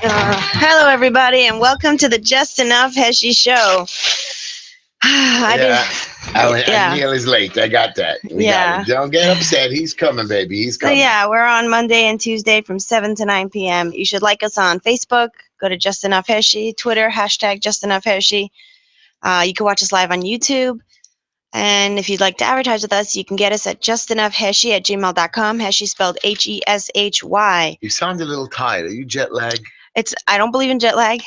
Hello, everybody, and welcome to the Just Enough Heshy Show. Neil is late. I got that. We got it. Don't get upset. He's coming, baby. He's So, coming. we're on Monday and Tuesday from 7 to 9 p.m. You should like us on Facebook. Go to Just Enough Heshy, Twitter, hashtag Just Enough Heshy. You can watch us live on YouTube. And if you'd like to advertise with us, you can get us at justenoughheshy@gmail.com. Heshy spelled Heshy. You sound a little tired. Are you jet lagged? I don't believe in jet lag.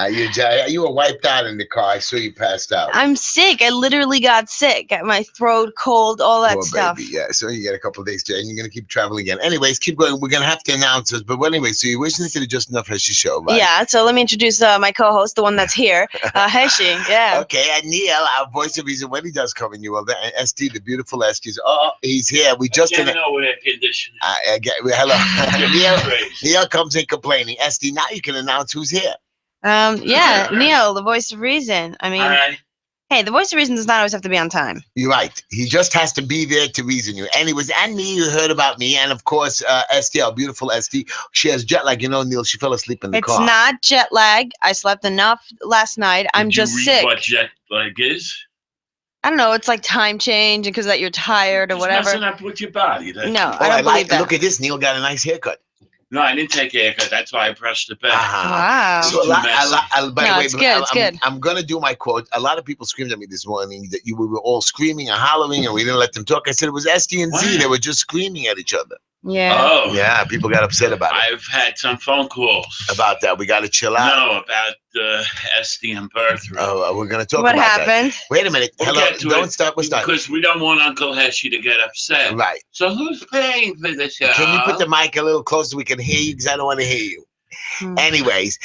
You were wiped out in the car. I saw you passed out. I'm sick. I literally got sick. Got my throat cold, all that Poor stuff. Baby. Yeah, so you get a couple of days to, and you're going to keep traveling again. Anyways, keep going. We're going to have to announce this. But anyway, so you're listening to the Just Enough Heshy show, right? Yeah, so let me introduce my co-host, the one that's here, Heshy. Yeah. Okay, and Neil, our voice of reason when he does come in, you will. And ST, the beautiful ST, he's here. We just know what air conditioning. Hello. Neil comes in complaining. ST, now you can announce who's here. Neil, the voice of reason. I mean, Right. Hey, the voice of reason does not always have to be on time. You're right. He just has to be there to reason you. And me, you heard about me. And of course, ST, our beautiful ST, she has jet lag. You know, Neil, she fell asleep in the car. It's not jet lag. I slept enough last night. I'm just sick. What jet lag is? I don't know. It's like time change because that you're tired or It's whatever. messing up with your body. No, I don't believe that. Look at this. Neil got a nice haircut. No, I didn't take a haircut. That's why I brushed it back. Wow. So by the way, it's good. It's good. I'm going to do my quote. A lot of people screamed at me this morning that we were all screaming and hollering and we didn't let them talk. I said it was ST and Z. They were just screaming at each other. Yeah. Oh. Yeah, people got upset about it. I've had some phone calls. About that. We got to chill out. No, about ST and birth rate. Oh, we're going to talk What about happened? that. Wait a minute. We'll Hello. get to Don't it, start. We'll start. Because we don't want Uncle Heshy to get upset. Right. So who's paying for the show? Can you put the mic a little closer so we can hear you? Because I don't want to hear you. Anyways,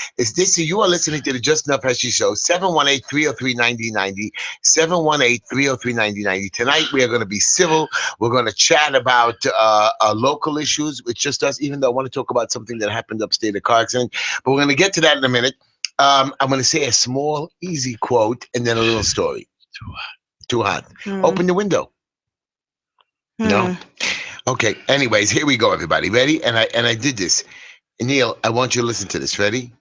you are listening to the Just Enough Heshy Show, 718-303-9090, 718-303-9090. Tonight we are going to be civil. We're going to chat about local issues. It's just us, even though I want to talk about something that happened upstate, a car accident. But we're going to get to that in a minute. I'm going to say a small, easy quote and then a little story. Too hot. Open the window. No? Okay. Anyways, here we go, everybody. Ready? And I did this. Neil, I want you to listen to this. Ready?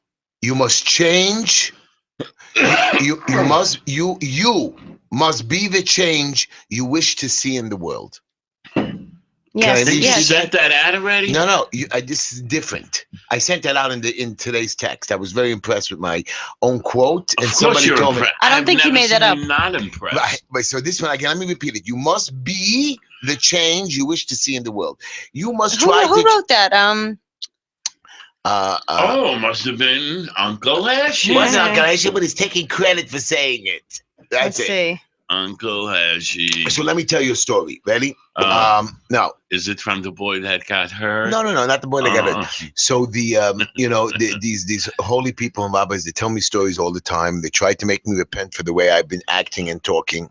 You must change. You must be the change you wish to see in the world. Yes. Did you sent that out already? No. This is different. I sent that out in today's text. I was very impressed with my own quote, and somebody told me. I don't think you made that up. I'm not impressed. Right. So this one again. Let me repeat it. You must be the change you wish to see in the world. You must try. Who wrote that? Must have been Uncle Heshy. It wasn't Uncle Heshy, but he's taking credit for saying it. Let's see. Uncle Heshy. So let me tell you a story. Ready? No. Is it from the boy that got hurt? No, not the boy that got hurt. So these holy people and rabbis, they tell me stories all the time. They try to make me repent for the way I've been acting and talking.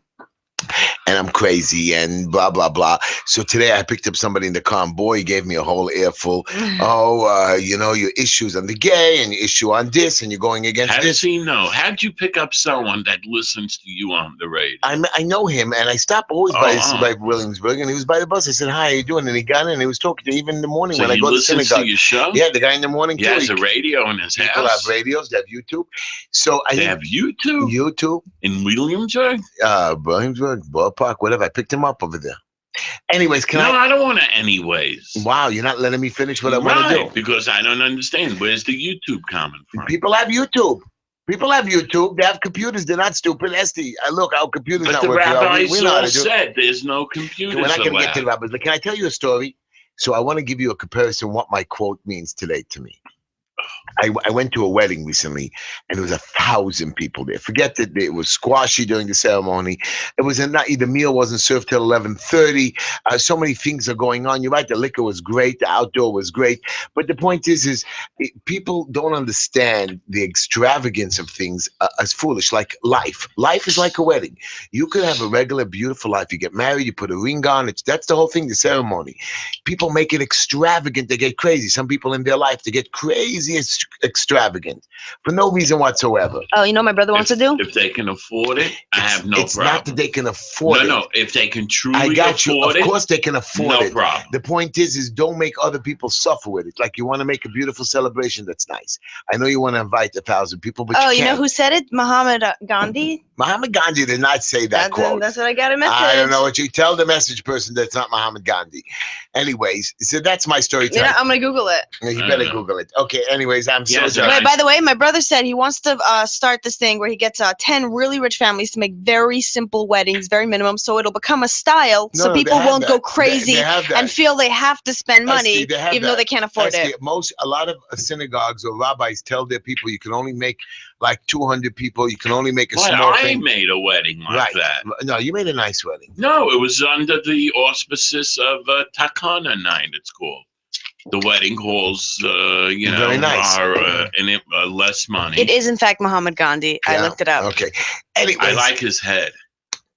And I'm crazy and blah, blah, blah. So today I picked up somebody in the car and boy, he gave me a whole earful. Your issues on the gay and your issue on this and you're going against How this. does he know? How did you pick up someone that listens to you on the radio? I know him and I stop always by Williamsburg and he was by the bus. I said, hi, how you doing? And he got in and he was talking to me even in the morning So when I go to listens synagogue. to your show? Yeah, the guy in the morning He too. has a radio in his People house. have radios, they have YouTube. So They have YouTube? YouTube. In Williamsburg? Williamsburg, ballpark, whatever. I picked him up over there. Anyways, I don't want to anyways. Wow, you're not letting me finish what I want to do. Because I don't understand. Where's the YouTube coming from? People have YouTube. They have computers. They're not stupid. Look, our computers But not the working. rabbis all said there's no computers We're not going to allowed. get to the rabbis. But can I tell you a story? So I want to give you a comparison what my quote means today to me. I went to a wedding recently, and there was 1,000 people there. Forget that it was squashy during the ceremony. It was the meal wasn't served till 11:30. So many things are going on. You're right. The liquor was great. The outdoor was great. But the point is people don't understand the extravagance of things as foolish. Like life. Life is like a wedding. You could have a regular, beautiful life. You get married. You put a ring on. That's the whole thing. The ceremony. People make it extravagant. They get crazy. Some people in their life they get crazy. It's extravagant for no reason whatsoever. Oh, you know what my brother wants to do? If they can afford it, I have no It's problem. not that they can afford it. No, if they can truly I got you. afford Of it, course they can afford no it. problem. The point is don't make other people suffer with it. Like you want to make a beautiful celebration that's nice. I know you want to invite 1,000 people, but Oh, you you know can't. who said it? Muhammad Gandhi. Muhammad Gandhi did not say that quote. That's what I got a message. I don't know what you tell the message person that's not Muhammad Gandhi. Anyways, so that's my story You know, time. I'm gonna Google it. You better Google it. Okay, anyways, I'm so Yes, sorry. Wait, by the way, my brother said he wants to start this thing where he gets 10 really rich families to make very simple weddings, very minimum, so it'll become a style, so No, they people have won't that. go crazy They have that. and feel they have to spend money, They have even though that. they can't afford it. A lot of synagogues or rabbis tell their people you can only make like 200 people. You can only make a But small I thing. made a wedding like that. No, you made a nice wedding. No, it was under the auspices of Takana Night, it's called. The wedding halls, you know, Very nice. are less money. It is, in fact, Muhammad Gandhi. I Yeah, looked it up. Okay. Anyways. I like his head.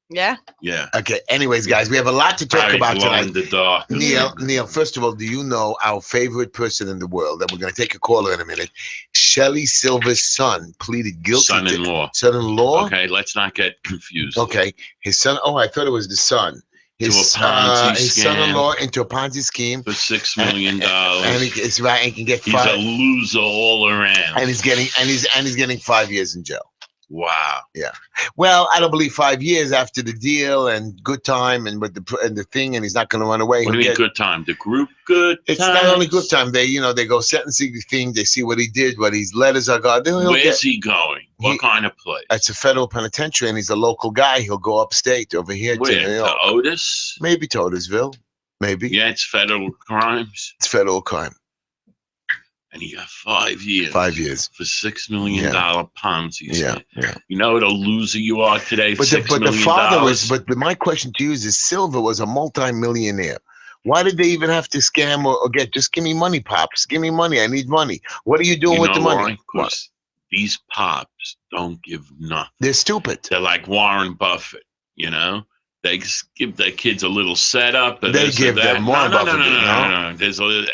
Yeah? Yeah. Okay. Anyways, guys, we have a lot to talk Very about glow tonight. in the dark. Neil, first of all, do you know our favorite person in the world? That we're going to take a caller in a minute. Shelley Silver's son pleaded guilty. Son-in-law. Son-in-law? Okay, let's not get confused. Okay. His son. Oh, I thought it was the son. His Ponzi his scam. son-in-law into a Ponzi scheme. For $6 million. And it's right. And he can get He's five. a loser all around. And he's getting 5 years in jail. Wow. Yeah. Well, I don't believe 5 years after the deal and good time and with the thing, and he's not going to run away. What do you mean good time? The group good It's times? not only good time. They go sentencing thing. They see what he did, what his letters are. Where's he going? What kind of place? It's a federal penitentiary, and he's a local guy. He'll go upstate over here Where? to New York. To Otis? Maybe to Otisville. Maybe. Yeah, it's federal crimes. It's federal crime. And he got 5 years. 5 years. For $6 million Ponzi scheme. Yeah. You know what a loser you are today for $6 million? The father was. But my question to you is: Silver was a multi-millionaire. Why did they even have to scam or get? Just give me money, pops. Give me money. I need money. What are you doing with the money? Because these pops don't give nothing. They're stupid. They're like Warren Buffett. You know, they give their kids a little setup. They give them Warren Buffett. No. There's a little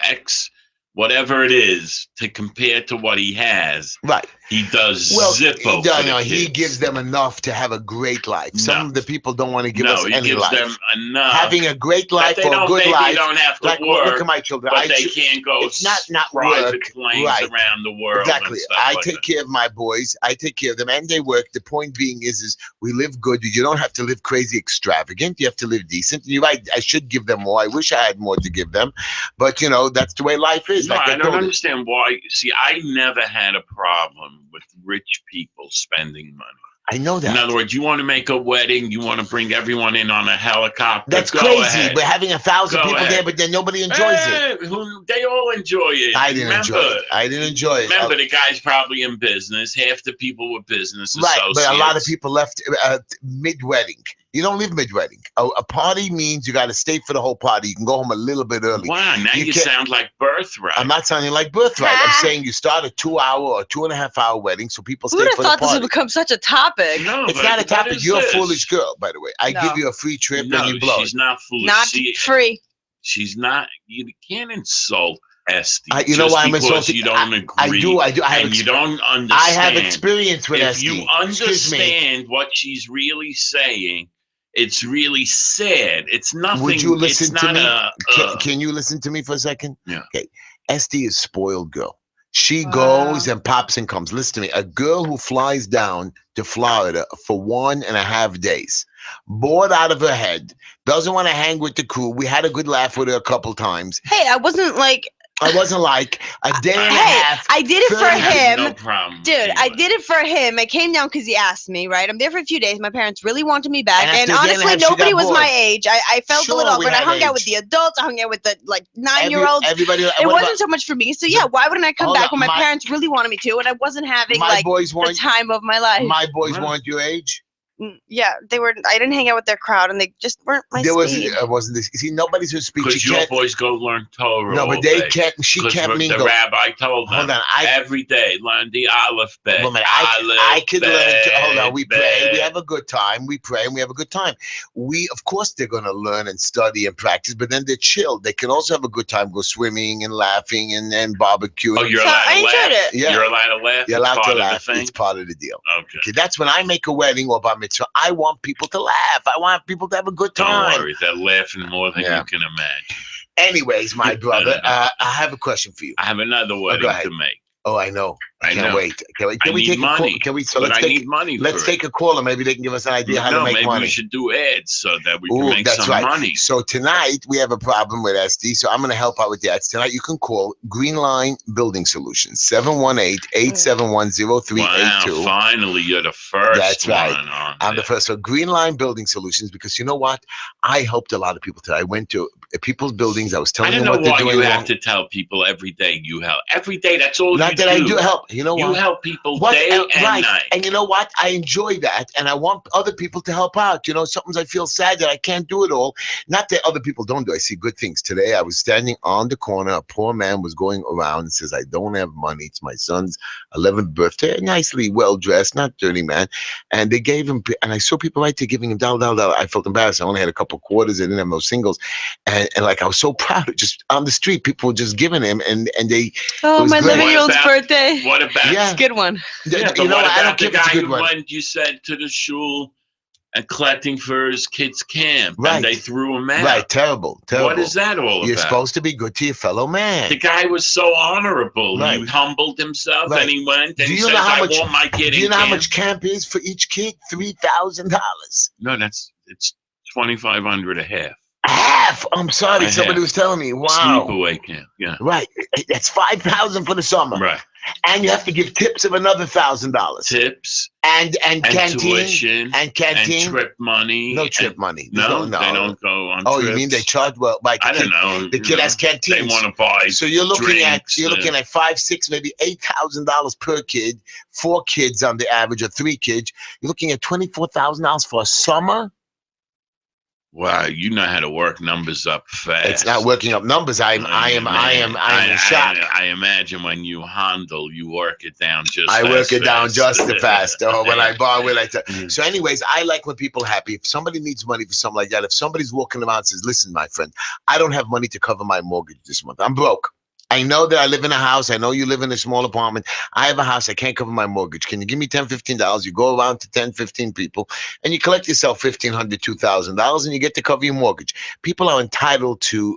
whatever it is to compare to what he has. Right. He does Zippo. He gives them enough to have a great life. Some of the people don't want to give us any life. Them enough. Having a great life or a good life. They don't have to work. Look at my children. But they can't go. It's not private work. planes around the world. Exactly. I take care of my boys. I take care of them, and they work. The point being is we live good. You don't have to live crazy extravagant. You have to live decent. You're right. I should give them more. I wish I had more to give them, but that's the way life is. No, I don't understand why. See, I never had a problem with rich people spending money. I know that. In other words, you want to make a wedding, you want to bring everyone in on a helicopter. That's crazy. We're having 1,000 people there, but then nobody enjoys it. They all enjoy it. I didn't enjoy it. Remember, the guy's probably in business. Half the people were business associates. Right, but a lot of people left mid-wedding. You don't live mid-wedding. A party means you got to stay for the whole party. You can go home a little bit early. Wow, now you sound like Birthright. I'm not sounding like Birthright. I'm saying you start a 2-hour or 2.5-hour wedding so people stay for the party. Who would have thought this would become such a topic? No, it's not a topic. You're a foolish girl, by the way. I give you a free trip and you blow she's not foolish. Not free. She's not. You can't insult Esty. You know why I'm insulted? You don't agree. I do. And you don't understand. I have experience with Esty. If you understand what she's really saying, it's really sad. It's nothing. Would you listen to me? Can you listen to me for a second? Yeah. Okay. Esty is a spoiled girl. She goes and pops and comes. Listen to me. A girl who flies down to Florida for 1.5 days, bored out of her head, doesn't want to hang with the crew. We had a good laugh with her a couple times. Hey, I wasn't like a day and a half. I did it for him. No problem. Dude, I did it for him. I came down because he asked me, right? I'm there for a few days. My parents really wanted me back. And honestly, nobody was my age. I felt a little awkward. I hung out with the adults. I hung out with the 9-year-olds. It wasn't so much for me. So yeah, why wouldn't I come back when my parents really wanted me to? And I wasn't having the time of my life. My boys weren't your age? Yeah, they were. I didn't hang out with their crowd, and they just weren't my There speed. wasn't this. See, nobody's who speaks. Because You your can't. boys go learn Torah No, all but they day. can't. She Because can't the mingle. rabbi told them Hold on, every day learn the Aleph Bet. Woman, I could learn to, hold on, we pray, we Bet. have a good time, we pray and we have a good time. Of course they're going to learn and study and practice, but then they're chill. They can also have a good time, go swimming and laughing and barbecuing. Oh, you're So allowed I to laugh? enjoyed it. Yeah. You're allowed to laugh? You're It's allowed to part of the laugh. thing? It's part of the deal. Okay. Okay, that's when I make a wedding or bar mitzvah. I want people to laugh. I want people to have a good time. Don't worry. They're laughing more than Yeah. you can imagine. Anyways, my brother, I have a question for you. I have another wedding ahead. to make. Oh, I know. I can't know. wait. Can I we need take money. a call? Can we? So But let's I take. need money Let's for take a call, and maybe they can give us an idea how to make maybe money. we should do ads so that we can Ooh, make that's some right. money. So tonight we have a problem with SD, so I'm going to help out with the ads. Tonight you can call Green Line Building Solutions, 718-871-0382. Wow, finally, you're the first That's right. one on I'm the there. first. So Green Line Building Solutions, because you know what? I helped a lot of people today. I went to people's buildings. I was I telling don't them know what they're why doing you wrong. have to tell people every day you help. Every day, that's all Not you that do. I do help. You know You what? help people What? day and Right. night. And you know what? I enjoy that. And I want other people to help out. You know, sometimes I feel sad that I can't do it all. Not that other people don't do. I see good things. Today I was standing on the corner. A poor man was going around and says, I don't have money. It's my son's 11th birthday. Nicely well dressed, not dirty man. And they gave him, and I saw people right there giving him dollar. I felt embarrassed. I only had a couple quarters. I didn't have no singles. And like I was so proud of just on the street, people were just giving him and they, Oh, was my great. 11-year-old's What about- birthday. What about Yeah. It's a good one. Yeah, but you know what what? I about don't the care if it's a guy good who one. went, you said, to the shul and collecting for his kids' camp, Right. and they threw him out? Right, terrible. What is that all You're about? supposed to be good to your fellow man. The guy was so honorable. He Right. humbled himself, Right. and he went and Do you says, know how I much- want my kid Do you in know how camp. much camp is for each kid? $3,000. No, it's 2,500 a half. Half. I'm sorry. A Somebody half. was telling me. Wow. Sleepaway camp. Yeah. Right. That's 5,000 for the summer, Right. and you have to give tips of another $1,000. Tips And and canteen tuition and canteen. and trip money. No trip and- money. There's No, they don't go on Oh, trips. you mean they charge? Well, like I don't know. The you kid know, has They canteens. want to buy. So you're looking drinks, at 5, 6, maybe $8,000 per kid. 4 kids on the average, or 3 kids. You're looking at $24,000 for a summer. Wow, you know how to work numbers up fast. It's not working up numbers. I am in shock. I imagine when you handle, you work it down just. I work it down fast. just as fast. Oh, when I borrow it, I tell. Mm. So, anyways, I like when people are happy. If somebody needs money for something like that, if somebody's walking around and says, "Listen, my friend, I don't have money to cover my mortgage this month. I'm broke. I know that I live in a house. I know you live in a small apartment. I have a house. I can't cover my mortgage. Can you give me $10, $15? You go around to 10, 15 people and you collect yourself $1,500, $2,000 and you get to cover your mortgage. People are entitled to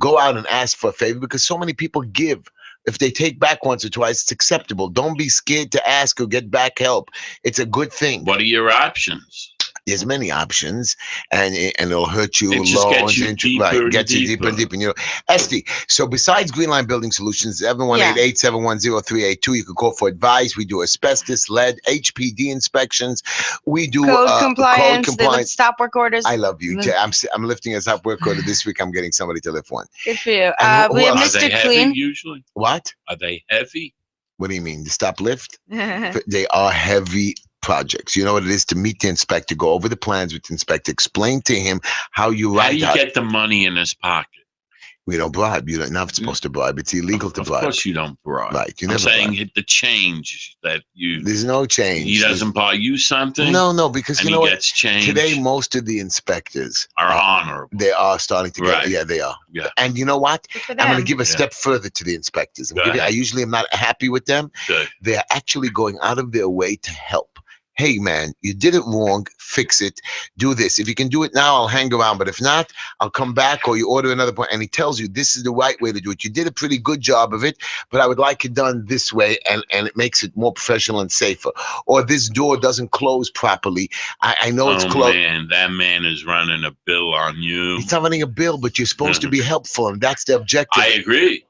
go out and ask for a favor because so many people give. If they take back once or twice, it's acceptable. Don't be scared to ask or get back help. It's a good thing. What are your options? There's many options, and it'll hurt you. It just gets you loans, deeper right? and Gets you deeper and deeper. You know, Esty. So besides Green Line Building Solutions, 718-871-0382. You can call for advice. We do asbestos, lead, HPD inspections. We do Code compliance. Code They lift compliance. stop work orders. I love you. Mm. I'm lifting a top work order this week. I'm getting somebody to lift one. Good for you. And who We have else? Are they Mr. heavy Clean. usually? What? Are they heavy? What do you mean? The stop lift? They are heavy projects. You know what it is to meet the inspector, go over the plans with the inspector, explain to him how you How write do you out. get the money in his pocket? We don't bribe. You're not supposed to bribe. It's illegal to Of bribe. course you don't bribe. Right. You I'm never saying bribe. hit the change that you. There's no change. He doesn't buy you something. No, because and you know he what? gets changed. Today, most of the inspectors are honorable. They are starting to get. Right. Yeah, they are. Yeah. And you know what? Good for I'm going to them. give a Yeah. step further to the inspectors. Go ahead. I usually am not happy with them. Good. They're actually going out of their way to help. Hey, man, you did it wrong. Fix it. Do this. If you can do it now, I'll hang around. But if not, I'll come back or you order another point. And he tells you this is the right way to do it. You did a pretty good job of it, but I would like it done this way. And it makes it more professional and safer. Or this door doesn't close properly. I know it's closed. Man, that man is running a bill on you. He's not running a bill, but you're supposed to be helpful. And that's the objective. I agree.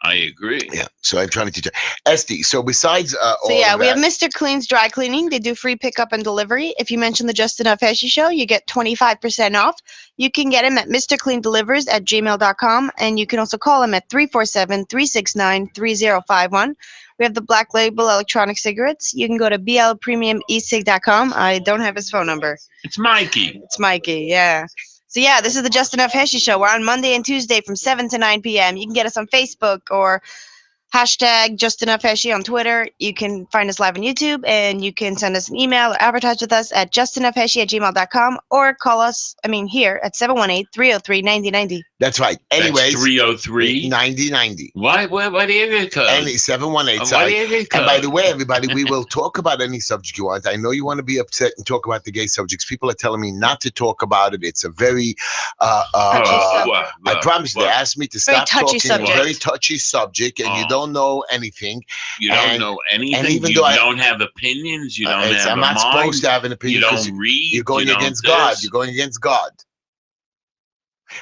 I agree. Yeah, so I'm trying to teach her. Esty, so besides So all yeah, of we have that, Mr. Clean's Dry Cleaning. They do free pickup and delivery. If you mention the Just Enough Heshy Show, you get 25% off. You can get him at mrcleandelivers@gmail.com, and you can also call him at 347-369-3051. We have the Black Label electronic cigarettes. You can go to blpremiumesig.com. I don't have his phone number. It's Mikey. It's Mikey, yeah. So yeah, this is the Just Enough Heshy Show. We're on Monday and Tuesday from 7 to 9 p.m. You can get us on Facebook or hashtag Just Enough Heshy on Twitter. You can find us live on YouTube, and you can send us an email or advertise with us at justenoughheshy@gmail.com, or call us, here at 718-303-9090. that's right. That's Anyways, 303. 9090. What area code? Any 718. What Sorry. area And code? by the way, everybody, we will talk about any subject you want. I know you want to be upset and talk about the gay subjects. People are telling me not to talk about it. It's a very, I promise you, they asked me to Very stop touchy talking. A subject. very touchy subject, and you don't know anything. You don't and- know anything. and even you though don't have opinions. You don't have I'm a not mind. supposed to have an opinion You because don't read. you're going you don't against God. this. You're going against God.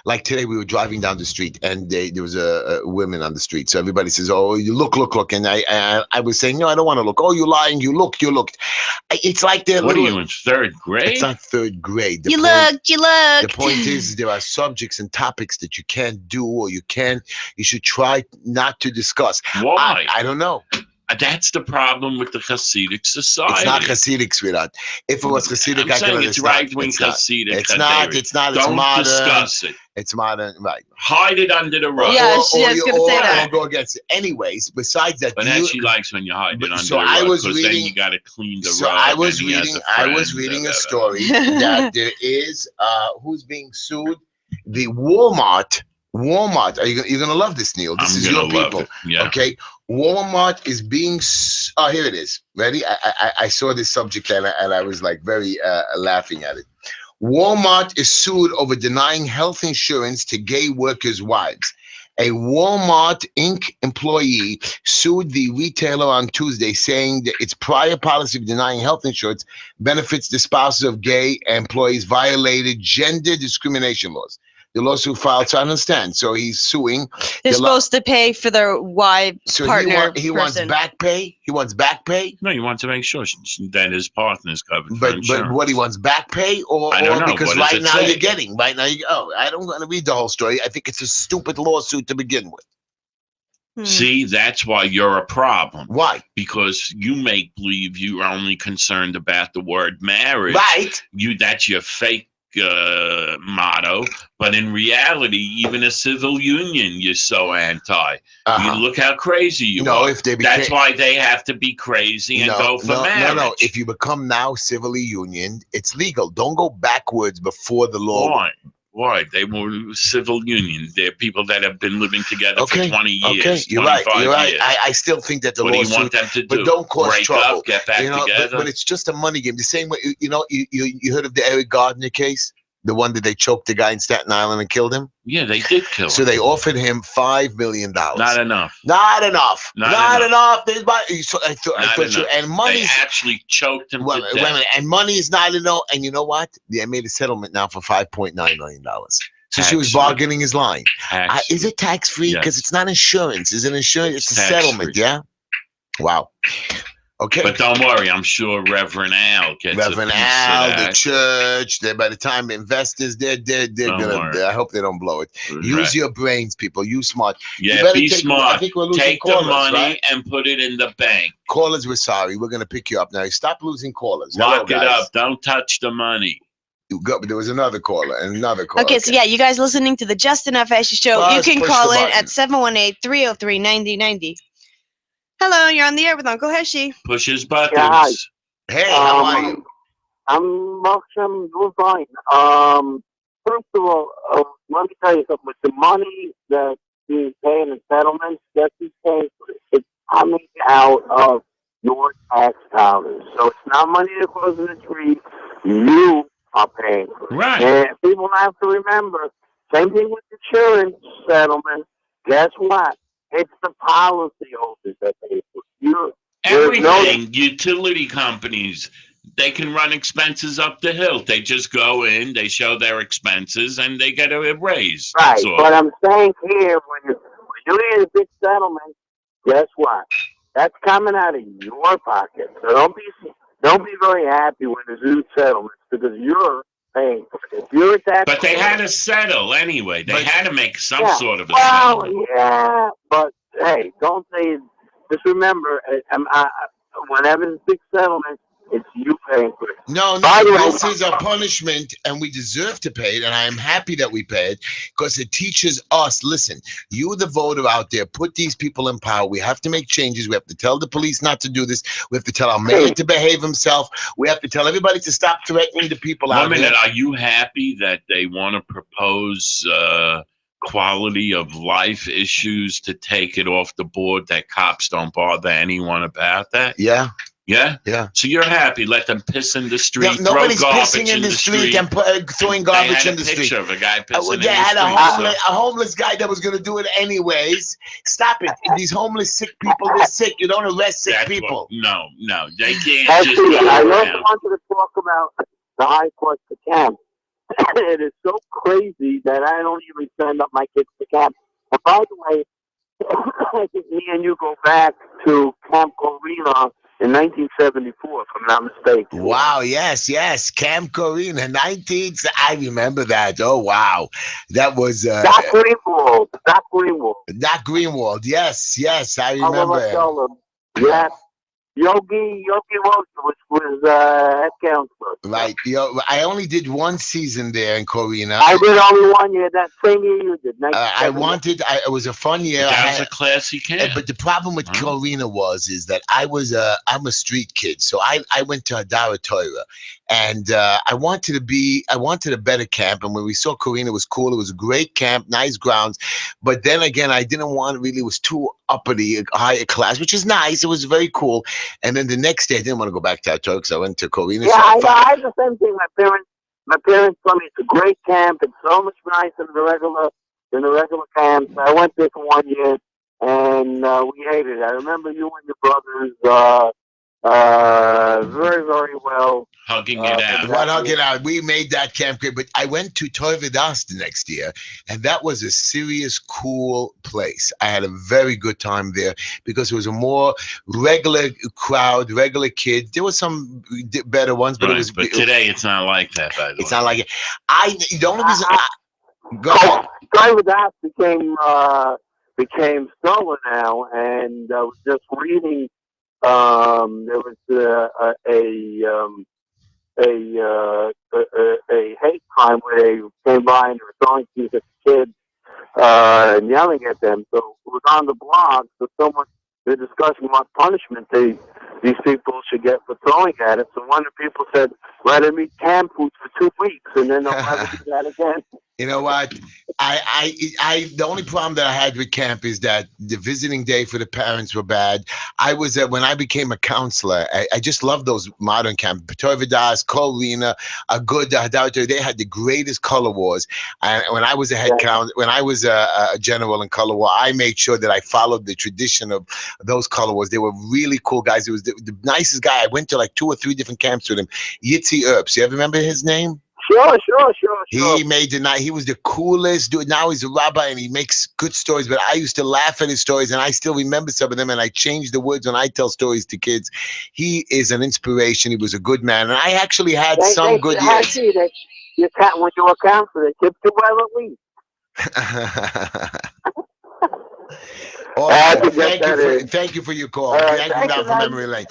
Like today, we were driving down the street, and there was a woman on the street. So everybody says, "Oh, you look," and I was saying, "No, I don't want to look." "Oh, you're lying. You looked." It's like they're What are little. you in third grade? It's not third grade. You looked. The point is, there are subjects and topics that you can't do, or you should try not to discuss. Why? I don't know. That's the problem with the Hasidic society. It's not Hasidic, sweetheart. If it was Hasidic, I I'm saying can it's understand. right-wing It's not. Hasidic. It's not. It's not. It's Don't modern. discuss it. It's modern, right? Hide it under the rug. Yeah, I was gonna say that. Or go against it. Anyways, besides that, But that she likes when you hide it under so the I rug, was because then reading- you got to clean the So rug. I was and he has reading. a I was friend, reading da, a da, da. story that there is who's being sued. The Walmart. You're gonna love this, Neil. This is your I'm gonna love people. it. Yeah. Okay. Walmart is being. Oh, here it is. Ready? I saw this subject and I was like very laughing at it. Walmart is sued over denying health insurance to gay workers' wives. A Walmart Inc. employee sued the retailer on Tuesday, saying that its prior policy of denying health insurance benefits the spouses of gay employees violated gender discrimination laws. The lawsuit filed, so I understand. So he's suing. They're supposed to pay for their wife, So partner, he wants person. back pay. He wants back pay. No, you want to make sure that his partner is covered for But insurance. what he wants back pay or I don't know. because What does right it now say? you're getting right now. I don't want to read the whole story. I think it's a stupid lawsuit to begin with. See, that's why you're a problem. Why? Because you make believe you're only concerned about the word marriage. Right. That's your fake motto, but in reality, even a civil union, you're so anti. You look how crazy you are. If they That's why they have to be crazy and go for marriage. No. If you become now civilly union, it's legal. Don't go backwards before the law. Why? They were civil unions. They're people that have been living together for 20 years. Okay, you're right. Years. I still think that the What do lawsuit. you want them to do? But don't cause Break trouble. up, get back together. But it's just a money game. The same way, you heard of the Eric Gardner case? The one that they choked the guy in Staten Island and killed him? Yeah, they did kill him. So they offered him $5 million. Not enough. Not enough. And money. They actually choked him to Wait a death. minute, and money is not enough. And you know what? They made a settlement now for $5.9 million. So she was bargaining his line. Is it tax free? Because it's not insurance. Is it insurance? It's a settlement. Yeah. Wow. Okay. But don't worry, I'm sure Reverend Al gets Reverend a piece Al, of the that. church. By the time investors, they're gonna. I hope they don't blow it. Use your brains, people. Use smart. Yeah, be smart. I think we're losing Take callers, the money right? and put it in the bank. Callers, we're sorry. We're gonna pick you up now. Stop losing callers. Lock Hello, it guys. up. Don't touch the money. There was another caller and another caller. Okay, so yeah, you guys listening to the Just Enough Heshy Show, Well, you let's can push call the in button. at 718-303-9090. Hello, you're on the air with Uncle Heshy. Push his buttons. Yeah, hi. Hey, how are you? I'm doing fine. First of all, let me tell you something. With the money that he's paying in settlements, that he's paying, it's coming out of your tax dollars. So it's not money that goes in the street. You are paying for it. Right. And people have to remember, same thing with insurance settlement. Guess what? It's the policyholders that pay for it. Everything, utility companies, they can run expenses up the hill. They just go in, they show their expenses, and they get a raise. Right, That's all. but I'm saying here, when you get a big settlement, guess what? That's coming out of your pocket. So don't be very happy when there's huge settlements because you're paying for it. If you're at that But they point, had to settle anyway. They had to make some sort of a well, settlement. yeah, but hey, don't say. Just remember, whenever there's big settlement, it's you paying for it. No, By the way, this is a punishment, and we deserve to pay it, and I am happy that we pay it because it teaches us, listen, you, the voter out there, put these people in power. We have to make changes. We have to tell the police not to do this. We have to tell our mayor to behave himself. We have to tell everybody to stop threatening the people out there. Are you happy that they want to propose quality of life issues to take it off the board, that cops don't bother anyone about that? Yeah. Yeah? Yeah. So you're happy. Let them piss in the street, No, nobody's throw garbage pissing in the street and throwing garbage in the street. They had a picture of a guy pissing in they had the street. a homeless guy that was going to do it anyways. Stop it. These homeless sick people, they're sick. You don't arrest sick people. No, they can't actually, just I also wanted to talk about the high cost of camp. It is so crazy that I don't even send up my kids to camp. And by the way, I think me and you go back to Camp Corina in 1974, if I'm not mistaken. Wow, yes, Camp Corina, I remember that. Oh, wow. That was... Doc Greenwald. Doc Greenwald, yes, I remember. Yeah. Yogi was head counselor. Right. I only did one season there in Corina. I did only 1 year. That same year you did. It was a fun year. That was a classy camp. But the problem with Corina is that I'm a street kid. So I went to Hadara Torah. And I wanted a better camp. And when we saw Corina, it was cool. It was a great camp, nice grounds. But then again, I didn't want it was too uppity, higher class, which is nice. It was very cool. And then the next day, I didn't want to go back to Torah because I went to Corina. Yeah, I had the same thing. My parents told me it's a great camp. It's so much nicer than the regular camps. I went there for 1 year, and we hated it. I remember you and your brothers very, very well. Hugging it out. Hugging out. We made that camp great. But I went to Torvidas the next year, and that was a serious, cool place. I had a very good time there because it was a more regular crowd, regular kids. There were some better ones, but But today it's not like that, by the way. It's not like it. The only reason go ahead. Torvidas became stellar now, and I was just reading. There was a hate crime where they came by and they were throwing things at the kids and yelling at them. So it was on the blog. So they're discussing what punishment these people should get for throwing at it. So one of the people said, let them eat canned food for 2 weeks, and then they'll never do that again. You know what? The only problem that I had with camp is that the visiting day for the parents were bad. I was when I became a counselor. I just love those modern camps. Torvidas, Corina, a good they had the greatest color wars. And when I was a head when I was a general in color war, I made sure that I followed the tradition of those color wars. They were really cool guys. It was the nicest guy. I went to like 2 or 3 different camps with him. Yitzi Earps. You ever remember his name? Sure. He made the night. He was the coolest dude. Now he's a rabbi and he makes good stories. But I used to laugh at his stories, and I still remember some of them. And I change the words when I tell stories to kids. He is an inspiration. He was a good man, and I actually had some good years. When you were a counselor, they kept you well at least. Thank you for your call. Thank you down for memory lane.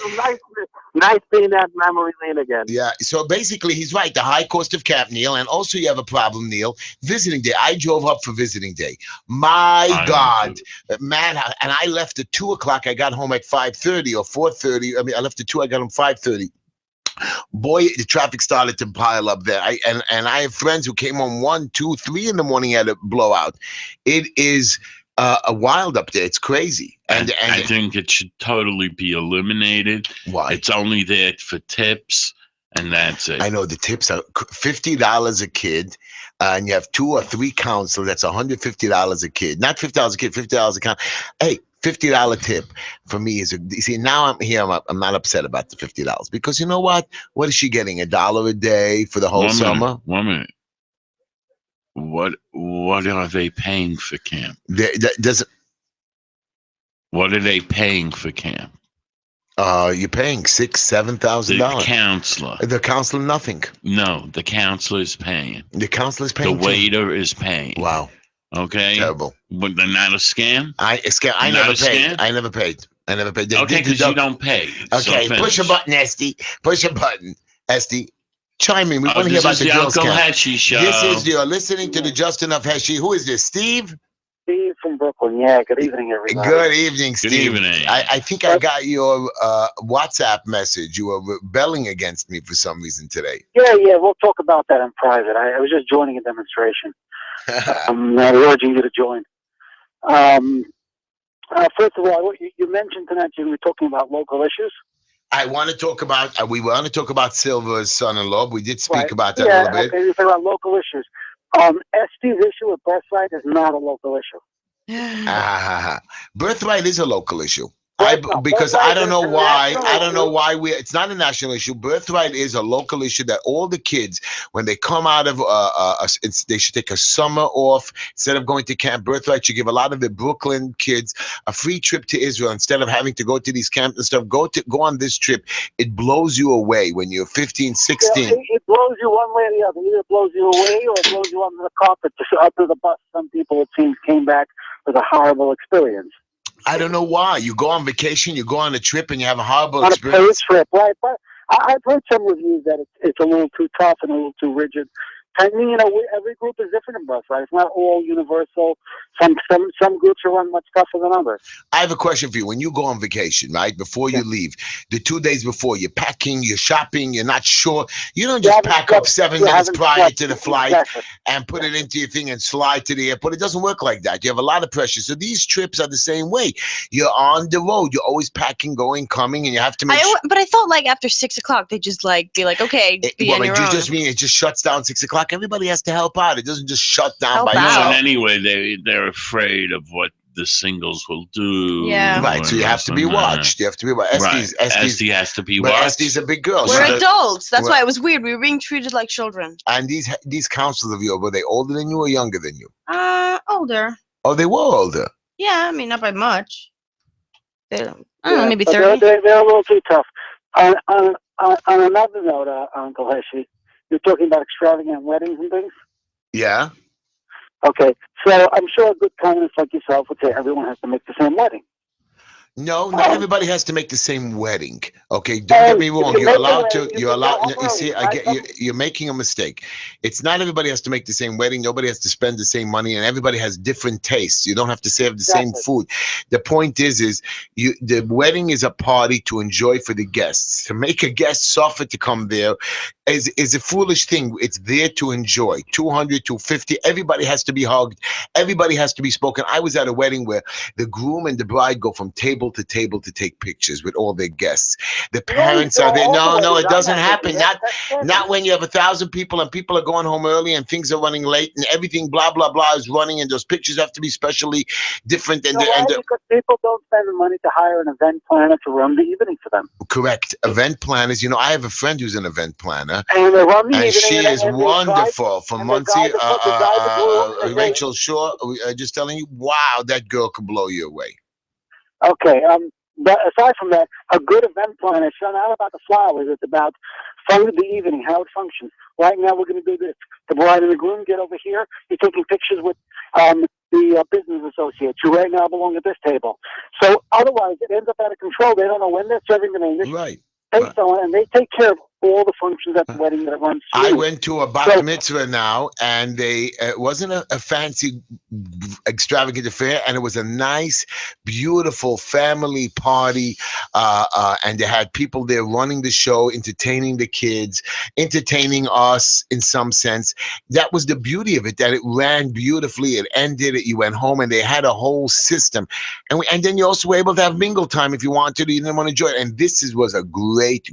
Nice being that memory lane again. Yeah, so basically he's right. The high cost of camp, Neil, and also you have a problem, Neil. Visiting day. I drove up for visiting day. My God, man, and I left at 2 o'clock. I got home at 5:30 or 4:30. I mean, I left at 2. I got home 5:30. Boy, the traffic started to pile up there. And I have friends who came home 1, 2, 3 in the morning at a blowout. It is a wild up there. It's crazy. And I think it should totally be eliminated. Why? It's only there for tips, and that's it. I know the tips are $50 a kid, and you have 2 or 3 counselors. That's $150 a kid. Not $50 a kid, $50 a count. Hey, $50 tip for me is now I'm here. I'm not upset about the $50 because you know what? What is she getting? $1 a day for the whole summer? 1 minute. What are they paying for camp? What are they paying for camp? You're paying $6,000, The $7,000. counselor. The counselor, nothing. No, the counselor is paying. The counselor's The paying too. waiter is paying. Wow, Okay. terrible. But they're not a scam. I Not never a paid. scam? I never paid. I never paid. They Okay, did because you deduct- don't pay. Okay, So push a finish. button, Esty. Push a button, Esty. Chime in. We want to hear This about is the the girls' Uncle camp. Heshy show. This is you're listening to the Justin of Heshy. Who is this? Steve? Steve from Brooklyn. Yeah, good evening, everybody. Good evening, Good Steve. evening. I think I got your WhatsApp message. You were rebelling against me for some reason today. Yeah, we'll talk about that in private. I was just joining a demonstration. I'm urging you to join. First of all, you mentioned tonight you were talking about local issues. I want to talk about. We want to talk about Silver's son-in-law. We did speak Right. about that a little bit. Okay, you're talking about local issues. ST's issue with birthright is not a local issue. Birthright is a local issue. No, Because birthright I don't is know a why. national I don't know issue. why it's not a national issue. Birthright is a local issue that all the kids, when they come out of, they should take a summer off instead of going to camp. Birthright should give a lot of the Brooklyn kids a free trip to Israel instead of having to go to these camps and stuff. Go on this trip. It blows you away when you're 15, 16. Yeah, it blows you one way or the other. Either it blows you away or it blows you under the carpet, under the bus. Some people, it seems, came back with a horrible experience. I don't know why. You go on vacation, you go on a trip, and you have a horrible On a experience. paid trip, right? But I've heard some reviews that it's a little too tough and a little too rigid. I mean, every group is different in birthright. It's not all universal. Some groups are run much tougher than others. I have a question for you. When you go on vacation, right, before you leave, the 2 days before, you're packing, you're shopping, you're not sure. You don't just pack up 7 minutes prior to the flight and put it into your thing and slide to the airport. It doesn't work like that. You have a lot of pressure. So these trips are the same way. You're on the road. You're always packing, going, coming, and you have to make sure. But I thought like after 6 o'clock they just like be like, okay, be on your own. Just mean it just shuts down 6 o'clock. Everybody has to help out. It doesn't just shut down Help by out. itself. And anyway, they're afraid of what the singles will do. Yeah. Right, so you have to be watched. You have to be watched. Esty has to be But watched. Esty's a big girl. We're She's adults. That's why it was weird. We were being treated like children. And these counselors of yours, were they older than you or younger than you? Older. Oh, they were older. Yeah, I mean not by much. I don't know, maybe 30. They're a little too tough. On another note, Uncle Heshy, you're talking about extravagant weddings and things? Yeah. Okay, so I'm sure a good communist like yourself would say everyone has to make the same wedding. No, not everybody has to make the same wedding. Okay, don't get me wrong. You're allowed to. You're allowed. You see, I get you. You're making a mistake. It's not everybody has to make the same wedding. Nobody has to spend the same money, and everybody has different tastes. You don't have to serve the same food. The point is the wedding is a party to enjoy for the guests. To make a guest suffer to come there is a foolish thing. It's there to enjoy. 200, 250. Everybody has to be hugged. Everybody has to be spoken. I was at a wedding where the groom and the bride go from table to table to take pictures with all their guests. The parents are there. No, it doesn't happen. Not when you have 1,000 people and people are going home early and things are running late and everything blah blah blah is running and those pictures have to be specially different. Because people don't spend the money to hire an event planner to run the evening for them. Correct. Event planners. I have a friend who's an event planner, and they run the evening, she is wonderful. From Muncie, Rachel Shaw. Just telling you, wow, that girl could blow you away. Okay. But aside from that, a good event planner is not about the flowers. It's about the evening, how it functions. Right now, we're going to do this. The bride and the groom get over here. You're taking pictures with the business associates who right now belong at this table. So otherwise, it ends up out of control. They don't know when they're serving the English. Right. And they take care of all the functions at the wedding that runs through. I went to a bat mitzvah now, and it wasn't a fancy, extravagant affair, and it was a nice, beautiful family party, and they had people there running the show, entertaining the kids, entertaining us in some sense. That was the beauty of it, that it ran beautifully. It ended, you went home, and they had a whole system. And then you also were able to have mingle time if you wanted to, you didn't want to enjoy it. And this was a great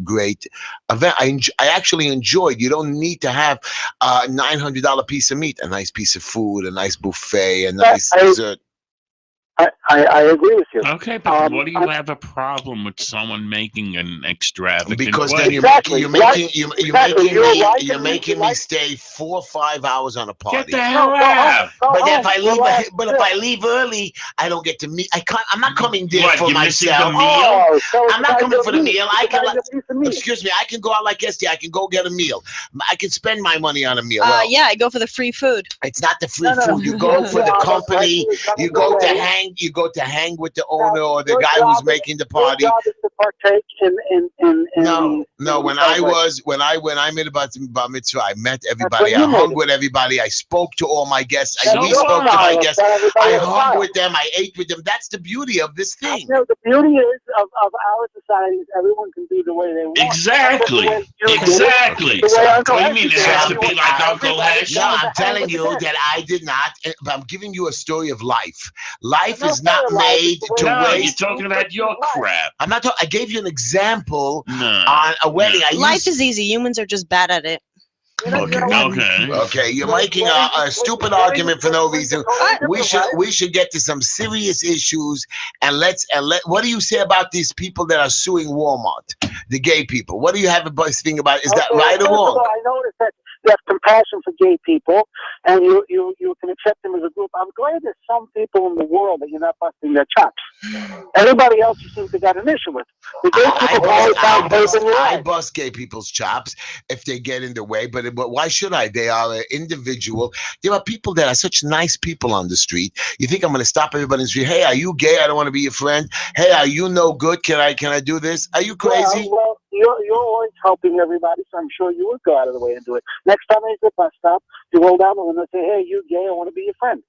event. I actually enjoyed. You don't need to have a $900 piece of meat, a nice piece of food, a nice buffet, a nice dessert. I agree with you. Okay, but what do you have a problem with someone making an extravagant Because wedding? then Exactly. you're making You're you're making me stay 4 or 5 hours on a Get the party. hell out! But if I leave, relax, but if I leave early, I don't get to meet. I can't. I'm not coming there What, for you're missing the myself. meal? Oh, so I'm not coming for the meal. I can. meal. Excuse me. I can go out like yesterday. I can go get a meal. I can spend my money on a meal. Yeah, I go for the free food. It's not the free No. food. You go for the Yeah, company. You go to hang. You go to hang with the owner or the guy who's making the party. Your job is to partake in No, the when I made about bar mitzvah, I met everybody. when I you hung made it. with everybody. I spoke to all my guests. So We spoke to my guests. I hung with. with them. I ate with them. That's the beauty of this thing. No, the beauty is of our society is everyone can do the way they want. Exactly. That's the way you Exactly. did it, the way Uncle What do you mean? Heshy It did has to everyone- be like Uncle everybody Heshy? No, got to I'm hang telling with you them. that I did not. But I'm giving you a story of life. Life No, is not it's not life, made it's the way to No, you're waste. talking about your crap. I'm not talking. I gave you an example No. on a wedding. I Life used, is easy. Humans are just bad at it. Okay. Okay, you're making a stupid argument for no reason. We should get to some serious issues and let. What do you say about these people that are suing Walmart, the gay people? What do you have a thing about? Is that right or First of wrong? all, I noticed that you have compassion for gay people, and you can accept them as a group. I'm glad there's some people in the world that you're not busting their chops. Everybody else you seem to got an issue with. The gay people always found faith in your I eyes. bust gay people's chops if they get in the way, but why should I? They are an individual. There are people that are such nice people on the street. You think I'm going to stop everybody in the street? Hey, are you gay? I don't want to be your friend. Hey, are you no good? Can I do this? Are you crazy? Well, you're always helping everybody, so I'm sure you would go out of the way and do it. Next time there's a bus stop, you roll down the window and say, "Hey, you gay? I want to be your friend."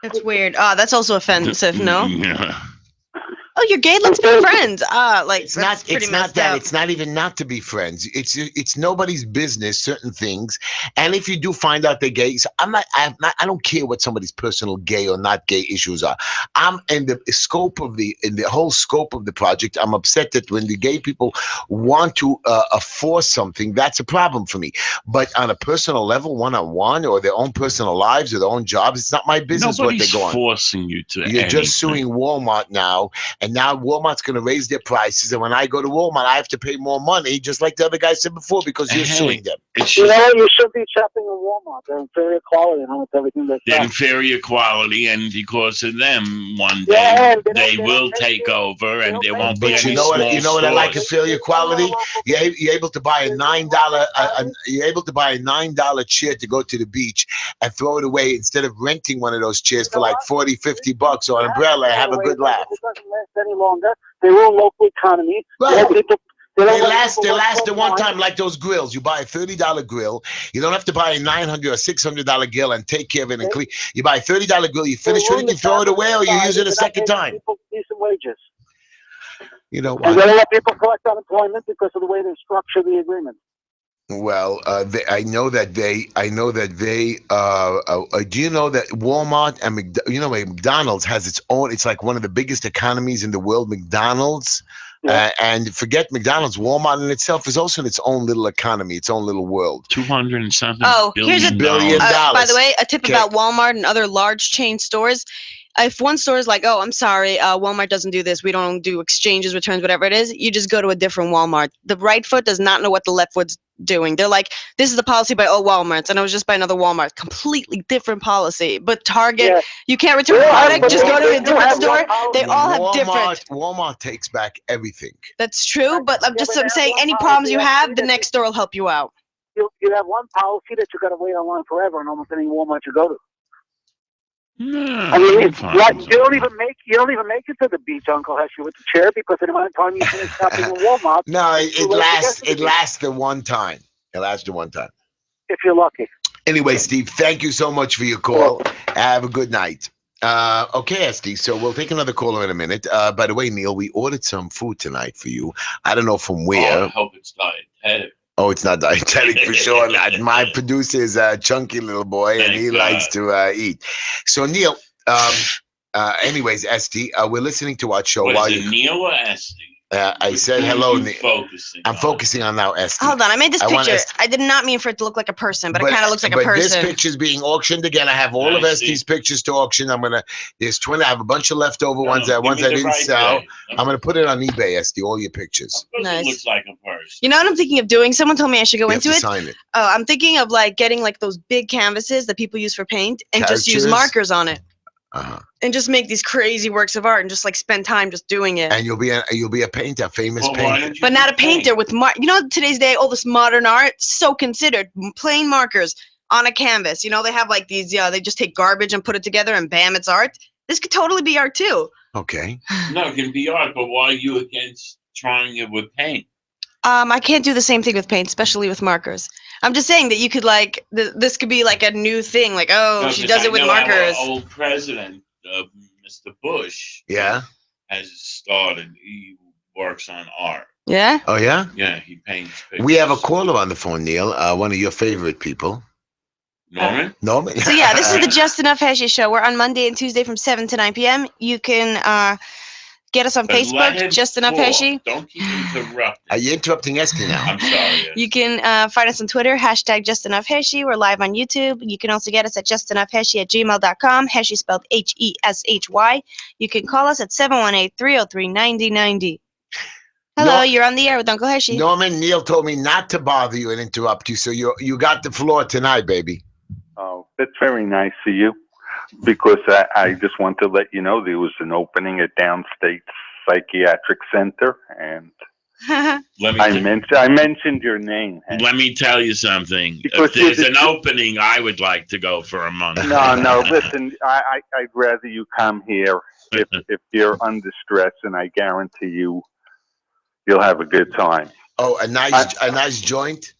That's weird. That's also offensive. No. Yeah. Oh, you're gay. Let's be friends. Like It's that's not. pretty It's not messed that. up. It's not even not to be friends. It's nobody's business. Certain things, and if you do find out they're gay, so I'm not. I don't care what somebody's personal gay or not gay issues are. I'm in the whole scope of the project. I'm upset that when the gay people want to force something, that's a problem for me. But on a personal level, one on one, or their own personal lives or their own jobs, it's not my business Nobody's what they're going. forcing you to You're anything. just suing Walmart now, and now Walmart's going to raise their prices. And when I go to Walmart, I have to pay more money, just like the other guy said before, because you're Hey. suing them. It's You just know, you should be shopping at Walmart. They're inferior quality and almost everything they they're sell. inferior quality, and because of them, one day Yeah, and they they will don't take make it- over, and don't there make won't be But any you know what? small You know what I like stores. inferior quality. You're able to buy a $9. You're able to buy a $9 chair to go to the beach and throw it away instead of renting one of those chairs for like 40, 50 bucks or an umbrella and have a good laugh. It doesn't last any longer. They ruin local economy. Right. They They let last people work the full one time. time, like those grills. You buy a $30 grill. You don't have to buy a $900 or $600 grill and take care of it and clean. You buy a $30 grill. You finish with it, you throw it away, or you use it a second time. People decent wages. You know And what? they let people collect unemployment because of the way they structure the agreement. Well, I know that they. Do you know that Walmart and McDonald's has its own? It's like one of the biggest economies in the world. McDonald's. Yeah. And forget McDonald's, Walmart in itself is also in its own little economy, its own little world. 200 and something Oh, here's a billion dollars. By dollars. the way, a tip Okay. about Walmart and other large chain stores. If one store is like, "Oh, I'm sorry, Walmart doesn't do this. We don't do exchanges, returns, whatever it is," you just go to a different Walmart. The right foot does not know what the left foot's doing. They're like, "This is the policy by Walmarts," and I was just by another Walmart. Completely different policy. But Target, Yeah. you can't return a product. Just go to a different store. They all have different. Walmart takes back everything. That's true, but I'm Yeah, just but I'm saying one any policy problems you has to have, be the that next store will help you out. You have one policy that you got to wait online forever in almost any Walmart you go to. No, I mean, I'm fine. like, you don't even make it to the beach, Uncle Heshy, with the chair because of the amount of time you finish shopping in Walmart. No, it Well, lasts. that's- It lasts the one time. It lasts the one time. If you're lucky. Anyway, Steve, thank you so much for your call. Have a good night. Okay, Esty. So we'll take another caller in a minute. By the way, Neil, we ordered some food tonight for you. I don't know from Oh, I where. hope it's dietetic. Oh, it's not dietetic for sure. My producer is a chunky little boy, and he Thank likes God. to eat. So, Neil, anyways, Esty, we're listening to our show What while is you. it, Neil or Esty? I said hello. Focusing. I'm focusing on now, Esty. Hold on, I made this I want picture. Esty. I did not mean for it to look like a person, but it kind of looks like a person. This picture's being auctioned again. I have all of Esty's pictures to auction. There's 20. I have a bunch of leftover ones I didn't sell. I'm gonna put it on eBay, Esty. All your pictures. Nice. It looks like a person. You know what I'm thinking of doing? Someone told me I should go into it. Sign it. Oh, I'm thinking of like getting like those big canvases that people use for paint and just use markers on it. And just make these crazy works of art and just like spend time just doing it. And you'll be a painter, famous painter. But not a painter with today's day, all this modern art, so considered plain markers on a canvas. You know, they have like these, they just take garbage and put it together and bam, it's art. This could totally be art too. Okay. No, it can be art, but why are you against trying it with paint? I can't do the same thing with paint, especially with markers. I'm just saying that you could like, this could be like a new thing. Like, she does it with markers. Our old president, Mr. Bush. Yeah. Has started. He works on art. Yeah. Oh yeah. Yeah, he paints pictures. We have a caller on the phone, Neil. One of your favorite people. Norman. Norman. So yeah, this is the Just Enough Heshy show. We're on Monday and Tuesday from 7 to 9 p.m. You can get us on Facebook, Just Enough Heshy. Don't keep interrupting. Are you interrupting Esty now? I'm sorry. Yes. You can find us on Twitter, hashtag Just Enough Heshy. We're live on YouTube. You can also get us at justenoughheshy@gmail.com. Heshy spelled Heshy. You can call us at 718-303-9090. Hello, you're on the air with Uncle Heshy. Norman, Neil told me not to bother you and interrupt you, so you got the floor tonight, baby. Oh, that's very nice of you. Because I just want to let you know there was an opening at Downstate Psychiatric Center, and I mentioned your name. Let me tell you something. If there's an opening, I would like to go for a month. No, listen, I'd rather you come here if you're under stress, and I guarantee you'll have a good time. Oh, a nice joint?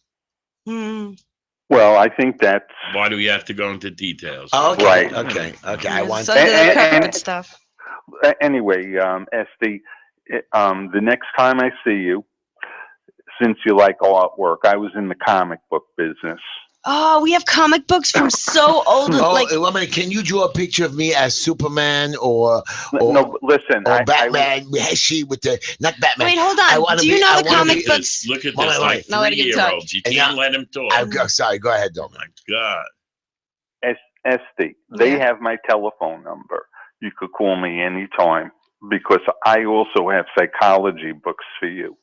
Well, I think that's... Why do we have to go into details? Oh, okay, right. Okay. I want and stuff. Anyway, Esty, the next time I see you, since you like artwork, I was in the comic book business. Oh, we have comic books from so old. Can you draw a picture of me as Superman or listen, or Batman? Heshy with not Batman. Wait, hold on. Do you know the comic books? Look at this, like 3-year-olds. You can't let him talk. Sorry, go ahead, though. Oh my God. Esty, they have my telephone number. You could call me anytime because I also have psychology books for you.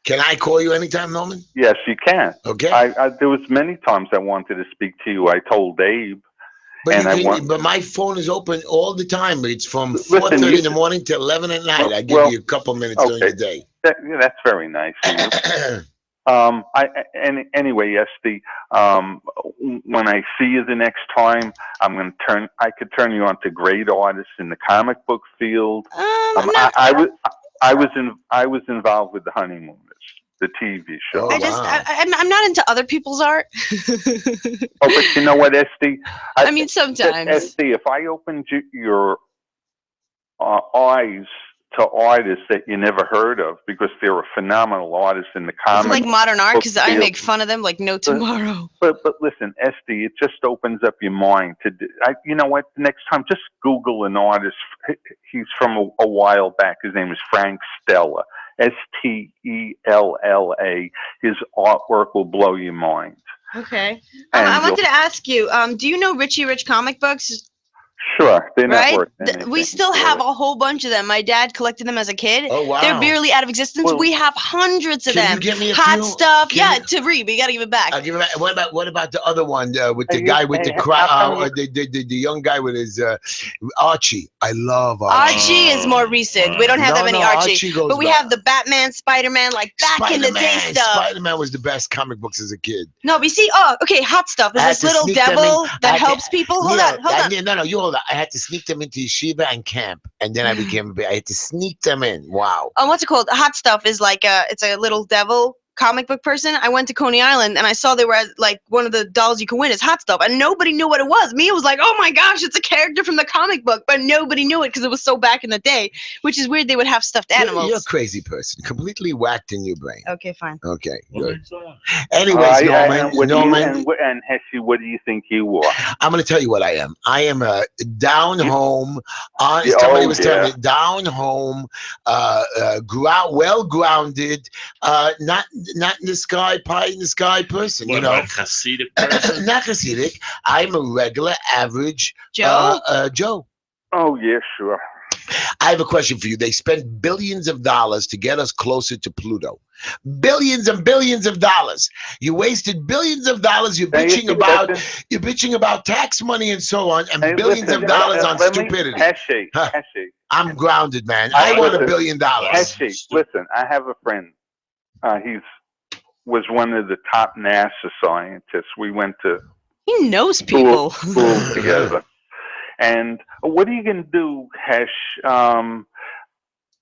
Can I call you anytime, Norman? Yes, you can. Okay. There was many times I wanted to speak to you. I told Abe. But my phone is open all the time. It's from 4:30 in the morning to 11 at night. I give you a couple minutes during the day. That's very nice of you. Anyway, Esty, when I see you the next time, I could turn you on to great artists in the comic book field. I was involved with the Honeymooners, the TV show. I'm not into other people's art. But you know what, Esty? I mean, sometimes. Esty, if I opened your eyes to artists that you never heard of, because they're a phenomenal artist in the comic. Like modern art, because I make fun of them like no tomorrow. But listen, Esty, it just opens up your mind to. You know what? Next time, just Google an artist. He's from a while back. His name is Frank Stella. Stella. His artwork will blow your mind. Okay. I wanted to ask you. Do you know Richie Rich comic books? Sure, they're not worth anything. We still have a whole bunch of them. My dad collected them as a kid. Oh, wow. They're barely out of existence. We have hundreds of them. Can you give me a Hot few? stuff. To read, but you got to give it back. I'll give it back. What about the other one with the guy with the young guy with his Archie? I love Archie. Archie is more recent. We don't have that many Archie. But we have the Batman, Spider-Man, like back in the day stuff. Spider-Man was the best comic books as a kid. No, but you see, Hot Stuff is this little devil that helps people. Hold on. No, you hold on. I had to sneak them into yeshiva and camp, and then I had to sneak them in. Wow. What's it called? Hot Stuff is like it's a little devil comic book person, I went to Coney Island and I saw they were at, like, one of the dolls you can win is Hot Stuff, and nobody knew what it was. Mia was like, oh my gosh, it's a character from the comic book, but nobody knew it because it was so back in the day, which is weird they would have stuffed animals. You're a crazy person, completely whacked in your brain. Okay, fine. Okay, What good. makes that? Anyways, Norman, and Heshy, what do you think you are? I'm going to tell you what I am. I am a down home. Somebody was telling me down home, well grounded, not in the sky, pie in the sky person. What, you know, like Hasidic person? not Hasidic. I'm a regular, average Joe. Joe. Oh yeah, sure. I have a question for you. They spent billions of dollars to get us closer to Pluto. Billions and billions of dollars. You wasted billions of dollars. You're bitching about tax money and so on, and billions of dollars on stupidity. Heshy. I'm grounded, man. I want $1 billion. Heshy, listen. I have a friend. Was one of the top NASA scientists. We went to. He knows people. School together. And what are you going to do, Hesh,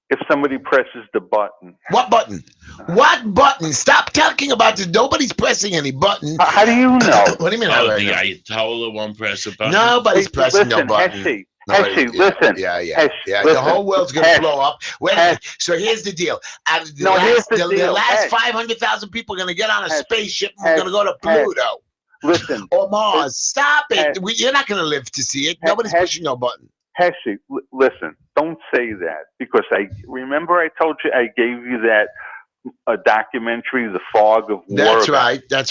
if somebody presses the button? What button? What button? Stop talking about this. Nobody's pressing any button. How do you know? What do you mean? Oh, the Ayatollah won't press a button? Nobody's pressing no button. Heshy, listen. Yeah. Listen, the whole world's going to blow up. So here's the deal. The last 500,000 people are going to get on a spaceship and we're going to go to Pluto. Listen. Or Mars. Stop it. You're not going to live to see it. Nobody's pushing no button. Heshy, listen. Don't say that, because I told you I gave you that a documentary, The Fog of War. That's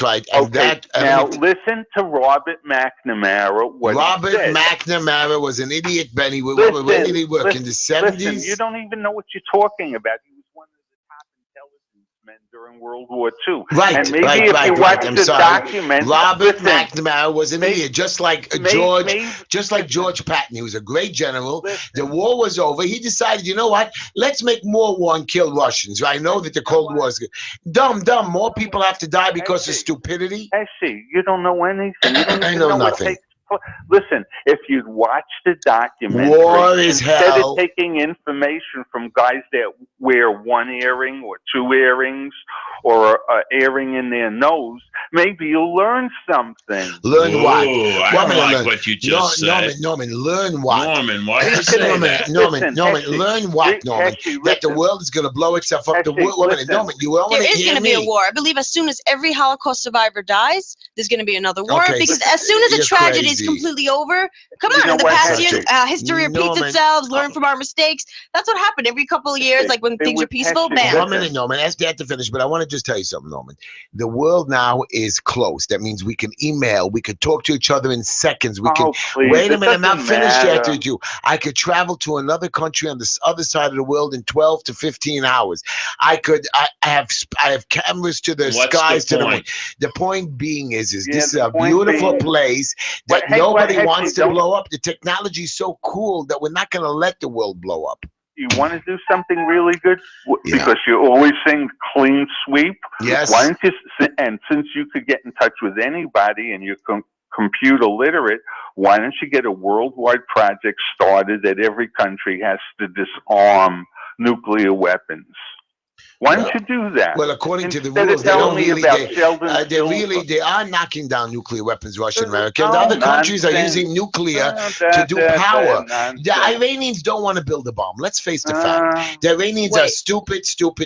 right. And okay. Now listen to Robert McNamara. Robert McNamara was an idiot, Benny. Where did he work? In the 70s? Listen, you don't even know what you're talking about. He was one of the top intelligence men during World War II. Right, and maybe if you watch the documentary, Robert McNamara was an idiot, just like George Patton. He was a great general. The war was over. He decided, you know what? Let's make more war and kill Russians. I know that the Cold War is dumb. More people have to die because of stupidity. Heshy, you don't know anything. You don't I know nothing. Listen, if you'd watch the documentary, war is instead hell. of taking information from guys that wear one earring or two earrings or an earring in their nose, maybe you'll learn something. Learn what? I like what you just said. Norman, learn what? Norman, why did you say that? Norman, learn what, Norman? That the world is going to blow itself up. Norman, you want to hear me? There is going to be a war. I believe as soon as every Holocaust survivor dies, there's going to be another war. Okay, because as soon as a tragedy is completely over, come on, in the past years, history repeats itself. Learn from our mistakes. That's what happened every couple of years, like when things are peaceful. Bam. 1 minute, Norman. Ask Dad to finish, but I want to just tell you something, Norman. The world now is close. That means we can email. We could talk to each other in seconds. We can. Wait a minute, I'm not finished yet with you. I could travel to another country on the other side of the world in 12 to 15 hours. I have cameras to the skies to the moon. The point being is this is a beautiful place that nobody wants to blow up. The technology is so cool that we're not going to let the world blow up. You want to do something really good? Because you always sing clean sweep. Yes. Why don't you, and since you could get in touch with anybody and you're computer literate, why don't you get a worldwide project started that every country has to disarm nuclear weapons? Why don't you do that? Well, according to the rules, they are knocking down nuclear weapons, Russia and America. And other countries are using nuclear to do power. The Iranians don't want to build a bomb. Let's face the fact. The Iranians are stupid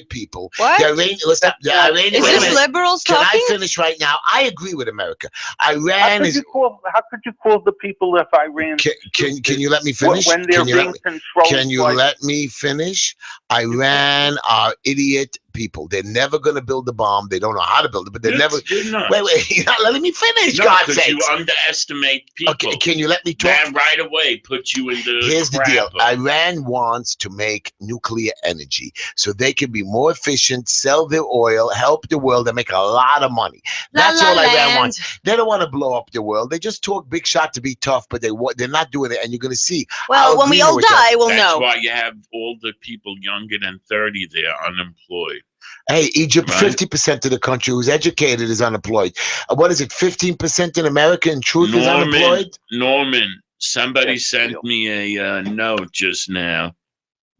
people. What? Is this liberals talking? Can I finish right now? I agree with America. Iran is... How could you call the people of Iran... Can you let me finish? When they're being controlled... Can you let me finish? Iran are idiot people. They're never going to build a bomb. They don't know how to build it, but they're never... Wait, you're not letting me finish, God sakes. You underestimate people. Okay, can you let me talk? That right away puts you in the... Here's the deal. Iran wants to make nuclear energy so they can be more efficient, sell their oil, help the world, and make a lot of money. That's all Iran wants. They don't want to blow up the world. They just talk big shot to be tough, but they're not doing it, and you're going to see. Well, when we all die, we'll know. That's why you have all the people younger than 30 there unemployed. Hey, Egypt, 50% of the country who's educated is unemployed. What is it, 15% in America in truth is unemployed? Norman, somebody sent me a note just now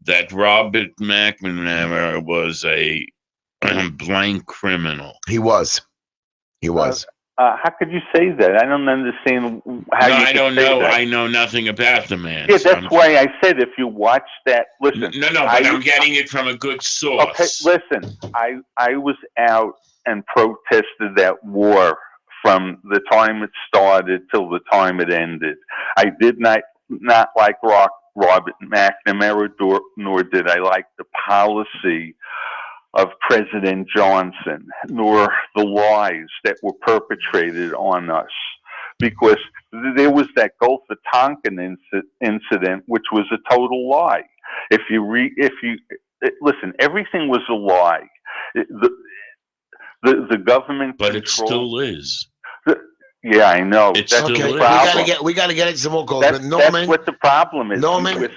that Robert McNamara was a blank criminal. He was. He was. How could you say that? I don't understand how you I don't say know. that. I know nothing about the man. Yeah, that's why I said if you watch that. Listen. No, but I'm getting it from a good source. Okay, listen. I was out and protested that war from the time it started till the time it ended. I did not like Robert McNamara, nor did I like the policy of President Johnson, nor the lies that were perpetrated on us. Because there was that Gulf of Tonkin incident, which was a total lie. If you listen, everything was a lie. The government, but it still is. Yeah, I know. It's that's still the problem. We gotta get into some more calls. That's what the problem is. Norman,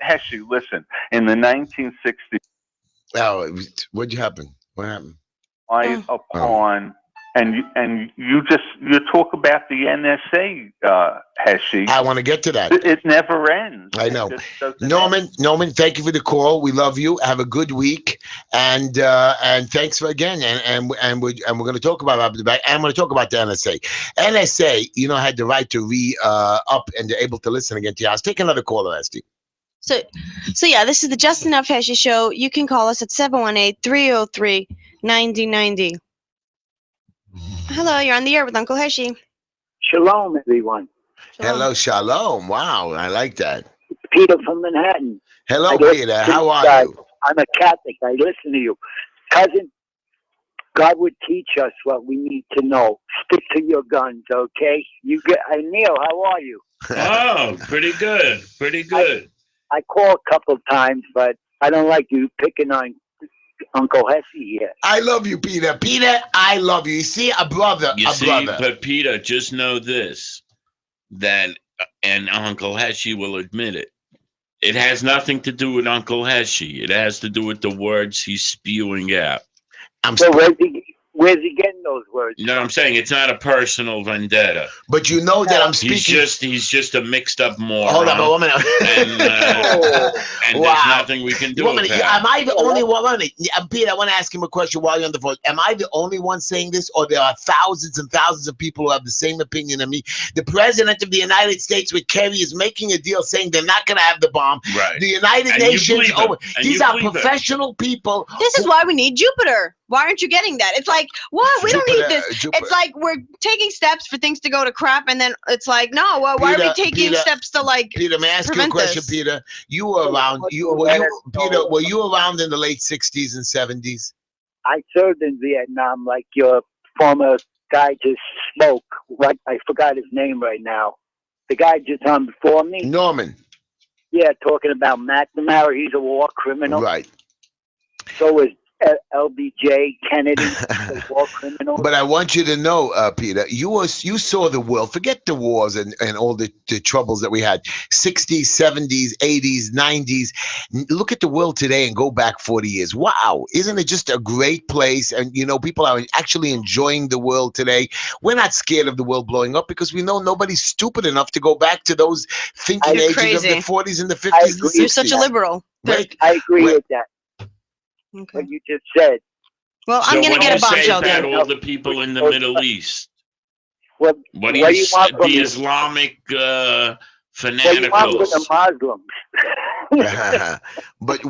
Heshy, listen. In the 1960s, what'd happen? What happened? And you talk about the NSA, Heshy. I want to get to that. It never ends. I know. Norman, thank you for the call. We love you. Have a good week, and thanks for again. And we're going to talk about and I'm going to talk about the NSA. NSA, had the right to up and they're able to listen again to you. Let's take another caller, Esty. So yeah, this is the Just Enough Heshy Show. You can call us at 718-303-9090. Hello, you're on the air with Uncle Heshy. Shalom, everyone. Hello, shalom. Wow, I like that. It's Peter from Manhattan. Hello, Peter. How are you? I'm a Catholic. I listen to you. Cousin, God would teach us what we need to know. Stick to your guns, okay? Neil, how are you? Oh, pretty good. Pretty good. I called a couple times, but I don't like you picking on Uncle Heshy here. I love you, Peter. Peter, I love you. You see, a brother. But Peter, just know this, and Uncle Heshy will admit it. It has nothing to do with Uncle Heshy. It has to do with the words he's spewing out. Where's he getting those words? No, I'm saying it's not a personal vendetta. But you know that I'm speaking. He's just a mixed up moron. Hold on, 1 minute. And there's nothing we can do about it. Am I the only one? Peter, I want to ask him a question while you're on the phone. Am I the only one saying this, or there are thousands and thousands of people who have the same opinion as me? The president of the United States with Kerry is making a deal saying they're not going to have the bomb. Right. The United Nations. These are professional people. This is why we need Jupiter. Why aren't you getting that? It's like, what? We don't need this. It's like we're taking steps for things to go to crap, and then it's like, no, why are we taking steps to Peter, may I ask you a question, this? Peter? You were around. Were you around in the late 60s and 70s? I served in Vietnam, like your former guy just spoke. Right, I forgot his name right now. The guy just on before me. Norman. Yeah, talking about McNamara. He's a war criminal. Right. So is LBJ Kennedy, war criminal. But I want you to know, Peter, you saw the world. Forget the wars and all the troubles that we had. 60s, 70s, 80s, 90s. Look at the world today and go back 40 years. Wow. Isn't it just a great place? And, people are actually enjoying the world today. We're not scared of the world blowing up because we know nobody's stupid enough to go back to those thinking ages of the 40s and the 50s and 60s. You're such a liberal. I agree with that. Okay. What you just said. Well, I'm going to get a bombshell then. then. All the people in the Middle East. What do you say? The Islamic fanaticals. What do you want with the Muslims? but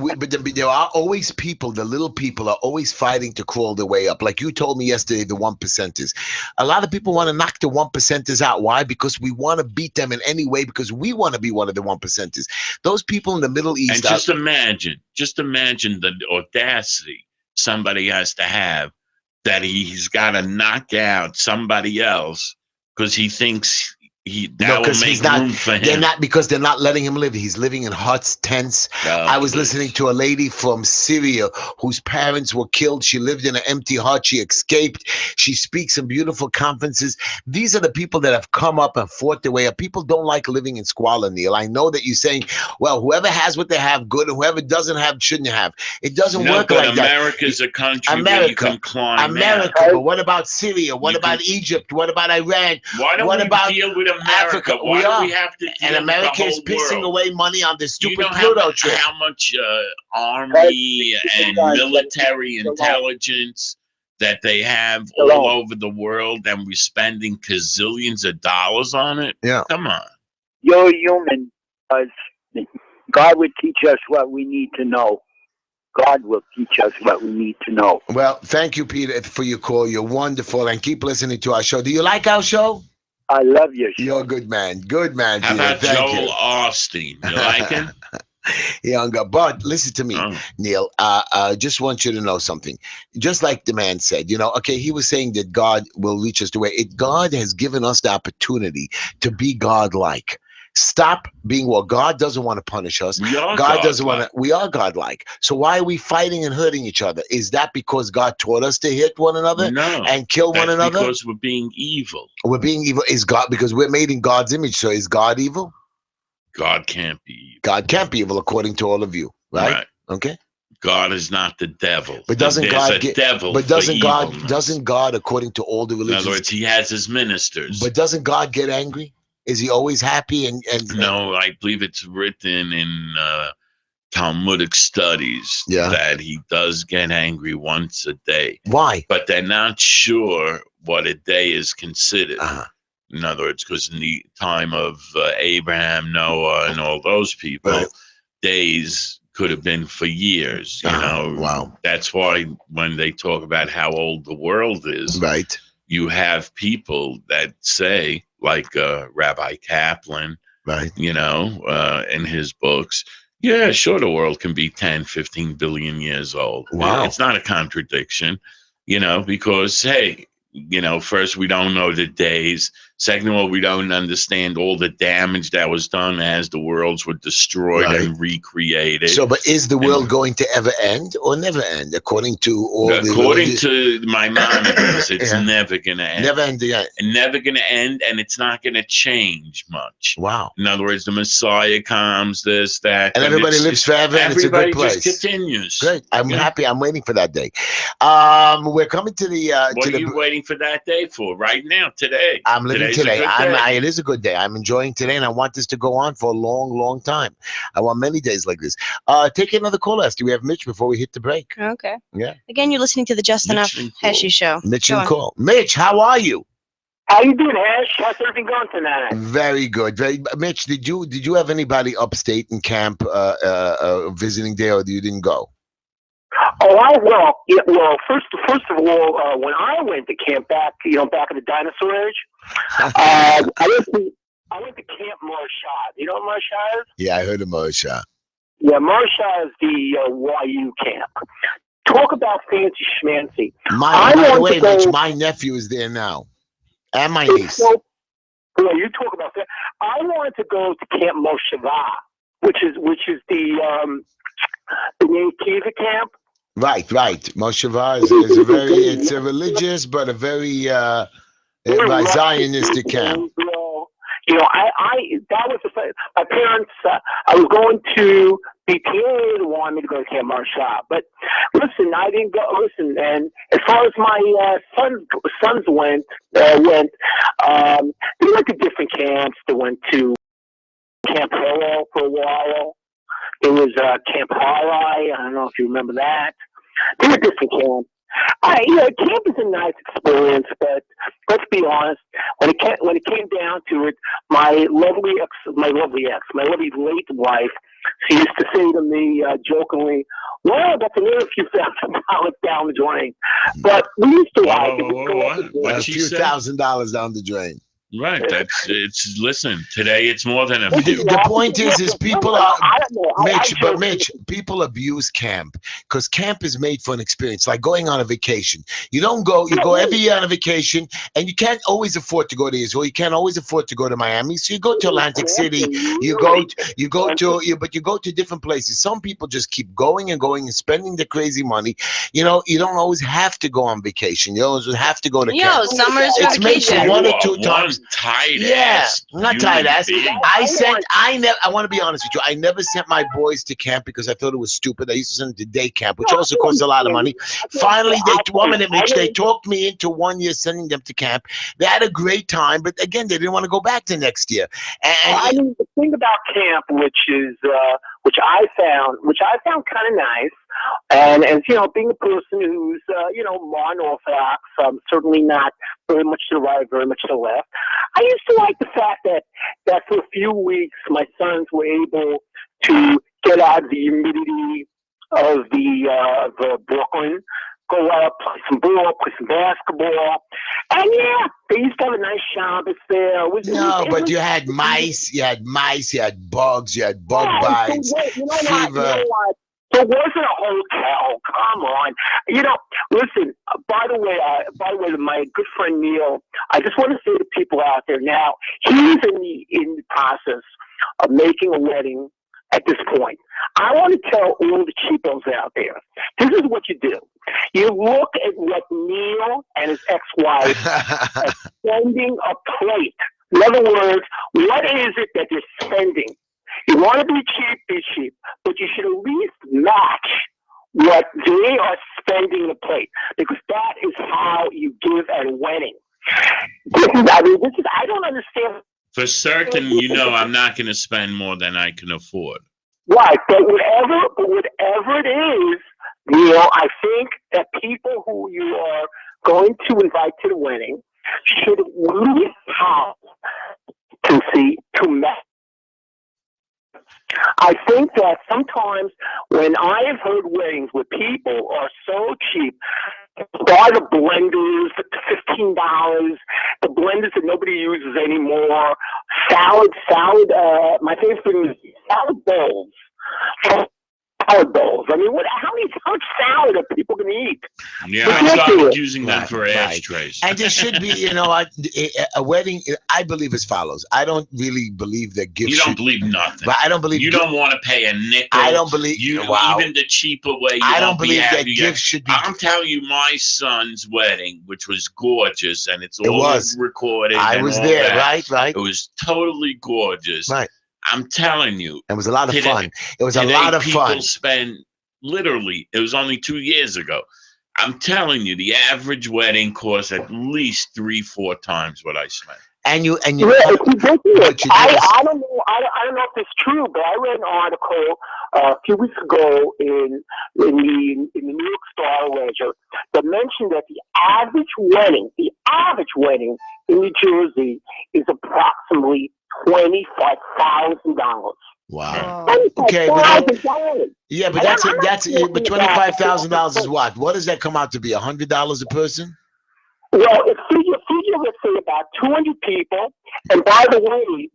there are always people, the little people are always fighting to crawl their way up. Like you told me yesterday, the 1%ers. A lot of people want to knock the 1%ers out. Why? Because we want to beat them in any way, because we want to be one of the 1%ers. Those people in the Middle East. And just imagine the audacity somebody has to have that he's got to knock out somebody else because he thinks that will make room for him. They're not, because they're not letting him live. He's living in huts, tents. I was listening to a lady from Syria whose parents were killed. She lived in an empty hut. She escaped. She speaks in beautiful conferences. These are the people that have come up and fought their way up. People don't like living in squalor, Neil. I know that you're saying, well, whoever has what they have, good, and whoever doesn't have, shouldn't have. It doesn't work like that. America's a country where you can climb America, but what about Syria? What about Egypt? What about Iran? Why don't we deal with America. Why do we have to deal and America with is the whole pissing world? away money on this You stupid know Pluto trip. how much army and military intelligence that they have all over the world, and we're spending gazillions of dollars on it? Yeah. Come on. You're human. God would teach us what we need to know. God will teach us what we need to know. Well, thank you, Peter, for your call. You're wonderful, and keep listening to our show. Do you like our show? I love your show. You're a good man. Good man, How Peter. about Thank Joel you. Austin? You like him? Younger, but listen to me, Neil. Just want you to know something. Just like the man said, okay, he was saying that God will reach us the way. God has given us the opportunity to be God-like. Stop being God doesn't want to punish us. God doesn't want to. We are God-like. So why are we fighting and hurting each other? Is that because God taught us to hit one another and kill one another? Because we're being evil. We're being evil. Is God because we're made in God's image? So is God evil? God can't be evil. God can't be evil according to all of you, right? Okay. God is not the devil. But doesn't God get devil? But doesn't God, according to all the religions? In other words, he has his ministers. But doesn't God get angry? Is he always happy? No, I believe it's written in Talmudic studies that he does get angry once a day. Why? But they're not sure what a day is considered. In other words, because in the time of Abraham, Noah, and all those people, days could have been for years. Wow. That's why when they talk about how old the world is, you have people that say, like Rabbi Kaplan, in his books, yeah, sure, the world can be 10, 15 billion years old. Wow. It's not a contradiction, because, hey, first, we don't know the days. Second of all, we don't understand all the damage that was done as the worlds were destroyed and recreated. So, but is the world going to ever end or never end? According to to Maimonides, it's never going to end. Never end. And never going to end, and it's not going to change much. Wow. In other words, the Messiah comes, this, that. And everybody lives forever, and it's a good place. Everybody just continues. Great. I'm happy. I'm waiting for that day. We're coming to the... what are you waiting for that day for? Right now, today. I'm living today. It is a good day. I'm enjoying today, and I want this to go on for a long, long time. I want many days like this. Take another call, Esther. We have Mitch before we hit the break. Okay. Yeah. Again, you're listening to the Justin F. Heshy Show. Mitch and Call. Mitch, how are you? How you doing, Hesh? How's everything going tonight? Very good. Mitch, did you have anybody upstate in camp visiting there, or you didn't go? Oh, well, first of all, when I went to camp back in the dinosaur age, I went to Camp Marshall. You know what Marshall is? Yeah, I heard of Marshall. Yeah, Marshall is the YU camp. Talk about fancy schmancy. By the way, Mitch, my nephew is there now, and my niece. Yeah, you talk about that. I wanted to go to Camp Mosheva, which is the Native camp. Right. Mosheva is a religious but a very Zionistic camp. That was my parents. I was going to BPA. They wanted me to go to Camp Marshall, but listen, I didn't go. Listen, and as far as my sons went, they went to different camps. They went to Camp Holo for a while. It was Camp Harai. I don't know if you remember that. They were different camps. Camp is a nice experience, but let's be honest. When it came down to it, my lovely late wife, she used to say to me jokingly, "Well, that's another few $1,000 down the drain." But we used to like it. A few $1,000 down the drain. Right. Listen, today it's more than a few. The point is people are, Mitch, people abuse camp because camp is made for an experience, like going on a vacation. You don't go, you go every year on a vacation, and you can't always afford to go to Israel. You can't always afford to go to Miami. So you go to Atlantic City, but you go to different places. Some people just keep going and going and spending the crazy money. You don't always have to go on vacation. You always have to go to camp. Summer's it's made for one or two times. tight Yeah, ass. not tight ass. I want to be honest with you. I never sent my boys to camp because I thought it was stupid. I used to send them to day camp, which also costs a lot of money. Finally, they talked me into 1 year sending them to camp. They had a great time, but again, they didn't want to go back to next year. And I mean, the thing about camp, which I found kind of nice, and you know, being a person who's more unorthodox, certainly not very much to the right, very much to the left. I used to like the fact that for a few weeks my sons were able to get out of the humidity of the Brooklyn, go out, play some ball, play some basketball, and yeah, they used to have a nice Shabbos there. But you had mice, you had bugs, you had bug bites, fever. There wasn't a hotel. Come on, listen. By the way, my good friend Neil, I just want to say to people out there now, he's in the process of making a wedding. At this point, I want to tell all the cheapos out there, this is what you do. You look at what Neil and his ex-wife are spending a plate. In other words, what is it that you're spending? You want to be cheap, but you should at least match what they are spending a plate, because that is how you give at a wedding. I don't understand. For certain, I'm not going to spend more than I can afford. Right, but whatever it is, I think that people who you are going to invite to the wedding should at least have to match. I think that sometimes when I have heard weddings where people are so cheap, buy the blenders for $15, the blenders that nobody uses anymore, salad, my favorite thing is salad bowls. Salad bowls. I mean, how much salad are people going to eat? Yeah, I started using them for ashtrays. And there should be, a wedding. I believe as follows. I don't really believe that gifts. You don't believe nothing. But I don't believe you don't want to pay a nickel. I don't believe even the cheaper way. I don't believe that gifts should be. I'm telling you, my son's wedding, which was gorgeous, and it was recorded. I was there. Right. It was totally gorgeous. Right. I'm telling you. It was a lot of fun. It was a lot of fun. People spend, literally, it was only 2 years ago. I'm telling you, the average wedding costs at least 3-4 times what I spent. And you. Yeah, it's ridiculous. I don't know. I don't know if it's true, but I read an article a few weeks ago in the New York Star Ledger that mentioned that the average wedding in New Jersey is approximately $25,000. Wow. Okay, but but $25,000 is what? What does that come out to be? $100 a person? Well, figure, let's say about 200 people. And by the way,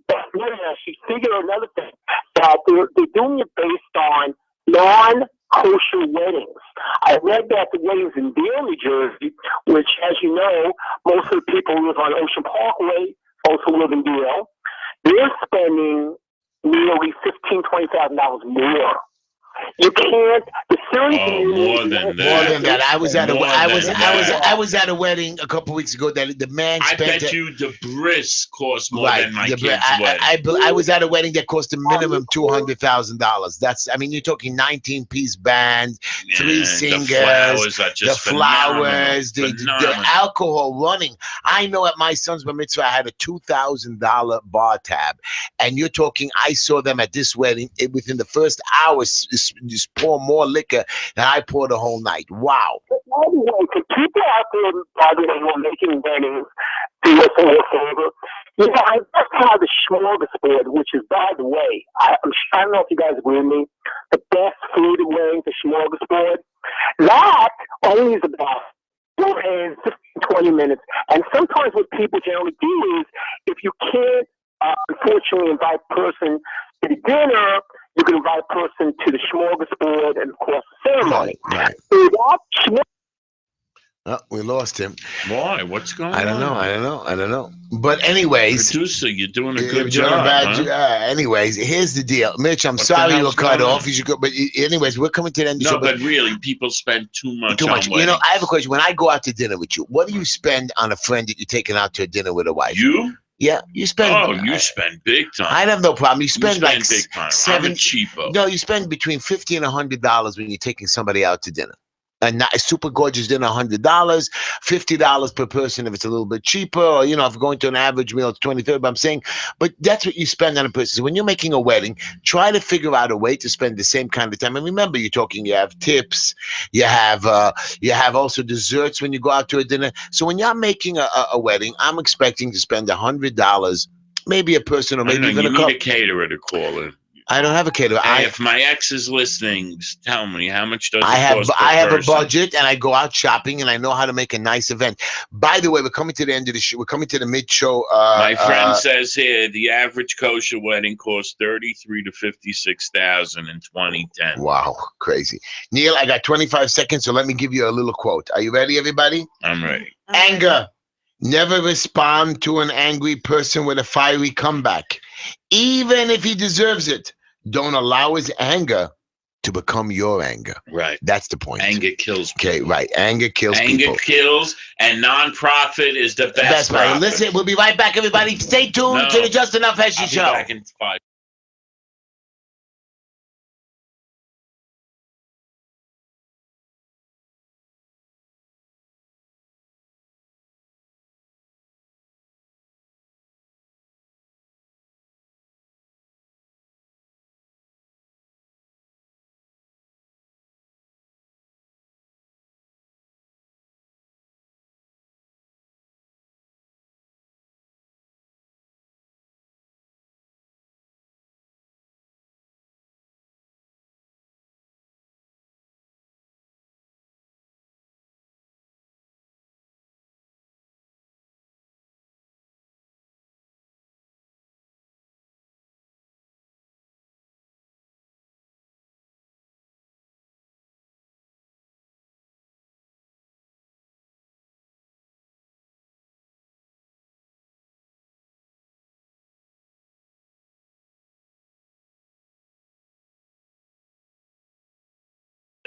figure another thing, that they're doing it based on non-kosher weddings. I read that the weddings in Deal, New Jersey, which, as you know, most of the people live on Ocean Parkway, also live in Deal. They're spending nearly $15,000-$20,000 more. You can't. More than that. I was at a wedding a couple weeks ago that the man spent. I bet you the bris cost more than my kid's wedding. I was at a wedding that cost a minimum $200,000. That's. I mean, you're talking 19-piece band, 3 singers, the flowers, the alcohol running. I know at my son's bar mitzvah I had a $2,000 bar tab, and you're talking. I saw them at this wedding within the first hour. Just pour more liquor than I poured the whole night. Wow. By the way, for people out there, who are making weddings, do us a favor. I just had the smorgasbord, which is, by the way, I don't know if you guys agree with me, the best food at weddings, the smorgasbord. That only is about 20 minutes. And sometimes what people generally do is, if you can't, unfortunately, invite person to the dinner, you can invite a person to the smorgasbord and, of course, the ceremony. Right. So we lost him. Why? What's going on? I don't know. But anyways. Producer, you're doing a good job. Anyways, here's the deal. Mitch, I'm sorry you were cut off. You should go. But anyways, we're coming to the end of the show. But really, people spend too much. I have a question. When I go out to dinner with you, what do you spend on a friend that you're taking out to a dinner with a wife? You? Yeah, you spend. Oh, you spend big time. I have no problem. You spend like big time. $7. I'm a cheapo. No, you spend between $50 and $100 when you're taking somebody out to dinner. A super gorgeous dinner, $100, $50 per person if it's a little bit cheaper, or if you're going to an average meal, it's $23. But I'm saying, but that's what you spend on a person. So when you're making a wedding, try to figure out a way to spend the same kind of time. And remember, you have tips, you have also desserts when you go out to a dinner. So when you're making a wedding, I'm expecting to spend $100, maybe a person, or maybe even a couple. You need a caterer to call in. I don't have a caterer. If my ex is listening, tell me how much does it cost I have person? a budget, and I go out shopping, and I know how to make a nice event. By the way, we're coming to the end of the show. We're coming to the mid-show. My friend says here the average kosher wedding costs $33,000 to $56,000 in 2010. Wow, crazy. Neil, I got 25 seconds, so let me give you a little quote. Are you ready, everybody? I'm ready. Anger. Never respond to an angry person with a fiery comeback, even if he deserves it. Don't allow his anger to become your anger. Right. That's the point. Anger kills people. Okay, right. Anger kills people. Anger kills, and non-profit is the best profit. Listen, we'll be right back, everybody. Stay tuned to the Just Enough Heshy Show. I'll be back in 5.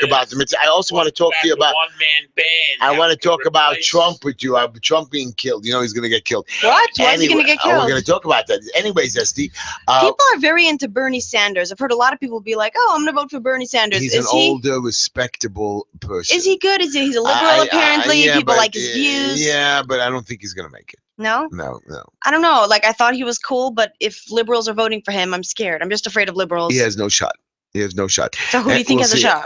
About them. I also want to talk to you about one-man band. I want to talk about Trump with you. Trump being killed. He's going to get killed. What? Why is he going to get killed? We're going to talk about that. Anyways, Esty. People are very into Bernie Sanders. I've heard a lot of people be like, "Oh, I'm going to vote for Bernie Sanders." He's an older, respectable person. Is he good? He's a liberal apparently? People like his views. Yeah, but I don't think he's going to make it. No? No. I don't know. Like, I thought he was cool, but if liberals are voting for him, I'm scared. I'm just afraid of liberals. He has no shot. He has no shot. So who do you think has a shot?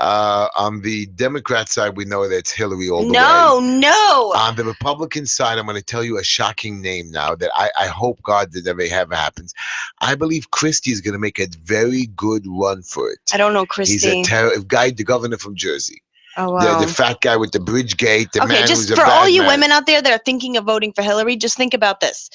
On the Democrat side, we know that it's Hillary all the way. No. On the Republican side, I'm going to tell you a shocking name now that I hope God that never ever happens. I believe Christie is going to make a very good run for it. I don't know Christie. He's a guy, the governor from Jersey. Oh, wow. The fat guy with the bridge gate. The man just who's a for bad all you man. women out there that are thinking of voting for Hillary, just think about this.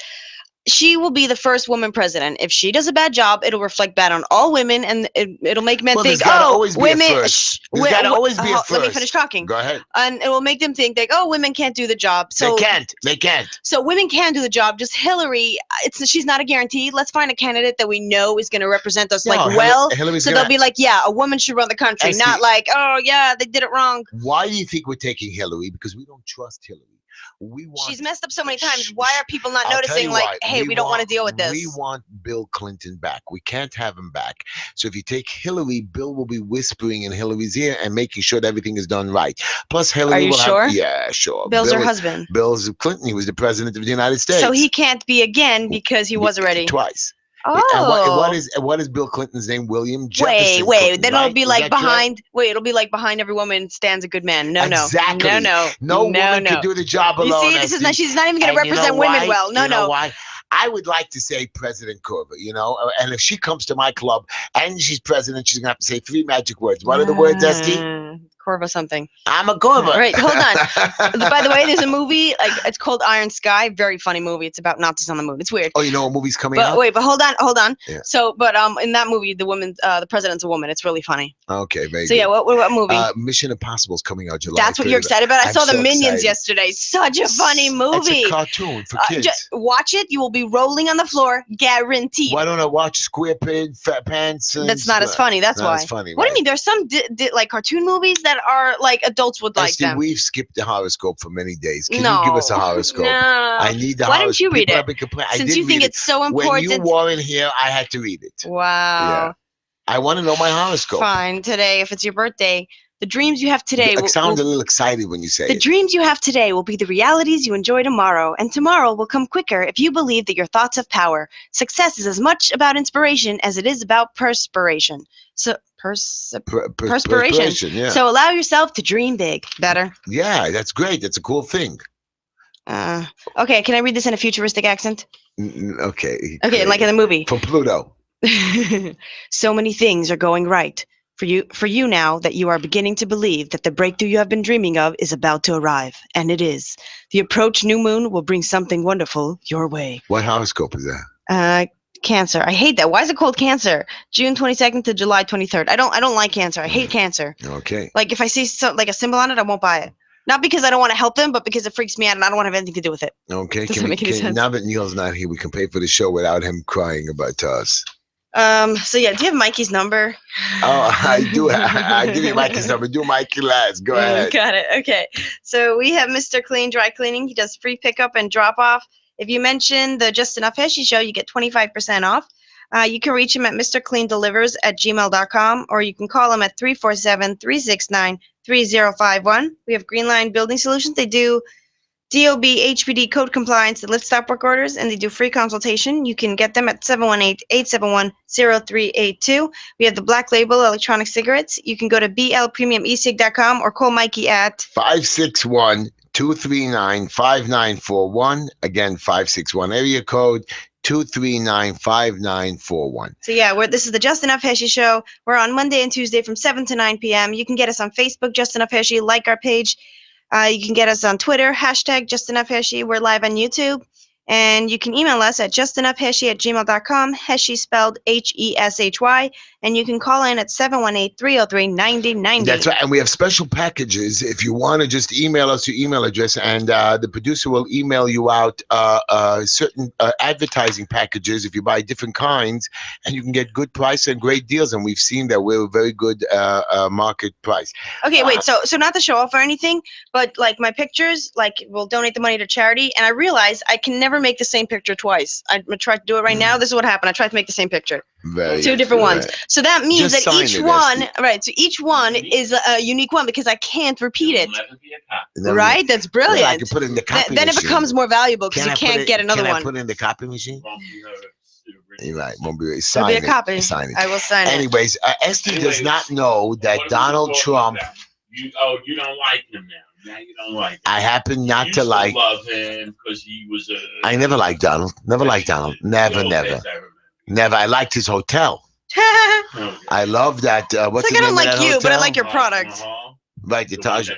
She will be the first woman president. If she does a bad job, it'll reflect bad on all women, and it'll make men think, women. There's got to always be a first. Let me finish talking. Go ahead. And it will make them think, like, women can't do the job. So they can't. So women can do the job. Just Hillary, she's not a guarantee. Let's find a candidate that we know is going to represent us Hillary's so they'll be like, yeah, a woman should run the country, not like, oh yeah, they did it wrong. Why do you think we're taking Hillary? Because we don't trust Hillary. She's messed up so many times. Why are people not noticing? Like, hey, we don't want to deal with this. We want Bill Clinton back. We can't have him back. So if you take Hillary, Bill will be whispering in Hillary's ear and making sure that everything is done right. Plus, Hillary. Are you sure? Yeah, sure. Bill's her husband. Bill's Clinton. He was the president of the United States. So he can't be again because he was already twice. Oh. And what is Bill Clinton's name? William Jefferson. Wait. Clinton, then right? it'll be like behind. Correct? Wait, it'll be like behind every woman stands a good man. No, exactly. No woman can do the job alone. You see, she's not even going to represent women well. No. You know why? I would like to say President Corver, and if she comes to my club and she's president, she's going to have to say 3 magic words. What are the words, Esty? Corva something. I'm a Corva. Right, hold on. By the way, there's a movie, it's called Iron Sky. Very funny movie. It's about Nazis on the moon. It's weird. Oh, you know what movie's coming out? Wait, but hold on. Yeah. So, in that movie, the president's a woman. It's really funny. Okay, very good. Yeah, what movie? Mission Impossible is coming out July. That's what you're excited about? I saw the Minions excited. Yesterday. Such a funny movie. It's a cartoon for kids. Just watch it. You will be rolling on the floor, guaranteed. Why don't I watch Square Pants? That's not as funny. That's why. It's funny. What do you mean? There's some like cartoon movies that that are like adults would like Esty, them. we've skipped the horoscope for many days. Can you give us a horoscope? No. I need the Why horoscope. don't you read People it? have been complaining. Since you think it's so important. When you were in here, I had to read it. Wow. Yeah. I want to know my horoscope. Fine. Today, if it's your birthday, the dreams you have today You sound a little excited when you say the it. dreams you have today will be the realities you enjoy tomorrow, and tomorrow will come quicker if you believe that your thoughts have power. Success is as much about inspiration as it is about perspiration. So perspiration. Yeah. So allow yourself to dream big. Better. Yeah, that's great. That's a cool thing. Okay, can I read this in a futuristic accent? Okay. Okay, like in the movie. From Pluto. So many things are going right for you now that you are beginning to believe that the breakthrough you have been dreaming of is about to arrive, and it is. The approach new moon will bring something wonderful your way. What horoscope is that? Cancer. I hate that. Why is it called Cancer? June 22nd to July 23rd. I don't like Cancer. I hate Cancer. Okay. Like if I see like a symbol on it, I won't buy it. Not because I don't want to help them, but because it freaks me out and I don't want to have anything to do with it. Okay. Doesn't make any sense. Now that Neil's not here, we can pay for the show without him crying about us. So yeah, do you have Mikey's number? Oh, I do. I give you Mikey's number. Do Mikey last. Go ahead. Got it. Okay. So we have Mr. Clean Dry Cleaning. He does free pickup and drop off. If you mention the Just Enough Heshy show, you get 25% off. You can reach him at mrcleandelivers@gmail.com, or you can call him at 347-369-3051. We have Green Line Building Solutions. They do DOB HPD code compliance, the lift stop work orders, and they do free consultation. You can get them at 718-871-0382. We have the Black Label electronic cigarettes. You can go to blpremiumesig.com or call Mikey at 561-239-5941. Again, 561 area code 239-5941. So yeah, this is the Just Enough Heshy show. We're on Monday and Tuesday from 7 to 9 p.m. You can get us on Facebook, Just Enough Heshy, like our page. You can get us on Twitter, hashtag Just Enough Heshy. We're live on YouTube. And you can email us at justenoughheshy@gmail.com, Heshy spelled Heshy. And you can call in at 718-303-9090. That's right. And we have special packages. If you want to just email us your email address, and the producer will email you out certain advertising packages if you buy different kinds, and you can get good price and great deals. And we've seen that we're a very good market price. Okay, wait. So not to show off or anything, but like my pictures, like we'll donate the money to charity. And I realized I can never make the same picture twice. I'm gonna try to do it right now. This is what happened. I tried to make the same picture. Two different ones. So that means Just that sign each it, one, Esty. right? So each one is a unique one because I can't repeat it. Right? That's Well, brilliant. I can put it in the copy Then it machine. becomes more valuable because you can't get another Can I one. put it in the copy machine? You're right. Won't be. It'll Sign be a it. copy. Sign it. I will sign it. Anyways, Esty does not know that Donald Trump. You don't like him now. Now you don't like him. I happen not You to used like. love him because he was a. I never liked Donald. Never liked Donald. Never. Never. I liked his hotel. I love that. What's It's like I don't like you, but I like your Uh-huh. product. Right, the Taj.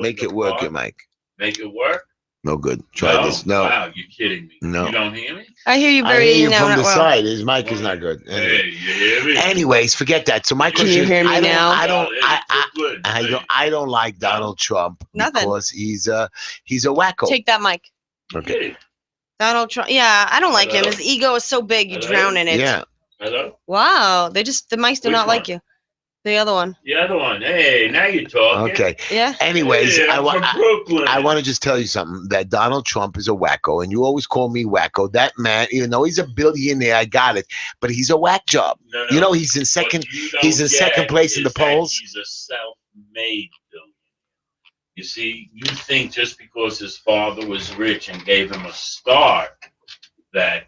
Make it work, Mike. Make it work? No good. Try this. No. Wow, you're kidding me. No. You don't hear me? I hear you I very hear you from not the well. side. His mic is not good. Hey, you hear me? Anyways, forget that. So my Can question you is, hear me now? I don't like Donald Trump Nothing. because he's a wacko. Take that mic. Okay. Donald Trump. Yeah, I don't like him. Hello? His ego is so big, you Hello? drown in it. Yeah. Hello? Wow. The mics do Which not like one? you. The other one. The other one. Hey, now you're talking. Okay. Yeah. Anyways, Hey, I'm from Brooklyn. I want to just tell you something, that Donald Trump is a wacko, and you always call me wacko. That man, even though he's a billionaire, I got it, but he's a whack job. No. You know, he's in second. He's in second place in the polls. He's a self-made billionaire. You see, you think just because his father was rich and gave him a start, that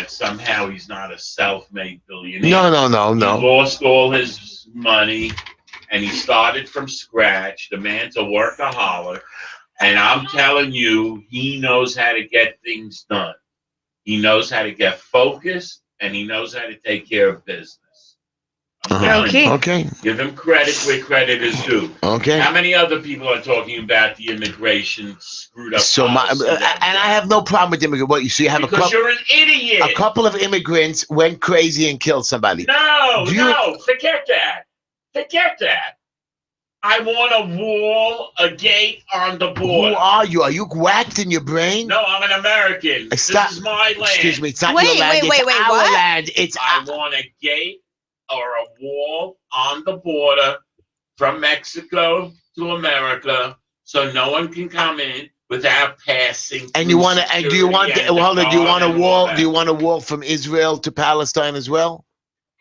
somehow he's not a self-made billionaire. No. He lost all his money, and he started from scratch. The man's a workaholic, and I'm telling you, he knows how to get things done. He knows how to get focused, and he knows how to take care of business. I'm telling you. Okay. Give him credit where credit is due. Okay. How many other people are talking about the immigration screwed up? So policy and I have no problem with immigrants. What you see, you have because you're an idiot. a couple of immigrants went crazy and killed somebody. No, forget that. Forget that. I want a wall, a gate on the border. Who are you? Are you whacked in your brain? No, I'm an American. Stop. This is my land. Excuse me. It's not Wait, your land. wait, it's wait, our what? land. It's I want a gate or a wall on the border from Mexico to America, so no one can come in without passing. And you want to? And do you want? Do you want a wall? Do you want a wall from Israel to Palestine as well?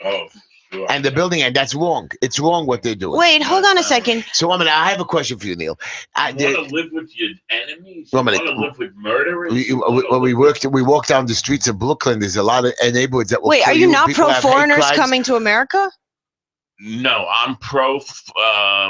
Oh, sure. And the building, and that's wrong. It's wrong what they're doing. Wait, hold on a second. So I have a question for you, Neil. You want to live with your enemies? You want to live with murderers? We walked down the streets of Brooklyn. There's a lot of neighborhoods that will Wait, kill are you not People pro have hate foreigners crimes. coming to America? No, I'm pro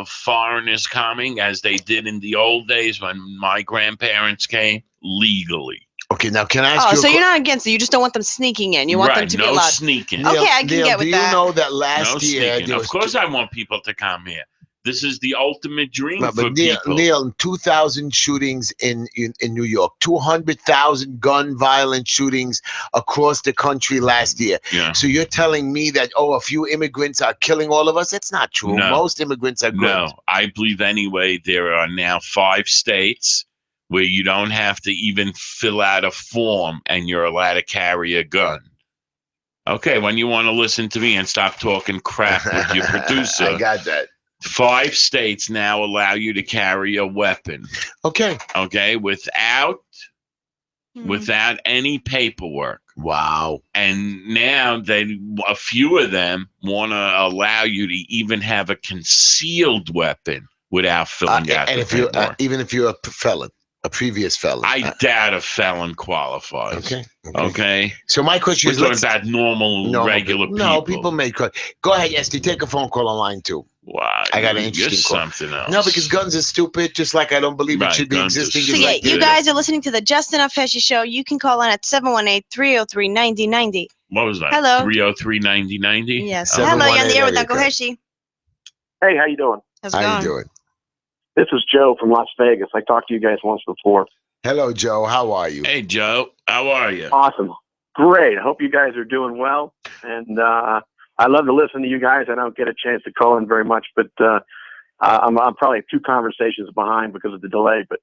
foreigners coming, as they did in the old days when my grandparents came legally. Okay, now can I ask you? Oh, so you're not against it. You just don't want them sneaking in. You want them to be allowed. No sneaking. Neil, Okay, I can get with that. Do you know that last year? Of course, I want people to come here. This is the ultimate dream for Neil, people. Neil, 2,000 shootings in New York, 200,000 gun violent shootings across the country last year. Yeah. So you're telling me that, a few immigrants are killing all of us? That's not true. No. Most immigrants are good. No, I believe anyway, there are now 5 states where you don't have to even fill out a form and you're allowed to carry a gun. Okay, when you want to listen to me and stop talking crap with your producer. I got that. 5 states now allow you to carry a weapon. Okay, without any paperwork. Wow. And now a few of them want to allow you to even have a concealed weapon without filling out the paperwork. Even if you're a felon, a previous felon. I doubt a felon qualifies. Okay. So my question is, we're talking about regular people. No, people make. Go ahead, Esty. Take a phone call on line 2. Wow, I got an interesting call. Something else. No, because guns are stupid, just like I don't believe it should be existing. So yeah, you guys are listening to the Just Enough Heshy Show. You can call in at 718-303-9090. What was that? Hello. 303-9090? Yes. Hello, you're on the air with Uncle Heshy. Hey, how you doing? How's it going? How you doing? This is Joe from Las Vegas. I talked to you guys once before. Hello, Joe. How are you? Hey, Joe. How are you? Awesome. Great. I hope you guys are doing well. And I love to listen to you guys. I don't get a chance to call in very much, but I'm probably 2 conversations behind because of the delay. But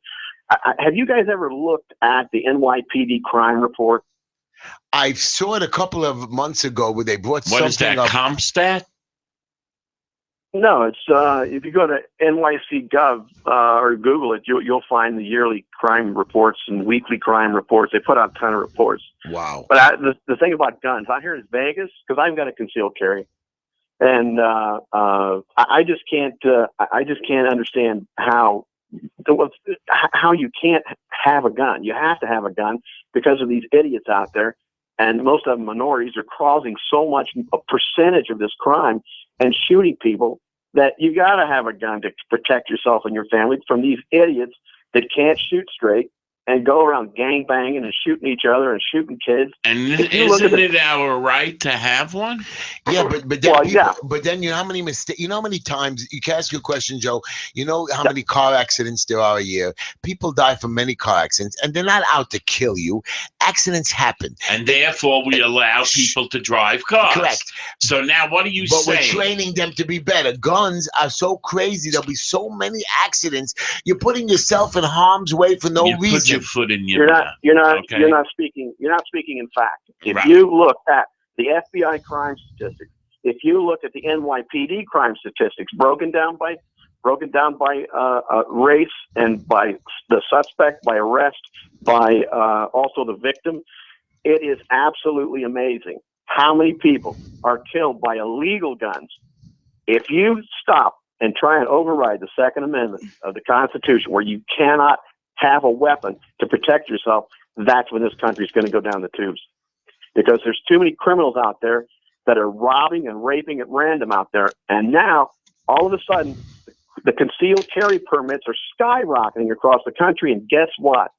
have you guys ever looked at the NYPD crime report? I saw it a couple of months ago where they brought What is that, up. CompStat? No, it's if you go to NYC.gov or Google it, you'll find the yearly crime reports and weekly crime reports. They put out a ton of reports. Wow! But the thing about guns out here in Vegas, because I've got a concealed carry, and I just can't understand how you can't have a gun. You have to have a gun because of these idiots out there, and most of them minorities are causing so much a percentage of this crime and shooting people that you got to have a gun to protect yourself and your family from these idiots that can't shoot straight and go around gang banging and shooting each other and shooting kids. And isn't it our right to have one? Yeah, but then you know how many mistakes, you know how many times, you can ask you a question, Joe, you know how many car accidents there are a year? People die from many car accidents, and they're not out to kill you. Accidents happen. And therefore we allow people to drive cars. Correct. So now what are you saying? But we're training them to be better. Guns are so crazy. There'll be so many accidents. You're putting yourself in harm's way for no reason. Put your foot in your You're not speaking in fact. If you look at the FBI crime statistics, if you look at the NYPD crime statistics broken down by race and by the suspect, by arrest, by also the victim, it is absolutely amazing how many people are killed by illegal guns. If you stop and try and override the Second Amendment of the Constitution, where you cannot have a weapon to protect yourself, that's when this country is going to go down the tubes. Because there's too many criminals out there that are robbing and raping at random out there. And now, all of a sudden, the concealed carry permits are skyrocketing across the country. And guess what?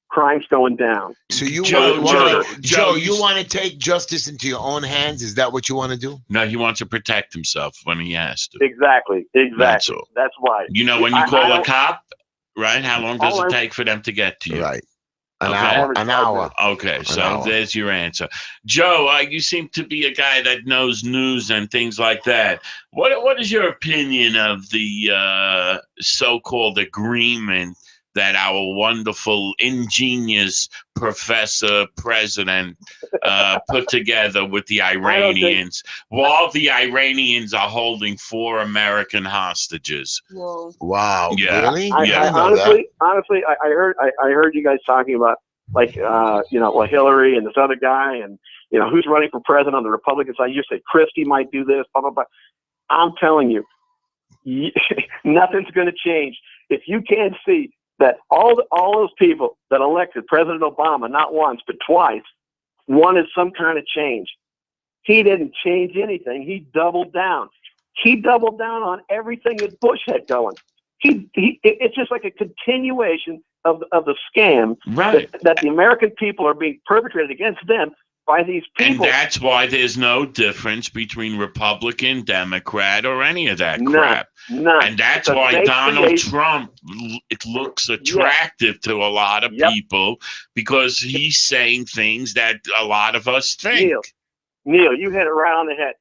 Crime's going down. So you Joe, you want to take justice into your own hands? Is that what you want to do? No, he wants to protect himself when he has to. Exactly. That's all. That's why. You know, when you call a cop, right? How long does it take for them to get to you? Right. An hour. Okay, so there's your answer. Joe, you seem to be a guy that knows news and things like that. What is your opinion of the so-called agreement that our wonderful, ingenious professor president put together with the Iranians, while the Iranians are holding 4 American hostages. Whoa. Wow. Yeah. Really? Honestly, I heard you guys talking about Hillary and this other guy, and who's running for president on the Republican side. You said Christie might do this, blah blah blah. I'm telling you, nothing's going to change if you can't see that all those people that elected President Obama not once but twice wanted some kind of change. He didn't change anything. He doubled down. He doubled down on everything that Bush had going. It's just like a continuation of the scam that the American people are being perpetrated against them by these people. And that's why there's no difference between Republican, Democrat, or any of that crap. None. And that's why Donald Trump, it looks attractive to a lot of people, because he's saying things that a lot of us think. Neil, you hit it right on the head.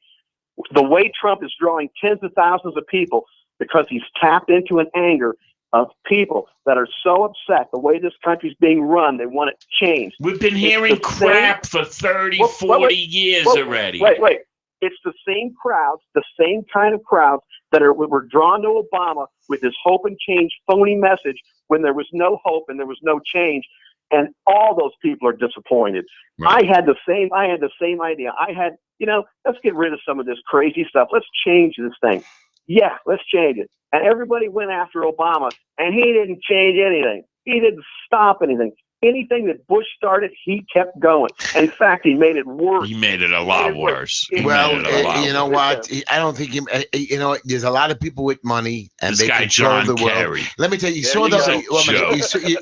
The way Trump is drawing tens of thousands of people, because he's tapped into an anger of people that are so upset the way this country's being run, they want it changed. We've been hearing crap for 30, 40 years already. Wait. It's the same crowds, the same kind of crowds that were drawn to Obama with his hope and change phony message when there was no hope and there was no change. And all those people are disappointed. Right. I had the same idea. Let's get rid of some of this crazy stuff. Let's change this thing. Yeah, let's change it. And everybody went after Obama, and he didn't change anything. He didn't stop anything. Anything that Bush started, he kept going. And in fact, he made it worse. He made it a lot worse. Well, you know what? I don't think there's a lot of people with money, and they control the world. Let me tell you,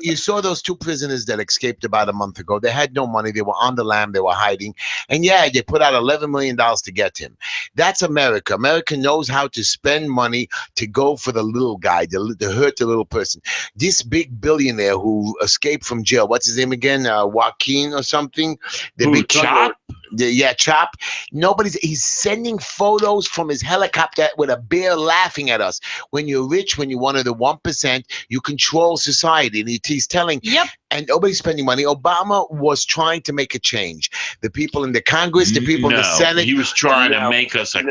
you saw those 2 prisoners that escaped about a month ago. They had no money. They were on the lam. They were hiding. And they put out $11 million to get him. That's America. America knows how to spend money to go for the little guy, to hurt the little person. This big billionaire who escaped from jail, what's his name again? Joaquin or something? Chop? Chop. He's sending photos from his helicopter with a bear laughing at us. When you're rich, when you're one of the 1%, you control society. And he's telling, and nobody's spending money. Obama was trying to make a change. The people in the Congress, the people in the Senate. He was trying to make us a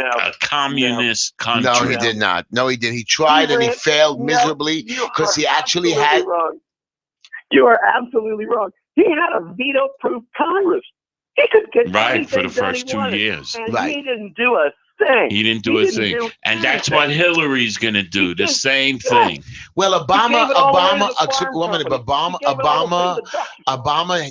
communist country. No, he did not. No, he did. He tried and he failed miserably because he actually had. Wrong. You are absolutely wrong. He had a veto-proof Congress. He could get right for the first 2 years. And he didn't do a thing. He didn't do a thing. And that's what Hillary's going to do. The same thing. Well, Obama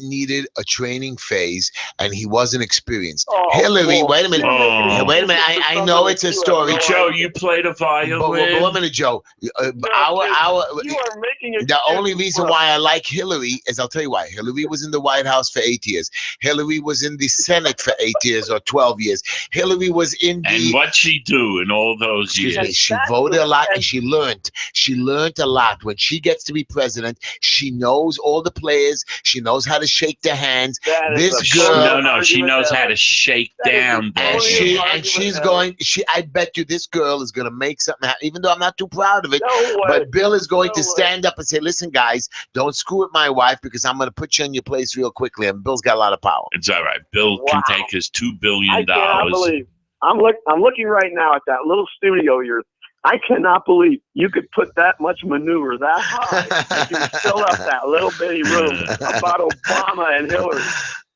needed a training phase, and he wasn't experienced. Hillary, wait a minute. I know it's a story. Joe, you played a violin. Wait a minute, Joe. You are making it. The only reason why I like Hillary is, I'll tell you why. Hillary was in the White House for 8 years. Hillary was in the Senate for 8 years or 12 years. Hillary was in the... And what'd she do in all those years? She voted a lot, and she learned. She learned a lot. When she gets to be president, she knows all the players. She knows how to shake their hands. This girl... No, she knows how to shake down. And she's going... I bet you this girl is going to make something happen, even though I'm not too proud of it. But Bill is going to stand up and say, listen, guys, don't screw with my wife, because I'm going to put you in your place real quickly. And Bill's got a lot of power. It's all right. Bill can take his $2 billion. I cannot believe. I'm looking right now at that little studio of yours. I cannot believe you could put that much manure that high and you would fill up that little bitty room about Obama and Hillary.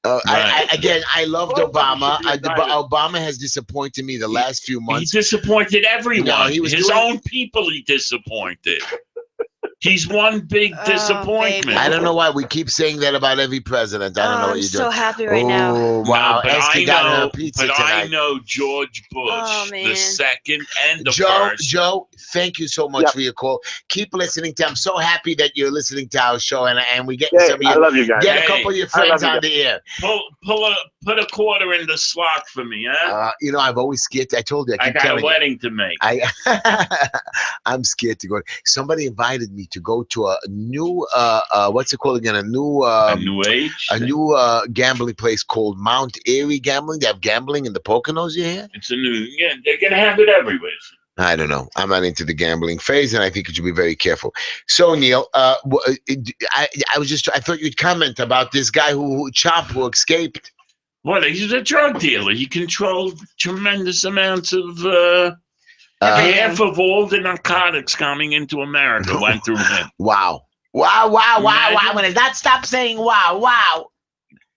I loved Obama. Obama has disappointed me the last few months. He disappointed everyone. No, he was his own people. He disappointed. He's one big disappointment. Baby. I don't know why we keep saying that about every president. I don't know what you're doing. I'm so happy right now. Wow. No, I know George Bush, the second and the first. Joe, thank you so much for your call. Keep listening to. I'm so happy that you're listening to our show, and we get some of I love you guys. Get a couple of your friends on the air. Put a quarter in the slot for me, huh? I've always scared. I told you. I got a wedding to make. I'm scared to go. Somebody invited me to go to a new what's it called again? A new gambling place called Mount Airy Gambling. They have gambling in the Poconos. You hear? It's a new. Yeah, they're gonna have it everywhere. I don't know. I'm not into the gambling phase, and I think you should be very careful. So, Neil, I thought you'd comment about this guy who escaped. Well, he's a drug dealer. He controlled tremendous amounts of half of all the narcotics coming into America went through him. Wow. When does that stop saying wow?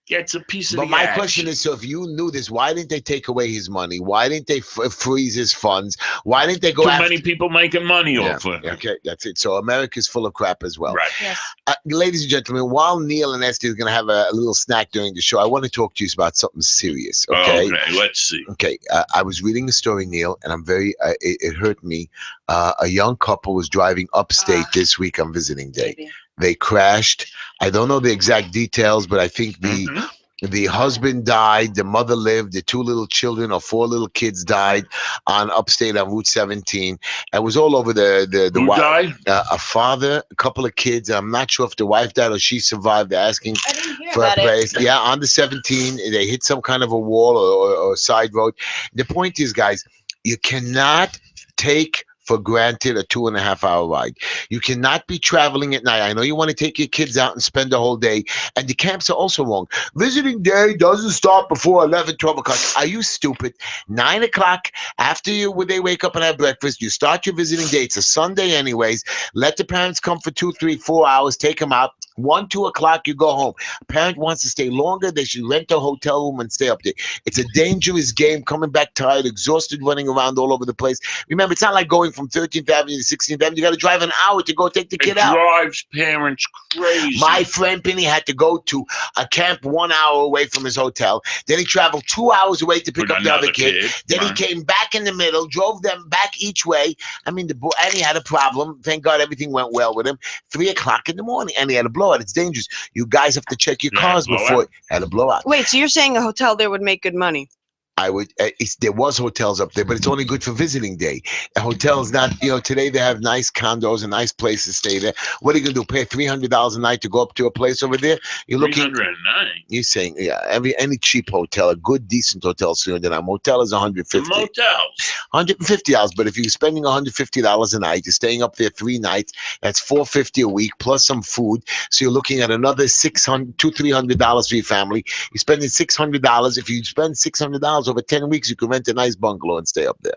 Gets a piece of But the my action. question is, so if you knew this, why didn't they take away his money? Why didn't they freeze his funds? Why didn't they go Too many people making money off of it. Okay, that's it. So America's full of crap as well. Right. Yes. Ladies and gentlemen, while Neil and Esther are going to have a little snack during the show, I want to talk to you about something serious, okay? Okay, let's see. Okay, I was reading a story, Neil, and I'm very, it hurt me. A young couple was driving upstate this week on visiting day. Maybe. They crashed. I don't know the exact details, but I think the husband died, the mother lived, the 2 little children or 4 little kids died on upstate on Route 17. It was all over the Who died? a father, a couple of kids. I'm not sure if the wife died or she survived. They're asking I didn't hear for a about place. it. Yeah, on the 17, they hit some kind of a wall or side road. The point is, guys, you cannot take for granted a 2.5-hour ride. You cannot be traveling at night. I know you want to take your kids out and spend the whole day, and the camps are also wrong. Visiting day doesn't start before 11, 12 o'clock. Are you stupid? 9 o'clock when they wake up and have breakfast, you start your visiting day. It's a Sunday anyways. Let the parents come for 2, 3, 4 hours. Take them out. 1, 2 o'clock, you go home. A parent wants to stay longer, they should rent a hotel room and stay up there. It's a dangerous game, coming back tired, exhausted, running around all over the place. Remember, it's not like going from 13th Avenue to 16th Avenue. You got to drive an hour to go take the kid out. It drives parents crazy. My friend Penny had to go to a camp 1 hour away from his hotel. Then he traveled 2 hours away to pick up the other kid. Then he came back in the middle, drove them back each way. I mean, and he had a problem. Thank God everything went well with him. 3 o'clock in the morning, and he had a blowout. It's dangerous. You guys have to check your cars before. Had a blowout. Wait, so you're saying a hotel there would make good money? I would. There was hotels up there, but it's only good for visiting day. A hotel's not. Today they have nice condos and nice places to stay there. What are you gonna do? Pay $300 a night to go up to a place over there? You're looking. $300 a night. You're saying, yeah. Any cheap hotel, a good decent hotel, $300. Motel is $150. The motels. $150. But if you're spending $150 a night, you're staying up there 3 nights. That's $450 a week plus some food. So you're looking at another $300 for your family. You're spending $600. If you spend $600 over 10 weeks, you can rent a nice bungalow and stay up there.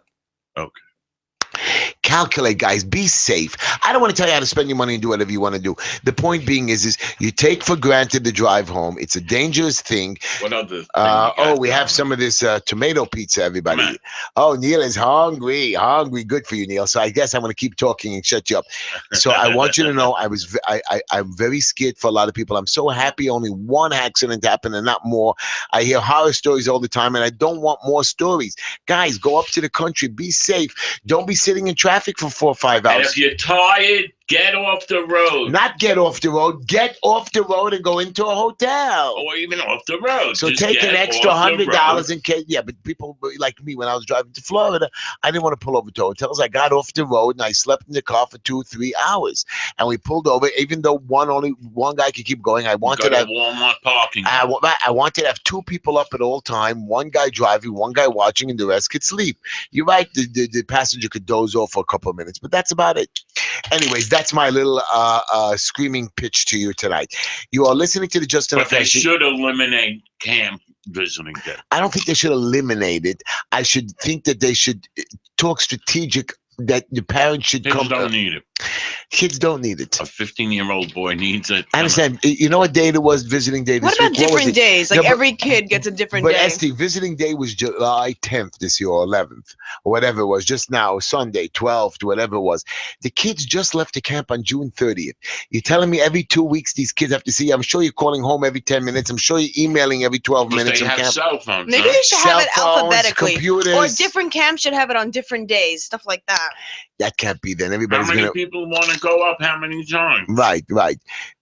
Okay. Calculate, guys. Be safe. I don't want to tell you how to spend your money and do whatever you want to do. The point being is you take for granted the drive home. It's a dangerous thing. What other thing we have some of this tomato pizza, everybody. Man. Oh, Neil is hungry. Good for you, Neil. So I guess I'm going to keep talking and shut you up. So I want you to know I'm very scared for a lot of people. I'm so happy only one accident happened and not more. I hear horror stories all the time, and I don't want more stories. Guys, go up to the country. Be safe. Don't be sitting in traffic for 4 or 5 hours. And if you're tired, get off the road. Not get off the road. Get off the road and go into a hotel. Or even off the road. So Just take an get extra off the $100 road. in case. Yeah, but people like me, when I was driving to Florida, I didn't want to pull over to hotels. I got off the road and I slept in the car for 2 or 3 hours. And we pulled over, even though only one guy could keep going. I wanted to have Walmart parking. I wanted to have 2 people up at all time, one guy driving, one guy watching, and the rest could sleep. You're right, the passenger could doze off for a couple of minutes, but that's about it. Anyways, that's my little screaming pitch to you tonight. You are listening to the Justin But they Heshy. should eliminate camp visiting day. I don't think they should eliminate it. I should think that they should talk strategic, that the parents should Kids come. don't need it. Kids don't need it. A 15-year-old boy needs it. I understand. You know what day it was, visiting day this What about week? What was different it? days? Like No, but- every kid gets a different But day. Esty, visiting day was July 10th this year, or 11th, or whatever it was, just now, Sunday, 12th, whatever it was. The kids just left the camp on June 30th. You're telling me every 2 weeks these kids have to see? I'm sure you're calling home every 10 minutes. I'm sure you're emailing every 12 Because minutes they from have camp. cell phones. Maybe they should have it Cell phones, alphabetically. computers. Or different camps should have it on different days, stuff like that. That can't be then. How Everybody's many going to... people want to go up how many times? Right.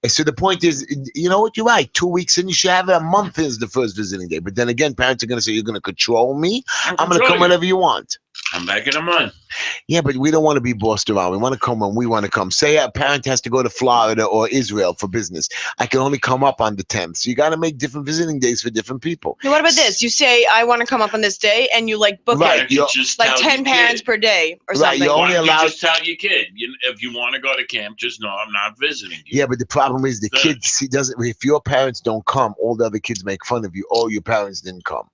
And so the point is, you know what? You're right. 2 weeks and you should have it. A month is the first visiting day. But then again, parents are going to say, you're going to control me? I'm going to come whenever you want. Come back in a month. Yeah, but we don't want to be bossed around. We want to come when we want to come. Say a parent has to go to Florida or Israel for business. I can only come up on the 10th. So you got to make different visiting days for different people. Now, what about this? You say, I want to come up on this day, and you like book Right, it. You just Like tell 10 your parents kid. per day or Right, something. you're Why only don't you allowed. just tell your kid, if you want to go to camp, just know I'm not visiting you. Yeah, but the problem is the That- kid doesn't. If your parents don't come, all the other kids make fun of you. Oh, your parents didn't come.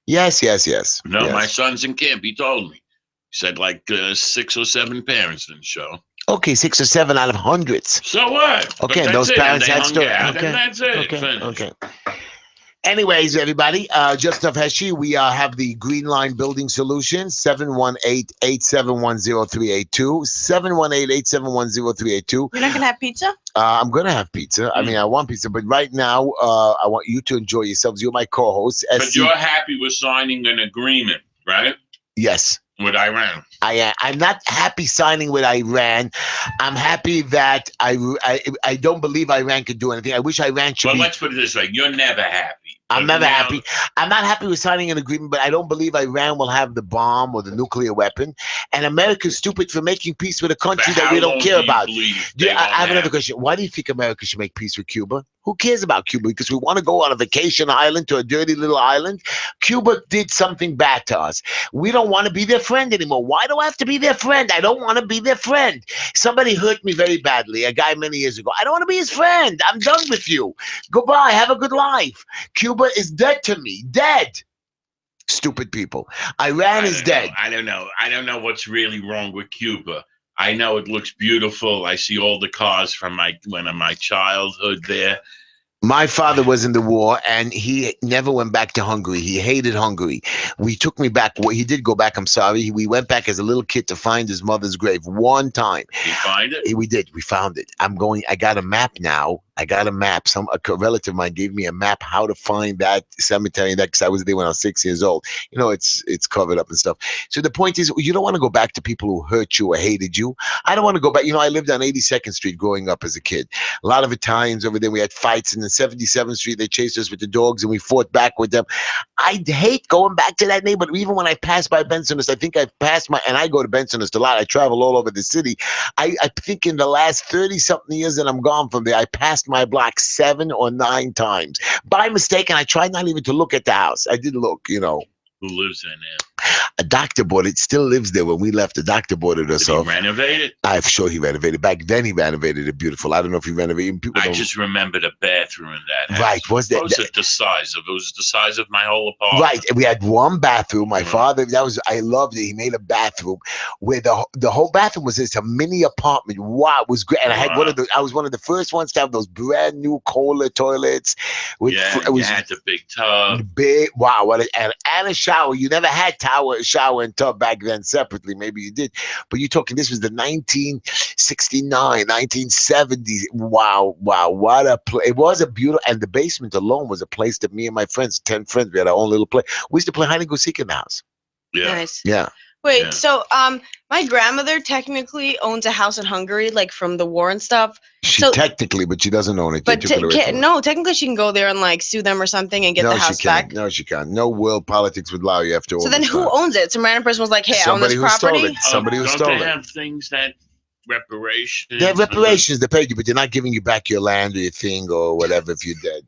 Yes. No, yes. my son's in camp. He told me. He said like 6 or 7 parents didn't show. Okay, 6 or 7 out of hundreds. So what? But Okay, and that's those it. parents And they had hung story. out, Okay, and that's it. okay, Finished. okay. Anyways, everybody, just of Heshy, we have the Green Line Building Solutions, 718-871-0382, 718-871-0382. You're not going to have pizza? I'm going to have pizza. I mean, I want pizza, but right now, I want you to enjoy yourselves. You're my co-host. But you're happy with signing an agreement, right? Yes. With Iran. I'm not happy signing with Iran. I'm happy that I don't believe Iran could do anything. I wish Iran should Well, be. let's put it this way. You're never happy. I'm But never now- happy. I'm not happy with signing an agreement, but I don't believe Iran will have the bomb or the nuclear weapon. And America's stupid for making peace with a country But that we how don't long care do you about. believe they I won't have another have- question. Why do you think America should make peace with Cuba? Who cares about Cuba? Because we want to go on a vacation island to a dirty little island. Cuba did something bad to us. We don't want to be their friend anymore. Why do I have to be their friend? I don't want to be their friend. Somebody hurt me very badly, a guy many years ago. I don't want to be his friend. I'm done with you. Goodbye. Have a good life. Cuba is dead to me. Dead. Stupid people. Iran is dead. I don't know. I don't know what's really wrong with Cuba. I know it looks beautiful. I see all the cars from my childhood there. My father was in the war and he never went back to Hungary. He hated Hungary. We took me back. Well, he did go back. I'm sorry. We went back as a little kid to find his mother's grave one time. Did you find it? We did. We found it. I got a map now. A relative of mine gave me a map how to find that cemetery. Because I was there when I was 6 years old. You know, it's covered up and stuff. So the point is, you don't want to go back to people who hurt you or hated you. I don't want to go back. You know, I lived on 82nd Street growing up as a kid. A lot of Italians over there. We had fights in the 77th Street. They chased us with the dogs and we fought back with them. I hate going back to that neighborhood. Even when I pass by Bensonhurst, I think I've passed and I go to Bensonhurst a lot. I travel all over the city. I think in the last 30-something years that I'm gone from there, I passed my block 7 or 9 times. By mistake, and I tried not even to look at the house. I did look, you know. Who lives there now? A doctor bought it. Still lives there. When we left, the doctor bought it us Did he off. renovate it? I'm sure he renovated. Back then, he renovated it beautiful. I don't know if he renovated. People I don't- just remember the bathroom in that house. Right, was that- What was it the size of? It was the size of my whole apartment. Right, we had one bathroom. My Mhm. father, I loved it. He made a bathroom where the whole bathroom was just a mini apartment. Wow, it was great. And I had I was one of the first ones to have those brand new Kohler toilets. Yeah, It was you had the big tub. big. Wow, and a shower. You never had shower and tub back then separately. Maybe you did, but you're talking. This was the 1969, 1970s. Wow, what a place! It was a beautiful, and the basement alone was a place that me and my friends, 10 friends, we had our own little place. We used to play hide and go seek in the house. Yeah. Nice. Yeah. Wait, Yeah. so my grandmother technically owns a house in Hungary, like from the war and stuff. She So- technically, but she doesn't own it. They But took it away from her. no, technically she can go there and like sue them or something and get No, the house she can't. back. No, she can't. No world politics would allow you after. So all then this who time. owns it? Some random person was like, "Hey, I own Somebody this who stole property." it. Somebody who don't stole they it. have things that reparations? They have reparations. They paid you, but they're not giving you back your land or your thing or whatever if you're dead.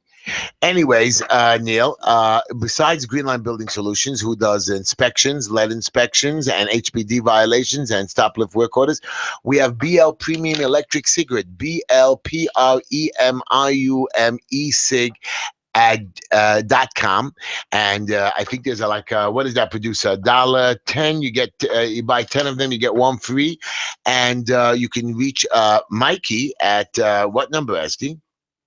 Anyways, Neil, besides Green Line Building Solutions, who does inspections, lead inspections, and HPD violations and stop lift work orders, we have BL Premium Electric Cigarette, BLPREMIUME Sig at .com, and I think there's what is that, producer? $1.10. You get you buy 10 of them, you get one free, and you can reach Mikey at what number, Esty?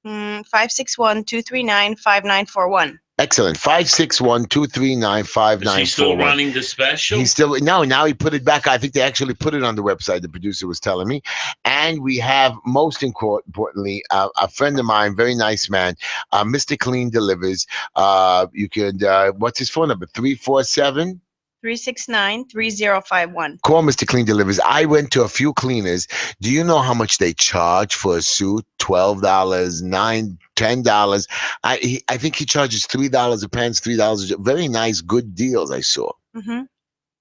561-239-5941. Excellent. 561-239-5941. Is he still running the special? He's still now he put it back. I think they actually put it on the website. The producer was telling me, and we have most importantly a friend of mine, very nice man, Mr. Clean Delivers. You could what's his phone number? 347. 369-3051. Call Mr. Clean Delivers. I went to a few cleaners. Do you know how much they charge for a suit? $12, $9, $10. I think he charges $3 a pants, $3. Very nice, good deals I saw. Mm-hmm.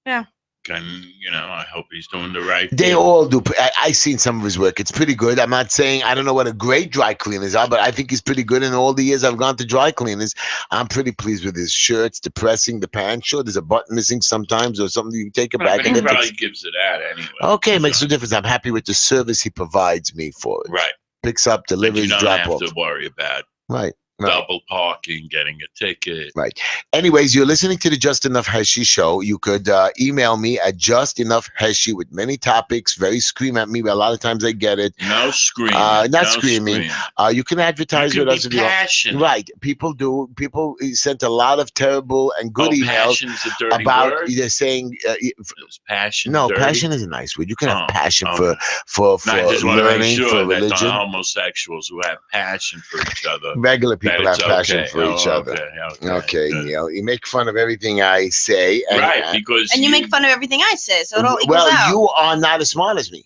Yeah. and I hope he's doing the right They thing. all do. I seen some of his work. It's pretty good. I'm not saying I don't know what a great dry cleaners are, but I think he's pretty good. In all the years I've gone to dry cleaners, I'm pretty pleased with his shirts, the pressing, the pants. Sure, there's a button missing sometimes or something. You take it Right, back but and he then probably gives it out anyway. Okay, makes no difference. I'm happy with the service he provides me for it. Right. Picks up, But you delivers, don't drop have off. to worry about Right. double parking, getting a ticket. Right. Anyways, you're listening to the Just Enough Heshy show. You could email me at justenoughheshy with many topics. Very scream at me, but a lot of times I get it. No screaming. Not screaming. You can advertise with us if you want. Right. People do. People sent a lot of terrible and good emails passion's a dirty about. word? They're saying passion. No, dirty? passion is a nice word. You can have passion okay. for no, I just want to make learning, sure for that religion. the homosexuals who have passion for each other, Regular people have passion for each other. Okay, Neil. You make fun of everything I say. And, right, because you make fun of everything I say, so it all equals well, out. you are not as smart as me.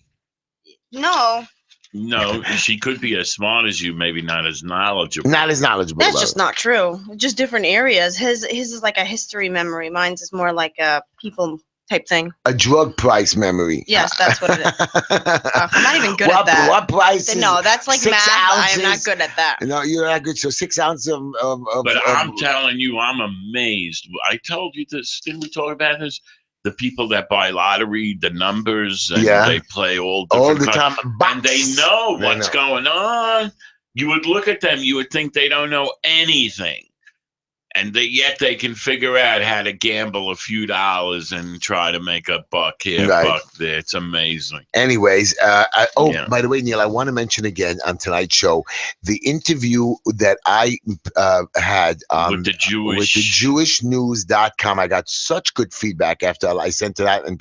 No. No, she could be as smart as you, maybe not as knowledgeable. Not as knowledgeable. That's just not true. Just different areas. His is like a history memory. Mine's is more like a people type thing. A drug price memory. Yes, that's what it is. I'm not even good at that. What price? No, that's like 6 math. ounces? I am not good at that. No, you're not good. So 6 ounces of But I'm telling you, I'm amazed. I told you this. Didn't we talk about this? The people that buy lottery, the numbers, and they play all the time, and they know what's going on. You would look at them, you would think they don't know anything, and yet they can figure out how to gamble a few dollars and try to make a buck here, buck there. It's amazing. Anyways, by the way, Neil, I want to mention again on tonight's show the interview that I had with the JewishNews.com. I got such good feedback after I sent it out, and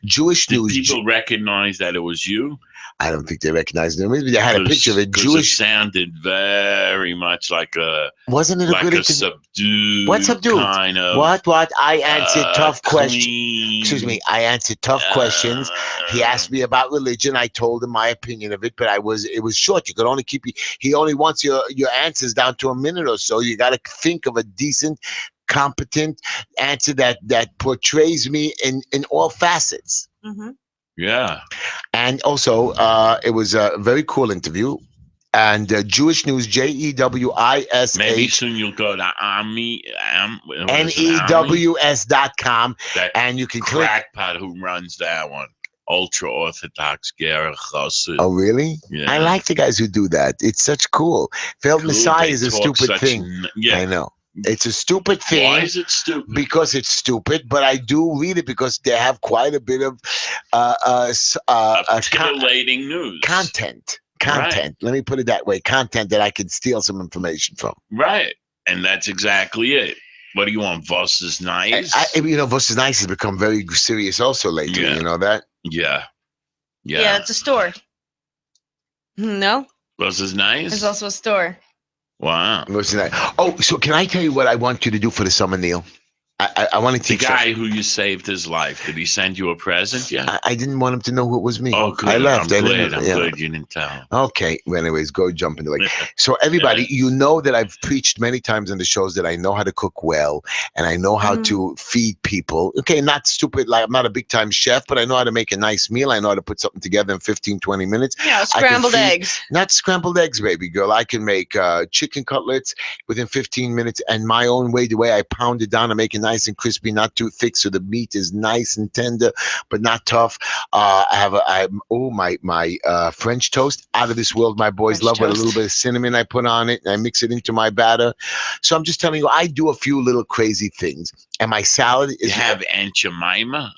Jewish News. Did people recognize that it was you? I don't think they recognized it. Maybe they had a picture of it. It sounded very much like a. Wasn't it a good interview? Subdued. What subdued? Kind of. What? I answered tough questions. Clean. Excuse me. I answered tough questions. He asked me about religion. I told him my opinion of it, but it was short. You could only he only wants your answers down to a minute or so. You got to think of a decent, competent answer that portrays me in all facets. Mm-hmm. Yeah. And also, it was a very cool interview. And Jewish News, JEWISH. Maybe soon you'll go to NEWS.com. And you can click. Crackpot who runs that one. Ultra Orthodox Gerach Chassid. Oh, really? Yeah. I like the guys who do that. It's such cool. Failed Messiah is a stupid thing. I know. It's a stupid thing. Why is it stupid? Because it's stupid, but I do read it because they have quite a bit of titillating news. Content. Right. Let me put it that way. Content that I can steal some information from. Right. And that's exactly it. What do you want? Voss is nice? Voss is nice has become very serious also lately. Yeah. You know that? Yeah. Yeah, it's a store. No? Voss is nice? It's also a store. Wow. Oh, so can I tell you what I want you to do for the summer, Neil? I want to teach the guy who you saved his life. Did he send you a present yet? I didn't want him to know who it was me. Oh, good. I left. I'm glad you didn't tell him. Okay. Well, anyways, go jump into it. So everybody, you know that I've preached many times on the shows that I know how to cook well and I know how to feed people. Okay, not stupid. Like I'm not a big time chef, but I know how to make a nice meal. I know how to put something together in 15, 20 minutes. Yeah, scrambled eggs. Not scrambled eggs, baby girl. I can make chicken cutlets within 15 minutes and my own way, the way I pound it down and make it nice and crispy, not too thick, so the meat is nice and tender, but not tough. My French toast, out of this world. My boys love with a little bit of cinnamon I put on it, and I mix it into my batter. So I'm just telling you, I do a few little crazy things. And my salad is. You have Aunt Jemima?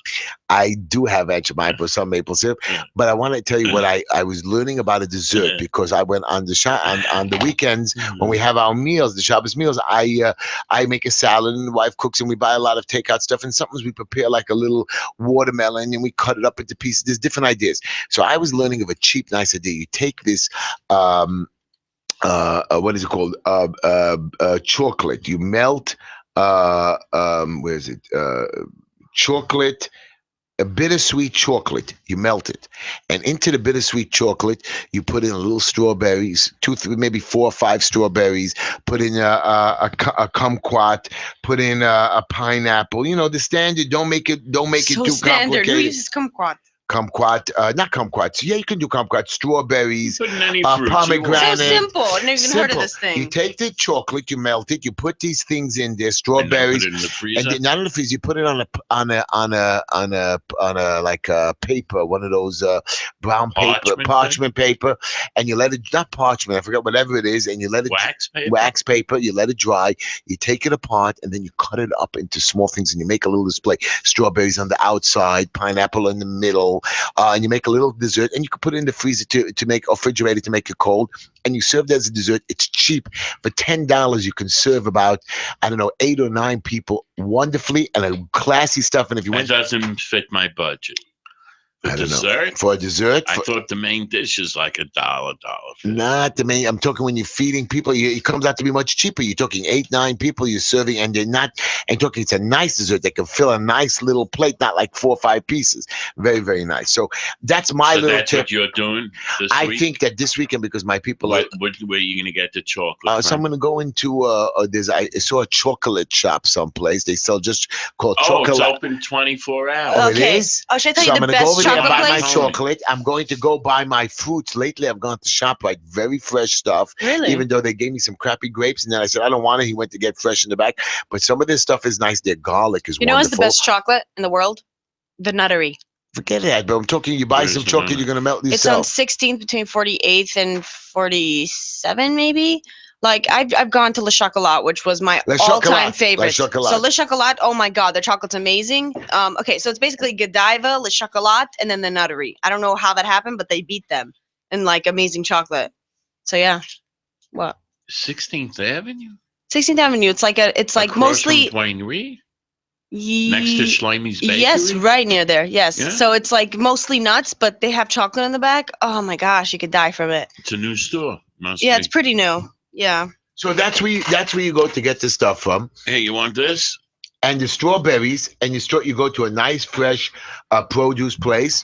I do have Aunt Jemima with some maple syrup, but I want to tell you what I was learning about a dessert because I went on the on the weekends when we have our meals, the Shabbos meals. I make a salad and the wife cooks and we buy a lot of takeout stuff, and sometimes we prepare like a little watermelon and we cut it up into pieces. There's different ideas. So I was learning of a cheap, nice idea. You take this. What is it called? Chocolate. You melt. Where is it? Chocolate. a bittersweet chocolate. You melt it, and into the bittersweet chocolate, you put in a little strawberries, 2, 3, maybe 4 or 5 strawberries. Put in a kumquat. Put in a pineapple. You know, the standard. Don't make it So too standard. Who complicated. uses kumquat? Kumquat, not kumquats. Yeah, you can do kumquat. Strawberries, Put in any fruit you want. So pomegranate. simple. I've never even heard of Simple. this thing. You take the chocolate, you melt it, you put these things in there, And then strawberries, put it in the freezer. and then not in the freezer. You put it on a like a paper, one of those brown paper, parchment paper, and you let it, not parchment, I forget, whatever it is, and you let it wax paper. You let it dry. You take it apart, and then you cut it up into small things, and you make a little display. Strawberries on the outside, pineapple in the middle, and you make a little dessert, and you can put it in the freezer to make, or refrigerator to make it cold, and you serve it as a dessert. It's cheap. For $10, you can serve about, I don't know, 8 or 9 people wonderfully, and a classy stuff. And if you It went, doesn't fit my budget. I don't Dessert? know. For a dessert, I thought the main dish is like $1.50. not the main. I'm talking when you're feeding people, it comes out to be much cheaper. You're talking 8, 9 people you're serving, and they're not. And talking, it's a nice dessert that can fill a nice little plate, not like 4 or 5 pieces. Very, very nice. So that's my little that's tip. what you're doing this I week? think that this weekend, because my people where are you going to get the chocolate so from? I'm going to go into I saw a chocolate shop someplace. They sell just called Oh, chocolate. it's open 24 hours. Oh, Okay. it is? Oh, should I tell So you I'm the going to go best over there and chocolate buy my place? chocolate. I'm going to go buy my fruits. Lately, I've gone to ShopRite. Very fresh stuff. Really? Even though they gave me some crappy grapes, and then I said I don't want it. He went to get fresh in the back. But some of this stuff is nice. Their garlic is You know what's wonderful. the best chocolate in the world? The Nuttery. Forget that. But I'm talking. You buy Where's some the chocolate, Nuttery? you're going to melt It's on yourself. 16th between 48th and 47, maybe. Like I've gone to Le Chocolat, which was my Le all-time Chocolat. favorite. Le Chocolat. So Le Chocolat, oh my god, their chocolate's amazing. Okay, so it's basically Godiva, Le Chocolat, and then the Nuttery. I don't know how that happened, but they beat them in like amazing chocolate. So yeah, what? 16th Avenue? 16th Avenue. It's like Across mostly from Dwayne Reed? Next to Schleimy's Bakery? Yes, right near there. Yes. Yeah. So it's like mostly nuts, but they have chocolate in the back. Oh my gosh, you could die from it. It's a new store. Yeah, it's pretty new. Yeah. So that's where you go to get the stuff from. Hey, you want this? And the strawberries, and you go to a nice fresh produce place,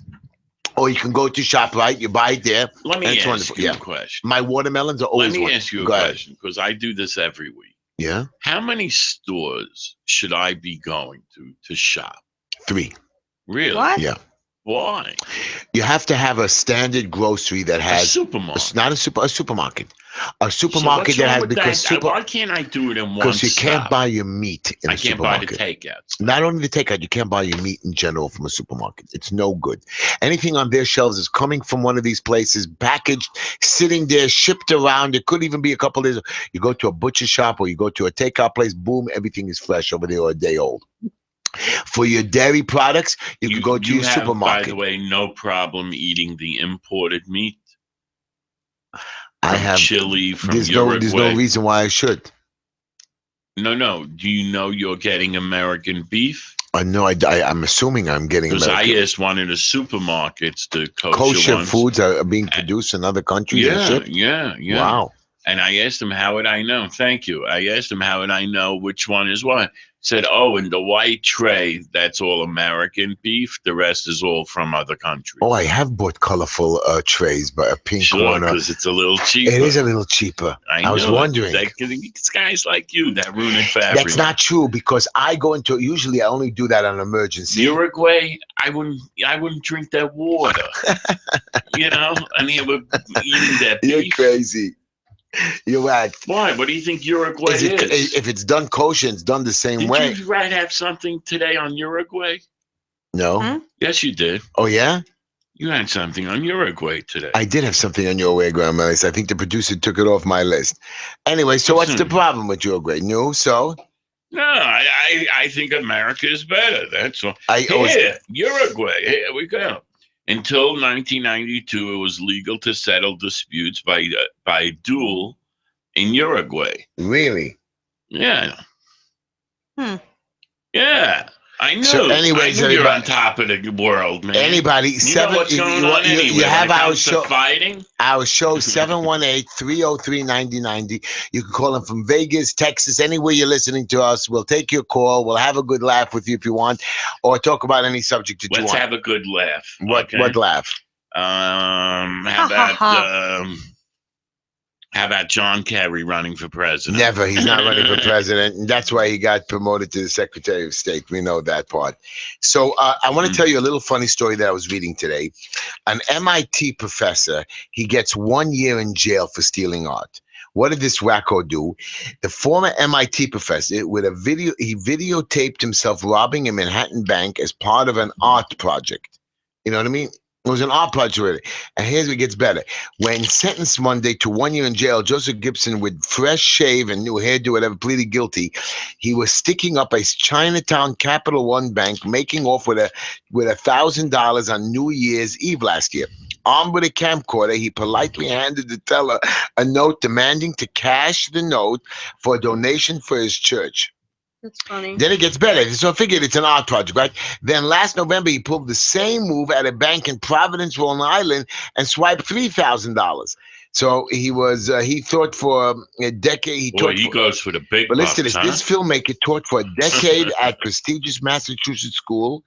or you can go to ShopRite. You buy it there. Let me and it's ask wonderful. you a question. My watermelons are always. Let me ask you a Go ahead. question, because I do this every week. Yeah. How many stores should I be going to shop? 3. Really? What? Yeah. Why? You have to have a standard grocery that A has supermarket. not a supermarket. A So supermarket what's that wrong has with because that? Why can't I do it in one because you can't stop? buy your meat in I a can't buy the supermarket. takeouts. Not only the takeout, you can't buy your meat in general from a supermarket. It's no good. Anything on their shelves is coming from one of these places, packaged, sitting there, shipped around. It could even be a couple days. You go to a butcher shop or you go to a takeout place, boom, everything is fresh over there or a day old. For your dairy products, you can go to your have, supermarket. By the way, no problem eating the imported meat. I From have Chile, from there's Uruguay. no reason why I should. No. Do you know you're getting American beef? No, I'm assuming I'm getting Because I American. asked one of the supermarkets, the Kosher ones. foods are being produced in other countries and shipped. Yeah. Wow. And I asked him, how would I know? Thank you. I asked him, how would I know which one is what? Said, oh, in the white tray, that's all American beef. The rest is all from other countries. Oh, I have bought colorful trays, but a pink one. Because it's a little cheaper. It is a little cheaper. I was wondering. It's guys like you that ruin it for everyone. That's not true because I go into. Usually, I only do that on emergency. Uruguay, I wouldn't drink that water. And they were eating that beef. You're crazy. You're right. Why? What do you think Uruguay is? If it's done kosher, it's done the same way. Did you have something today on Uruguay? No. Hmm? Yes, you did. Oh, yeah? You had something on Uruguay today. I did have something on your way, Grandma. I think the producer took it off my list. Anyway, so what's the problem with Uruguay? No, so? No, I think America is better. That's all. Uruguay. Here we go. Until 1992, it was legal to settle disputes by duel in Uruguay. Really? Yeah. Hmm. Yeah. I know. So anyways, I knew you're on everybody, top of the world, man. Anybody, You know what's going on anyway. you have when it our comes show. to fighting. Our show 718-303-9090. You can call them from Vegas, Texas, anywhere you're listening to us. We'll take your call. We'll have a good laugh with you if you want, or talk about any subject that you want. Let's have a good laugh. What laugh? How about John Kerry running for president? Never. He's not running for president. And that's why he got promoted to the Secretary of State. We know that part. So I want to tell you a little funny story that I was reading today. An MIT professor, he gets 1 year in jail for stealing art. What did this wacko do? The former MIT professor, with a video, he videotaped himself robbing a Manhattan bank as part of an art project. You know what I mean? It was an art project, really. And here's what gets better. When sentenced Monday to 1 year in jail, Joseph Gibson, with fresh shave and new hairdo, whatever, pleaded guilty. He was sticking up a Chinatown Capital One bank, making off with $1,000 on New Year's Eve last year. Armed with a camcorder, he politely handed the teller a note demanding to cash the note for a donation for his church. That's funny. Then it gets better. So I figured it's an art project, right? Then last November, he pulled the same move at a bank in Providence, Rhode Island, and swiped $3,000. So he thought for a decade. He goes for the big. But listen to this. Huh? This filmmaker taught for a decade at prestigious Massachusetts school.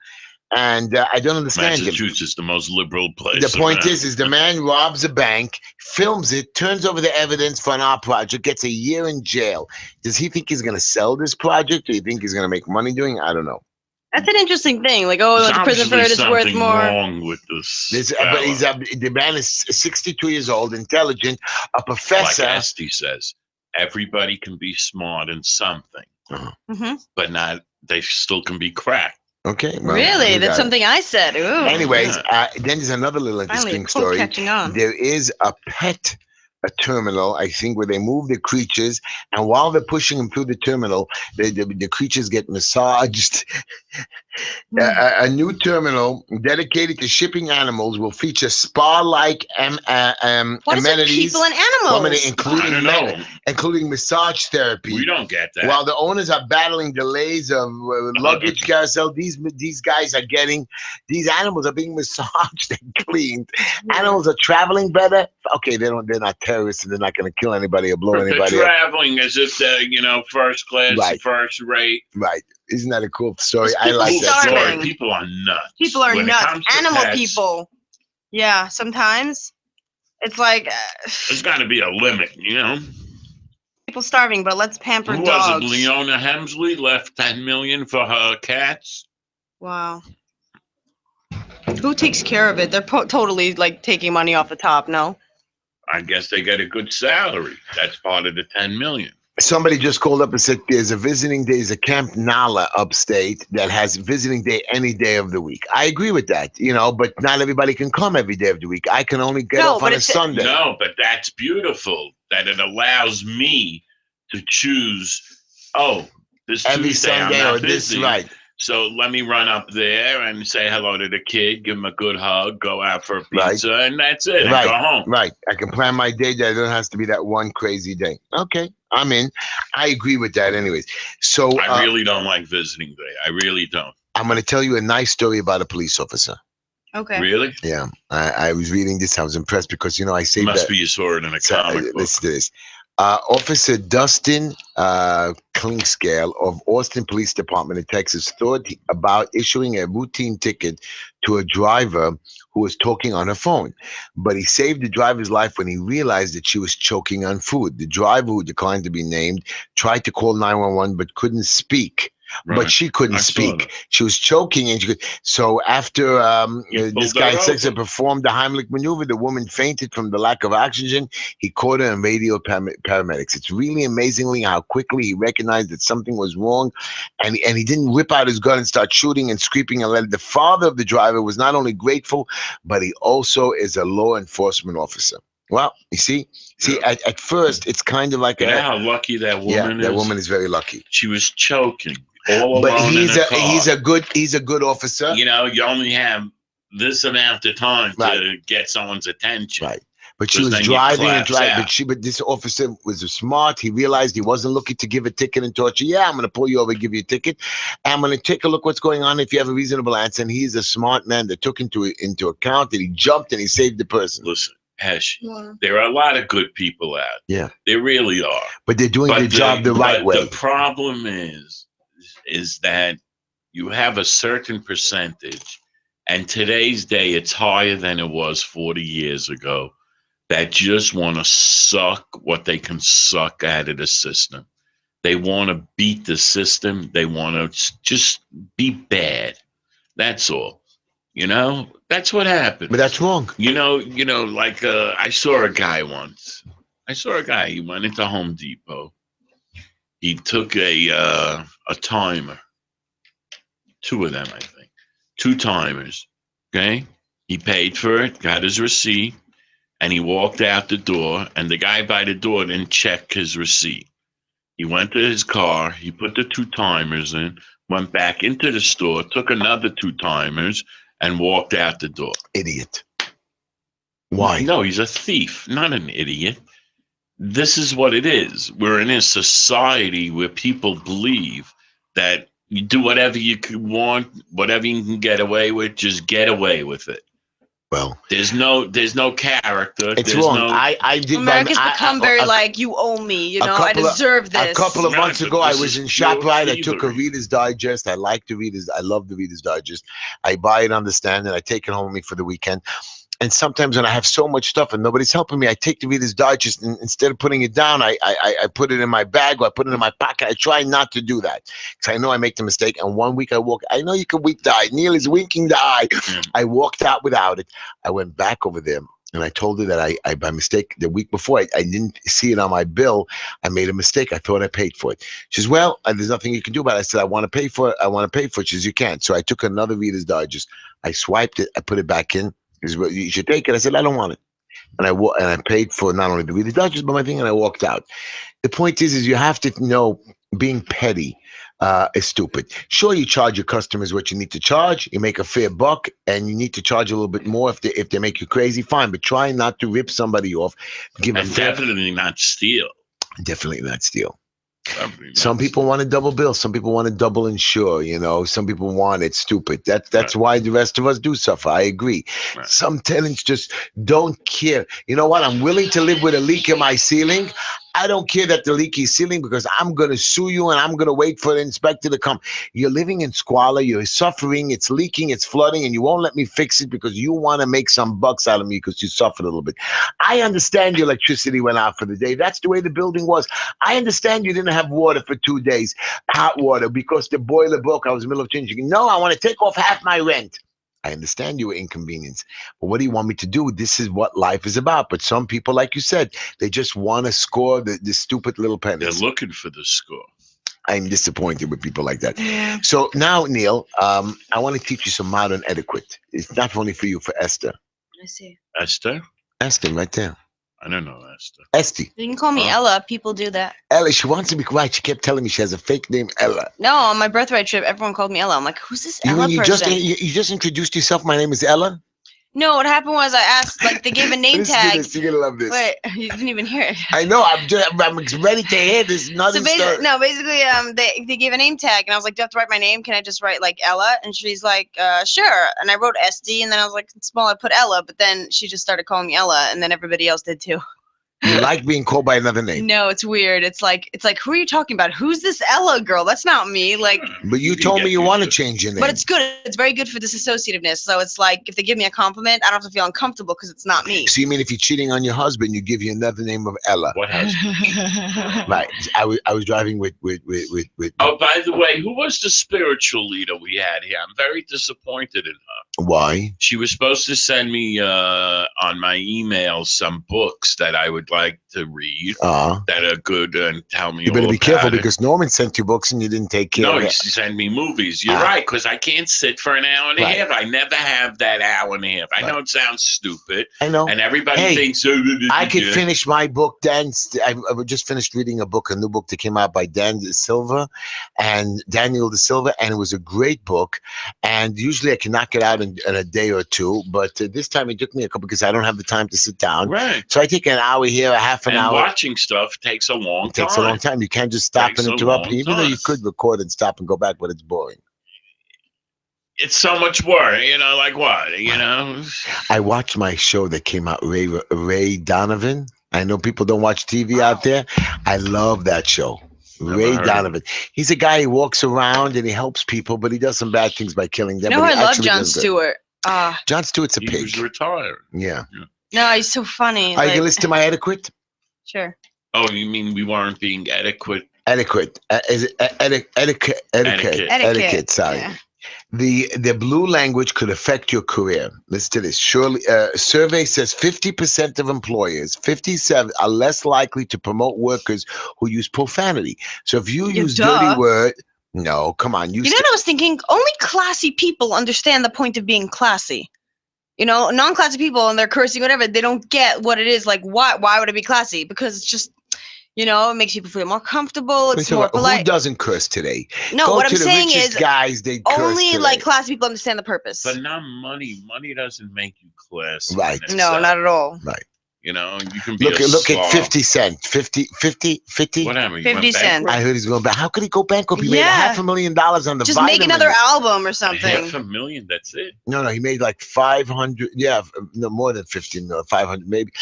And I don't understand him. Massachusetts, the most liberal place. The point around. is the man robs a bank, films it, turns over the evidence for an art project, gets a year in jail. Does he think he's going to sell this project? Do you think he's going to make money doing it? I don't know. That's an interesting thing. Like, the prison for it is worth more. Wrong with this. But the man is 62 years old, intelligent, a professor. Like Esty says, everybody can be smart in something, but not. They still can be cracked. Okay. Well, really? That's something I said. Ooh. Anyways, then there's another little interesting story. Catching on. There is a terminal, I think, where they move the creatures, and while they're pushing them through the terminal, the creatures get massaged. A new terminal dedicated to shipping animals will feature spa-like amenities. People and animals? Including massage therapy. We don't get that. While the owners are battling delays of luggage carousel, these guys are getting, these animals are being massaged and cleaned. Yeah. Animals are traveling better. Okay, they're not terrorists and they're not going to kill anybody or blow anybody up. They're traveling as if they're, first class, first rate. Right. Isn't that a cool story? I like that story. People are nuts. People are nuts. Animal people. Yeah, sometimes it's like there's got to be a limit, People starving, but let's pamper dogs. Was it Leona Hemsley left $10 million for her cats? Wow. Who takes care of it? They're totally taking money off the top. No. I guess they get a good salary. That's part of the $10 million. Somebody just called up and said there's a Camp Nala upstate that has visiting day any day of the week. I agree with that, but not everybody can come every day of the week. I can only get off on a Sunday. No, but that's beautiful that it allows me to choose, this every Tuesday Sunday I'm not or busy. this, right. So let me run up there and say hello to the kid, give him a good hug, go out for a pizza, and that's it, and go home. Right. I can plan my day that it doesn't have to be that one crazy day. Okay, I'm in. I agree with that anyways. So I really don't like visiting day. I really don't. I'm going to tell you a nice story about a police officer. Okay. Really? Yeah. I was reading this. I was impressed because, I saved Must be you saw it in a comic book. Listen to this. Officer Dustin Klingscale of Austin Police Department in Texas thought about issuing a routine ticket to a driver who was talking on her phone. But he saved the driver's life when he realized that she was choking on food. The driver, who declined to be named, tried to call 911 but couldn't speak. Right. But she couldn't speak. She was choking, and she could. So after this guy performed the Heimlich maneuver, the woman fainted from the lack of oxygen. He called her and radioed paramedics. It's really amazingly how quickly he recognized that something was wrong, and he didn't whip out his gun and start shooting and screaming. And the father of the driver was not only grateful, but he also is a law enforcement officer. Well, you see, at first it's kind of like how lucky that woman is. That woman is very lucky. She was choking. All but alone he's in a car. he's a good officer. You only have this amount of time to get someone's attention. Right. But she 'Cause was then you driving and collapse driving. out. But this officer was smart. He realized he wasn't looking to give a ticket and torture. Yeah, I'm going to pull you over and give you a ticket. I'm going to take a look what's going on if you have a reasonable answer. And he's a smart man that took into account that he jumped and he saved the person. Listen, Hesh, there are a lot of good people out. Yeah, there really are. but they're doing the job the right way. The problem is that you have a certain percentage, and today's day it's higher than it was 40 years ago, that just want to suck what they can suck out of the system. They want to beat the system. They want to just be bad. That's all. That's what happened. But that's wrong. Like I saw a guy once. He went into Home Depot. He took a timer. 2 of them, I think. 2 timers. Okay? He paid for it, got his receipt, and he walked out the door, and the guy by the door didn't check his receipt. He went to his car, he put the 2 timers in, went back into the store, took another 2 timers, and walked out the door. Idiot. Why? No, he's a thief, not an idiot. This is what it is. We're in a society where people believe that you do whatever you want, whatever you can get away with, just get away with it. Well, there's no character. It's wrong. I did. America's become very like, you owe me. I deserve this. A couple of months ago, I was in ShopRite. I took a Reader's Digest. I like the Reader's. I love the Reader's Digest. I buy it on the stand and I take it home with me for the weekend. And sometimes when I have so much stuff and nobody's helping me, I take the Reader's Digest and instead of putting it down, I put it in my bag or I put it in my pocket. I try not to do that because I know I make the mistake. And one week I know you can wink the eye. Neil is winking the eye. I walked out without it. I went back over there and I told her that I by mistake, the week before, I didn't see it on my bill. I made a mistake. I thought I paid for it. She says, well, there's nothing you can do about it. I said, I want to pay for it. I want to pay for it. She says, you can't. So I took another Reader's Digest. I swiped it. I put it back in. You should take it. I said, I don't want it. And I paid for not only the Reader's Digest, but my thing, and I walked out. The point is you have to know being petty is stupid. Sure, you charge your customers what you need to charge. You make a fair buck, and you need to charge a little bit more if they make you crazy. Fine, but try not to rip somebody off. Definitely not steal. Definitely not steal. Some people want to double bill. Some people want to double insure. Some people want it stupid. That's why the rest of us do suffer. I agree. Right. Some tenants just don't care. You know what? I'm willing to live with a leak in my ceiling. I don't care that the leak is ceiling because I'm going to sue you and I'm going to wait for the inspector to come. You're living in squalor. You're suffering. It's leaking. It's flooding. And you won't let me fix it because you want to make some bucks out of me because you suffered a little bit. I understand your electricity went out for the day. That's the way the building was. I understand you didn't have water for 2 days, hot water, because the boiler broke. I was in the middle of changing. No, I want to take off half my rent. I understand you were inconvenienced, but what do you want me to do? This is what life is about. But some people, like you said, they just want to score the stupid little pennies. They're looking for the score. I'm disappointed with people like that. Yeah. So now, Neil, I want to teach you some modern etiquette. It's not only for you, for Esther. I see. Esther? Esther, right there. I don't know Esther. Esty. You can call me Ella. People do that. Ella, she wants to be quiet. She kept telling me she has a fake name, Ella. No, on my birthright trip, everyone called me Ella. I'm like, who's this Ella person? You just introduced yourself. My name is Ella. No, what happened was I asked, they gave a name tag. You're gonna love this. Wait, you didn't even hear it. I know. I'm ready to hear this. Basically, they gave a name tag, and I was like, do I have to write my name? Can I just write Ella? And she's like, sure. And I wrote Esty, and then I was like, small, I put Ella, but then she just started calling me Ella, and then everybody else did too. You like being called by another name? No, it's weird. It's like, who are you talking about? Who's this Ella girl? That's not me. But you told me you want to change your name. But it's good. It's very good for disassociativeness. So it's like, if they give me a compliment, I don't have to feel uncomfortable because it's not me. So you mean if you're cheating on your husband, you give you another name of Ella? What husband? Right. I was driving with. Oh, by the way, who was the spiritual leader we had here? I'm very disappointed in her. Why? She was supposed to send me on my email some books that I would like to read Uh-huh. that are good and tell me. You better all be careful about it. because Norman sent you books and you didn't take care No, of he it. sent me movies. You're right, because I can't sit for an hour and a Right. half. I never have that hour and a half. I know it sounds stupid. I know. And everybody Hey, thinks I could finish my book. I just finished reading a new book that came out by Daniel De Silva, and it was a great book. And usually I can knock it out in a day or two, but this time it took me a couple because I don't have the time to sit down. Right. So I take an hour here, a half an hour. Watching stuff takes a long time. It takes a long time. You can't just stop Takes and a interrupt, long even though you time. could record and stop and go back, but it's boring. It's so much work, like what, I watched my show that came out, Ray Donovan. I know people don't watch TV out there. I love that show. Ray Donovan. He's a guy who walks around and he helps people, but he does some bad things by killing them. I love Jon Stewart. Jon Stewart's a pig. He was retired. Yeah. No, he's so funny. Are you gonna listen to my etiquette? Sure. Oh, you mean we weren't being adequate? Etiquette. Is it etiquette? Etiquette. Sorry. Yeah. The blue language could affect your career. Listen to this. Surely, survey says 50% of employers, 57, are less likely to promote workers who use profanity. So if you use dirty word, no, come on. You know what I was thinking? Only classy people understand the point of being classy. Non-classy people and they're cursing, whatever, they don't get what it is. Like, why would it be classy? Because it's just, it makes people feel more comfortable. It's more polite. Who doesn't curse today? No, what I'm saying is, guys, they curse only today. like classy people understand the purpose. But not money. Money doesn't make you classy. Right. No, not at all. Right. You can be look at 50 Cent. 50. Whatever. 50 Cent. I heard he's going back. How could he go bankrupt? He made $500,000 on the Just vitamins. make another album or something. $500,000. That's it. No, he made like 500. Yeah, no more than 15 million. 500 maybe.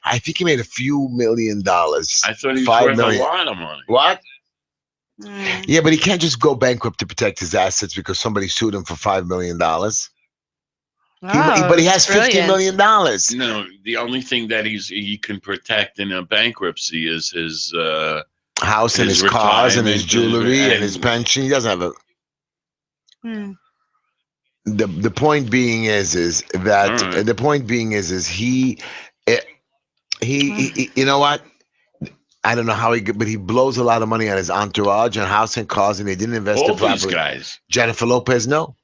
I think he made a few $1 million. I thought he was worth a lot of money. What? Yeah, but he can't just go bankrupt to protect his assets because somebody sued him for $5 million. But he has $50 million. No, the only thing that he can protect in a bankruptcy is his house and his cars and his jewelry and his pension. He doesn't have a. The point being is that the point being is he you know what? I don't know how but he blows a lot of money on his entourage and house and cars, and they didn't invest it properly. All these guys. Jennifer Lopez, no.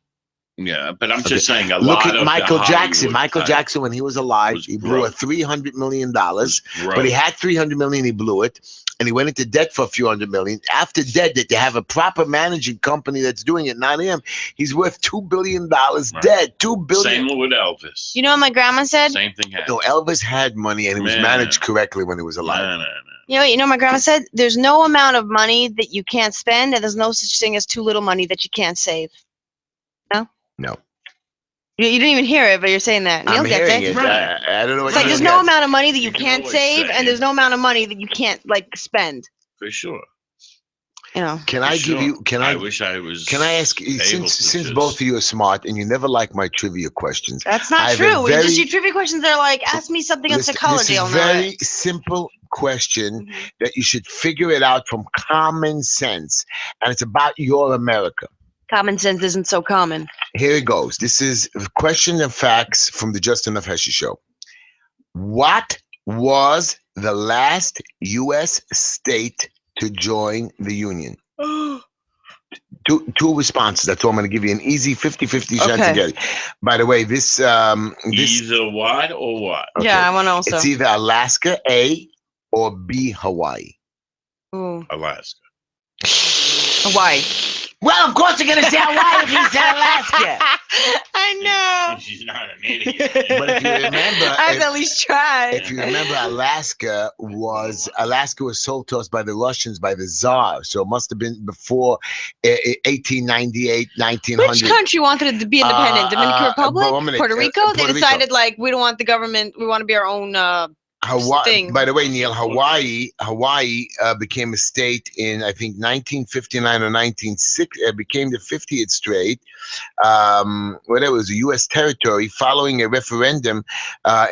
Yeah, but I'm just saying Look at Michael Jackson. Michael Jackson, when he was alive, he blew a $300 million, but he had $300 million, he blew it, and he went into debt for a few $100 million. After debt, that they have a proper managing company that's doing it, not him. He's worth $2 billion dead. $2 billion. Same with Elvis. You know what my grandma said? Same thing happened. No, Elvis had money and it was managed correctly when he was alive. No. You know what my grandma said? There's no amount of money that you can't spend, and there's no such thing as too little money that you can't save. No? No. You didn't even hear it, but you're saying that. Neil I'm gets hearing it. it. I don't know what it's like there's no amount of money that you can't save, and there's no amount of money that you can't spend. For sure. Can I give you? I wish I was. Can I ask? Since both of you are smart and you never like my trivia questions. That's not true. We just do trivia questions that are like, ask me something on psychology. This is a very simple question that you should figure it out from common sense, and it's about your America. Common sense isn't so common. Here it goes. This is a question and facts from the Justin F. Heshy Show. What was the last U.S. state to join the Union? Two responses. That's all. I'm going to give you an easy 50-50 chance to get it. By the way, this either what or what? Okay. Yeah, I want to also. It's either Alaska, A, or B, Hawaii. Ooh. Alaska. Hawaii. Well, of course you're going to say Hawaii if you said Alaska. I know. She's not an idiot. But if you remember, I've at least tried. If you remember, Alaska was sold to us by the Russians, by the Tsar. So it must have been before 1898, 1900. Which country wanted to be independent? Dominican Republic? Puerto Rico? They decided we don't want the government. We want to be our own Hawaii. By the way, Neil, Hawaii became a state in I think 1959 or 1960. It became the 50th state. Whatever, it was a U.S. territory following a referendum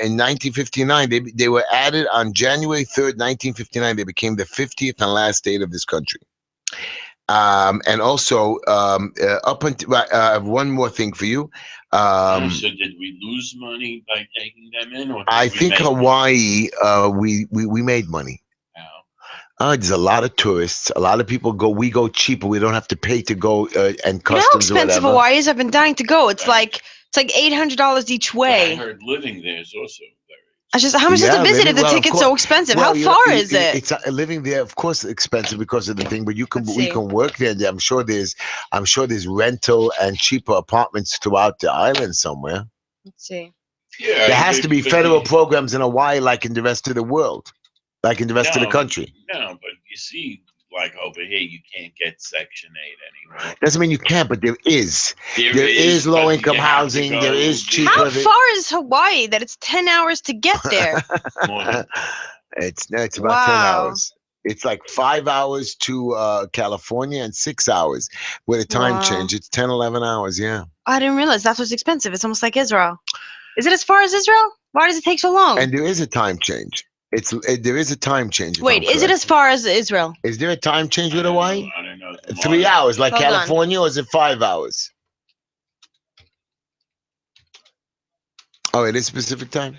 in 1959. They were added on January 3rd, 1959. They became the 50th and last state of this country. And also, up until one more thing for you. So did we lose money by taking them in, or did I we think make Hawaii, we made money. There's a lot of tourists. A lot of people go. We go cheaper. We don't have to pay to go and customs You know how expensive or whatever. Hawaii is? I've been dying to go. It's like $800 each way. But I heard living there is also very. I just how much is to visit if the ticket's so expensive? How far is it? It's living there, of course, expensive because of the thing. But we can work there. I'm sure there's rental and cheaper apartments throughout the island somewhere. Let's see. Yeah, there has to be federal programs in Hawaii, like in the rest of the world, like in the rest of the country. No, but you see, like over here, you can't get Section 8 anymore. Doesn't mean you can't, but there is. There is low-income housing. There is cheaper. How far is Hawaii that it's 10 hours to get there? It's about 10 hours. It's like 5 hours to California and 6 hours with a time change. It's 10, 11 hours. Yeah. I didn't realize that's what's expensive. It's almost like Israel. Is it as far as Israel? Why does it take so long? And there is a time change. There is a time change. Wait, is it as far as Israel? Is there a time change with Hawaii? I don't know. 3 hours, like California, or is it 5 hours? Oh, it is Pacific time?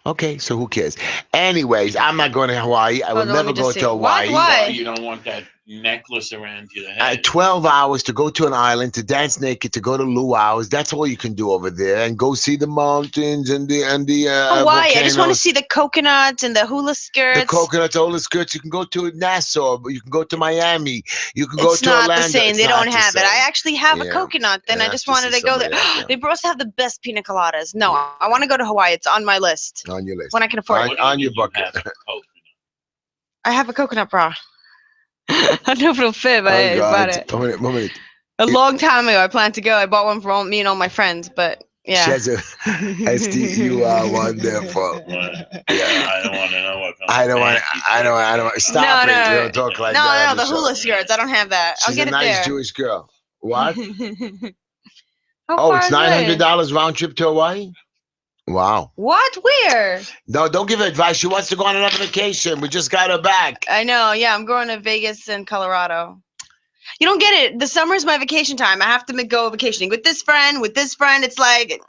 Okay, so who cares? Anyways, I'm not going to Hawaii. I will never go to Hawaii. Why? You don't want that necklace around your head. 12 hours to go to an island, to dance naked, to go to luau's. That's all you can do over there, and go see the mountains and the Hawaii. volcanoes. I just want to see the coconuts and the hula skirts. The coconuts, hula skirts. You can go to Nassau, but you can go to Miami. You can go to Orlando. Orlando. It's not the same. They don't have it. I actually have a coconut, and I just wanted to go there. They must have the best pina coladas. No, I want to go to Hawaii. It's on my list. On your list. When I can afford it. On your bucket. I have a coconut bra. I don't know if it'll fit, but I bought it. 1 minute. A long time ago, I planned to go. I bought one for me and all my friends, but yeah. SD, you are wonderful. Yeah, I don't want to know what. I don't want. Stop it. You don't talk like that. No, the hula skirts. I don't have that. I'll get it there. She's a nice Jewish girl. What? It's $900 round trip to Hawaii? Wow. What? Where? No, don't give her advice. She wants to go on another vacation. We just got her back. I know. Yeah, I'm going to Vegas and Colorado. You don't get it. The summer is my vacation time. I have to go vacationing with this friend. It's like.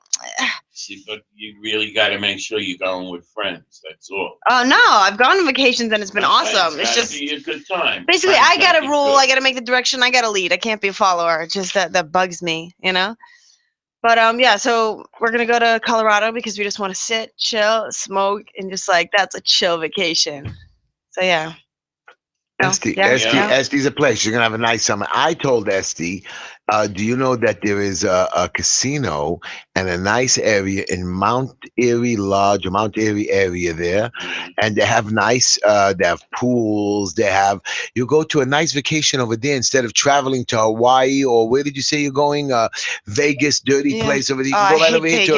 See, but you really got to make sure you're going with friends. That's all. Oh no, I've gone on vacations and it's been awesome. It's just be a good time. Basically, I got to rule. I got to make the direction. I got to lead. I can't be a follower. It's just that bugs me, you know. But yeah, so we're gonna go to Colorado because we just want to sit, chill, smoke, and just that's a chill vacation. So yeah. Esti's a place. You're gonna have a nice summer. I told Esti, do you know that there is a casino and a nice area in Mount Airy Lodge, or Mount Airy area there, and they have they have pools. You go to a nice vacation over there instead of traveling to Hawaii, or where did you say you're going? Vegas, dirty place over there. You can go right over here to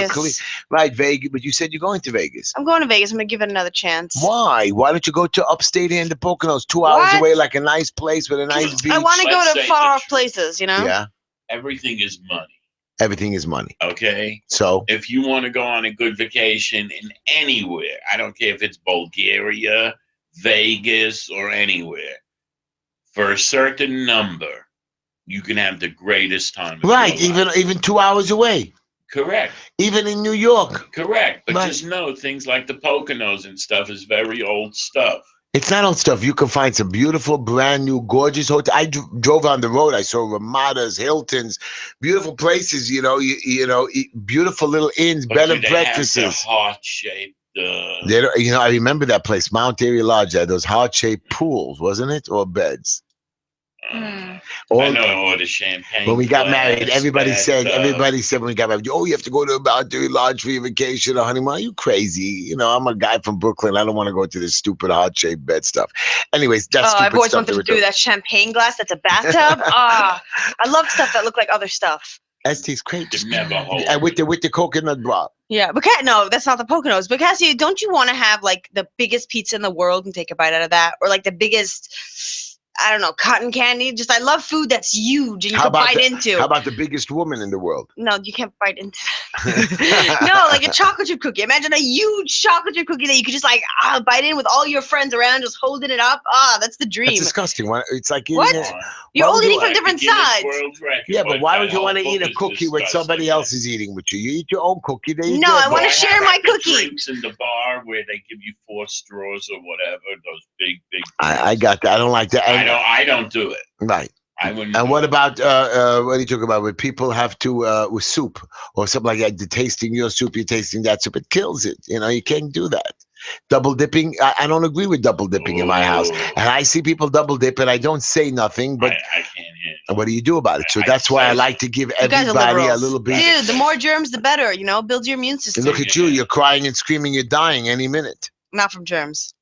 Vegas. But you said you're going to Vegas. I'm going to Vegas. I'm gonna give it another chance. Why? Why don't you go to upstate here in the Poconos, 2 hours away, like a nice place with a nice beach? I want to go to far off places, you know? Yeah. Everything is money. Everything is money. Okay. So if you want to go on a good vacation in anywhere, I don't care if it's Bulgaria, Vegas, or anywhere, for a certain number, you can have the greatest time. Right. Even 2 hours away. Correct. Even in New York. Correct. But just know things like the Poconos and stuff is very old stuff. It's not old stuff. You can find some beautiful, brand new, gorgeous hotels. I drove on the road. I saw Ramadas, Hiltons, beautiful places. Beautiful little inns, bed and breakfasts. Heart-shaped. I remember that place, Mount Airy Lodge. Had those heart-shaped pools, wasn't it, or beds? I know, or the champagne. When we got married, everybody said when we got married, you have to go to Mount Airy Lodge for your vacation or honeymoon. Are you crazy? I'm a guy from Brooklyn. I don't want to go to this stupid heart-shaped bed stuff. Anyways, that's stupid. I've always wanted to do that champagne glass. That's a bathtub. I love stuff that look like other stuff. Esti's great. Never hold. And with the coconut bra. Yeah, but no, that's not the Poconos. But Cassie, don't you want to have the biggest pizza in the world and take a bite out of that, or the biggest I don't know, cotton candy. Just I love food that's huge and you can bite into. How about the biggest woman in the world? No, you can't bite into that. No, like a chocolate chip cookie. Imagine a huge chocolate chip cookie that you could just like bite in with all your friends around, just holding it up. That's the dream. It's disgusting. It's like what? You're all eating from different sides. Yeah, but why would you want to eat a cookie when somebody else is eating with you? You eat your own cookie. No, I want to share my cookie. Drinks in the bar where they give you 4 straws or whatever. Those big. I got that. I don't like that. I don't do it. Right. I wouldn't. And what about what are you talking about? When people have to with soup or something like that, tasting your soup, you're tasting that soup, it kills it. You can't do that. Double dipping, I don't agree with double dipping in my house. And I see people double dip and I don't say nothing, but I can't hear it. What do you do about it? So that's why I like to give everybody a little bit. Dude, the more germs, the better, builds your immune system. And look at you, you're crying and screaming, you're dying any minute. Not from germs.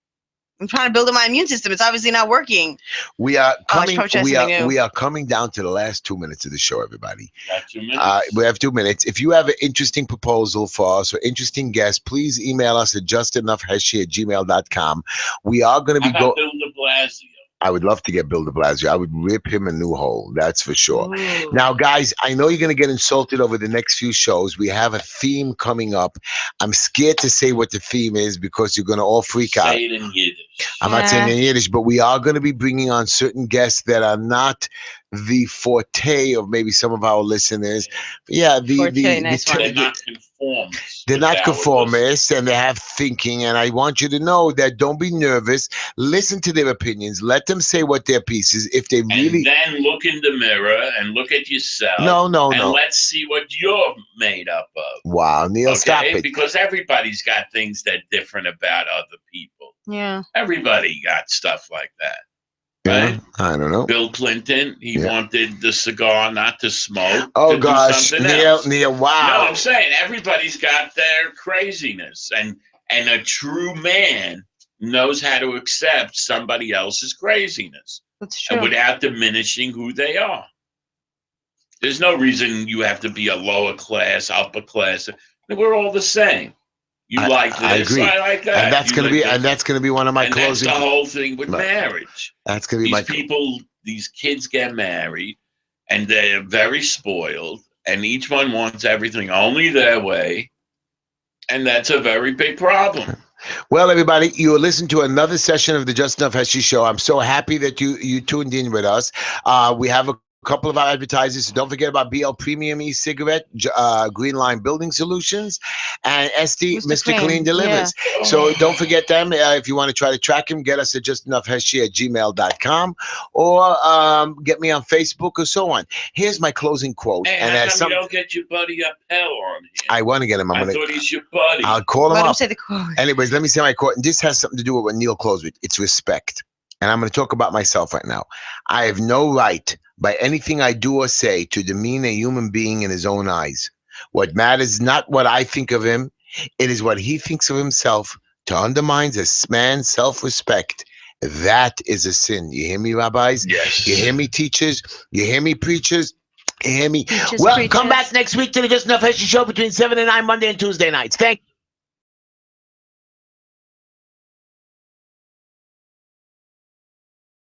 I'm trying to build up my immune system. It's obviously not working. We are coming. We are coming down to the last 2 minutes of the show, everybody. Got 2 minutes. We have 2 minutes. If you have an interesting proposal for us or interesting guest, please email us at justenoughheshy@gmail.com. We are going to be going. Bill de Blasio. I would love to get Bill de Blasio. I would rip him a new hole. That's for sure. Ooh. Now, guys, I know you're going to get insulted over the next few shows. We have a theme coming up. I'm scared to say what the theme is because you're going to all freak out. Say it in Yiddish. I'm not saying in Yiddish, but we are going to be bringing on certain guests that are not the forte of maybe some of our listeners. Yeah, they're not conformists. They're not conformists, and they have thinking. And I want you to know that don't be nervous. Listen to their opinions. Let them say what their piece is. If they really, and then look in the mirror and look at yourself. No. And let's see what you're made up of. Wow, Neil, stop it. Because everybody's got things that are different about other people. Yeah. Everybody got stuff like that. Yeah, right? I don't know. Bill Clinton, he wanted the cigar not to smoke. Oh, to gosh. do something else. Neil, wow. No, I'm saying everybody's got their craziness. And a true man knows how to accept somebody else's craziness. That's true. And without diminishing who they are. There's no reason you have to be a lower class, upper class. We're all the same. You like this, I agree. I like that. And that's gonna be one of my closing. That's the whole thing with marriage. That's gonna be these kids get married and they're very spoiled and each one wants everything only their way. And that's a very big problem. Well, everybody, you listen to another session of the Just Enough Heshy Show. I'm so happy that you tuned in with us. We have a couple of our advertisers. So don't forget about BL Premium E-Cigarette, Green Line Building Solutions, and Mr. Clean delivers. Yeah. So don't forget them. If you want to try to track him, get us at justenoughheshy@gmail.com or get me on Facebook or so on. Here's my closing quote. Hey, and how come you don't get your buddy Appel on here? I want to get him. I thought he's your buddy. I'll call him Let up. him say the quote. Anyways, let me say my quote. And this has something to do with what Neil closed with. It's respect. And I'm going to talk about myself right now. I have no right by anything I do or say to demean a human being in his own eyes. What matters is not what I think of him. It is what he thinks of himself. To undermine a man's self-respect, that is a sin. You hear me, rabbis? Yes. You hear me, teachers? You hear me, preachers? You hear me? Preachers, Well, come back next week to the Just Enough Heshy Show between 7 and 9 Monday and Tuesday nights. Thank you.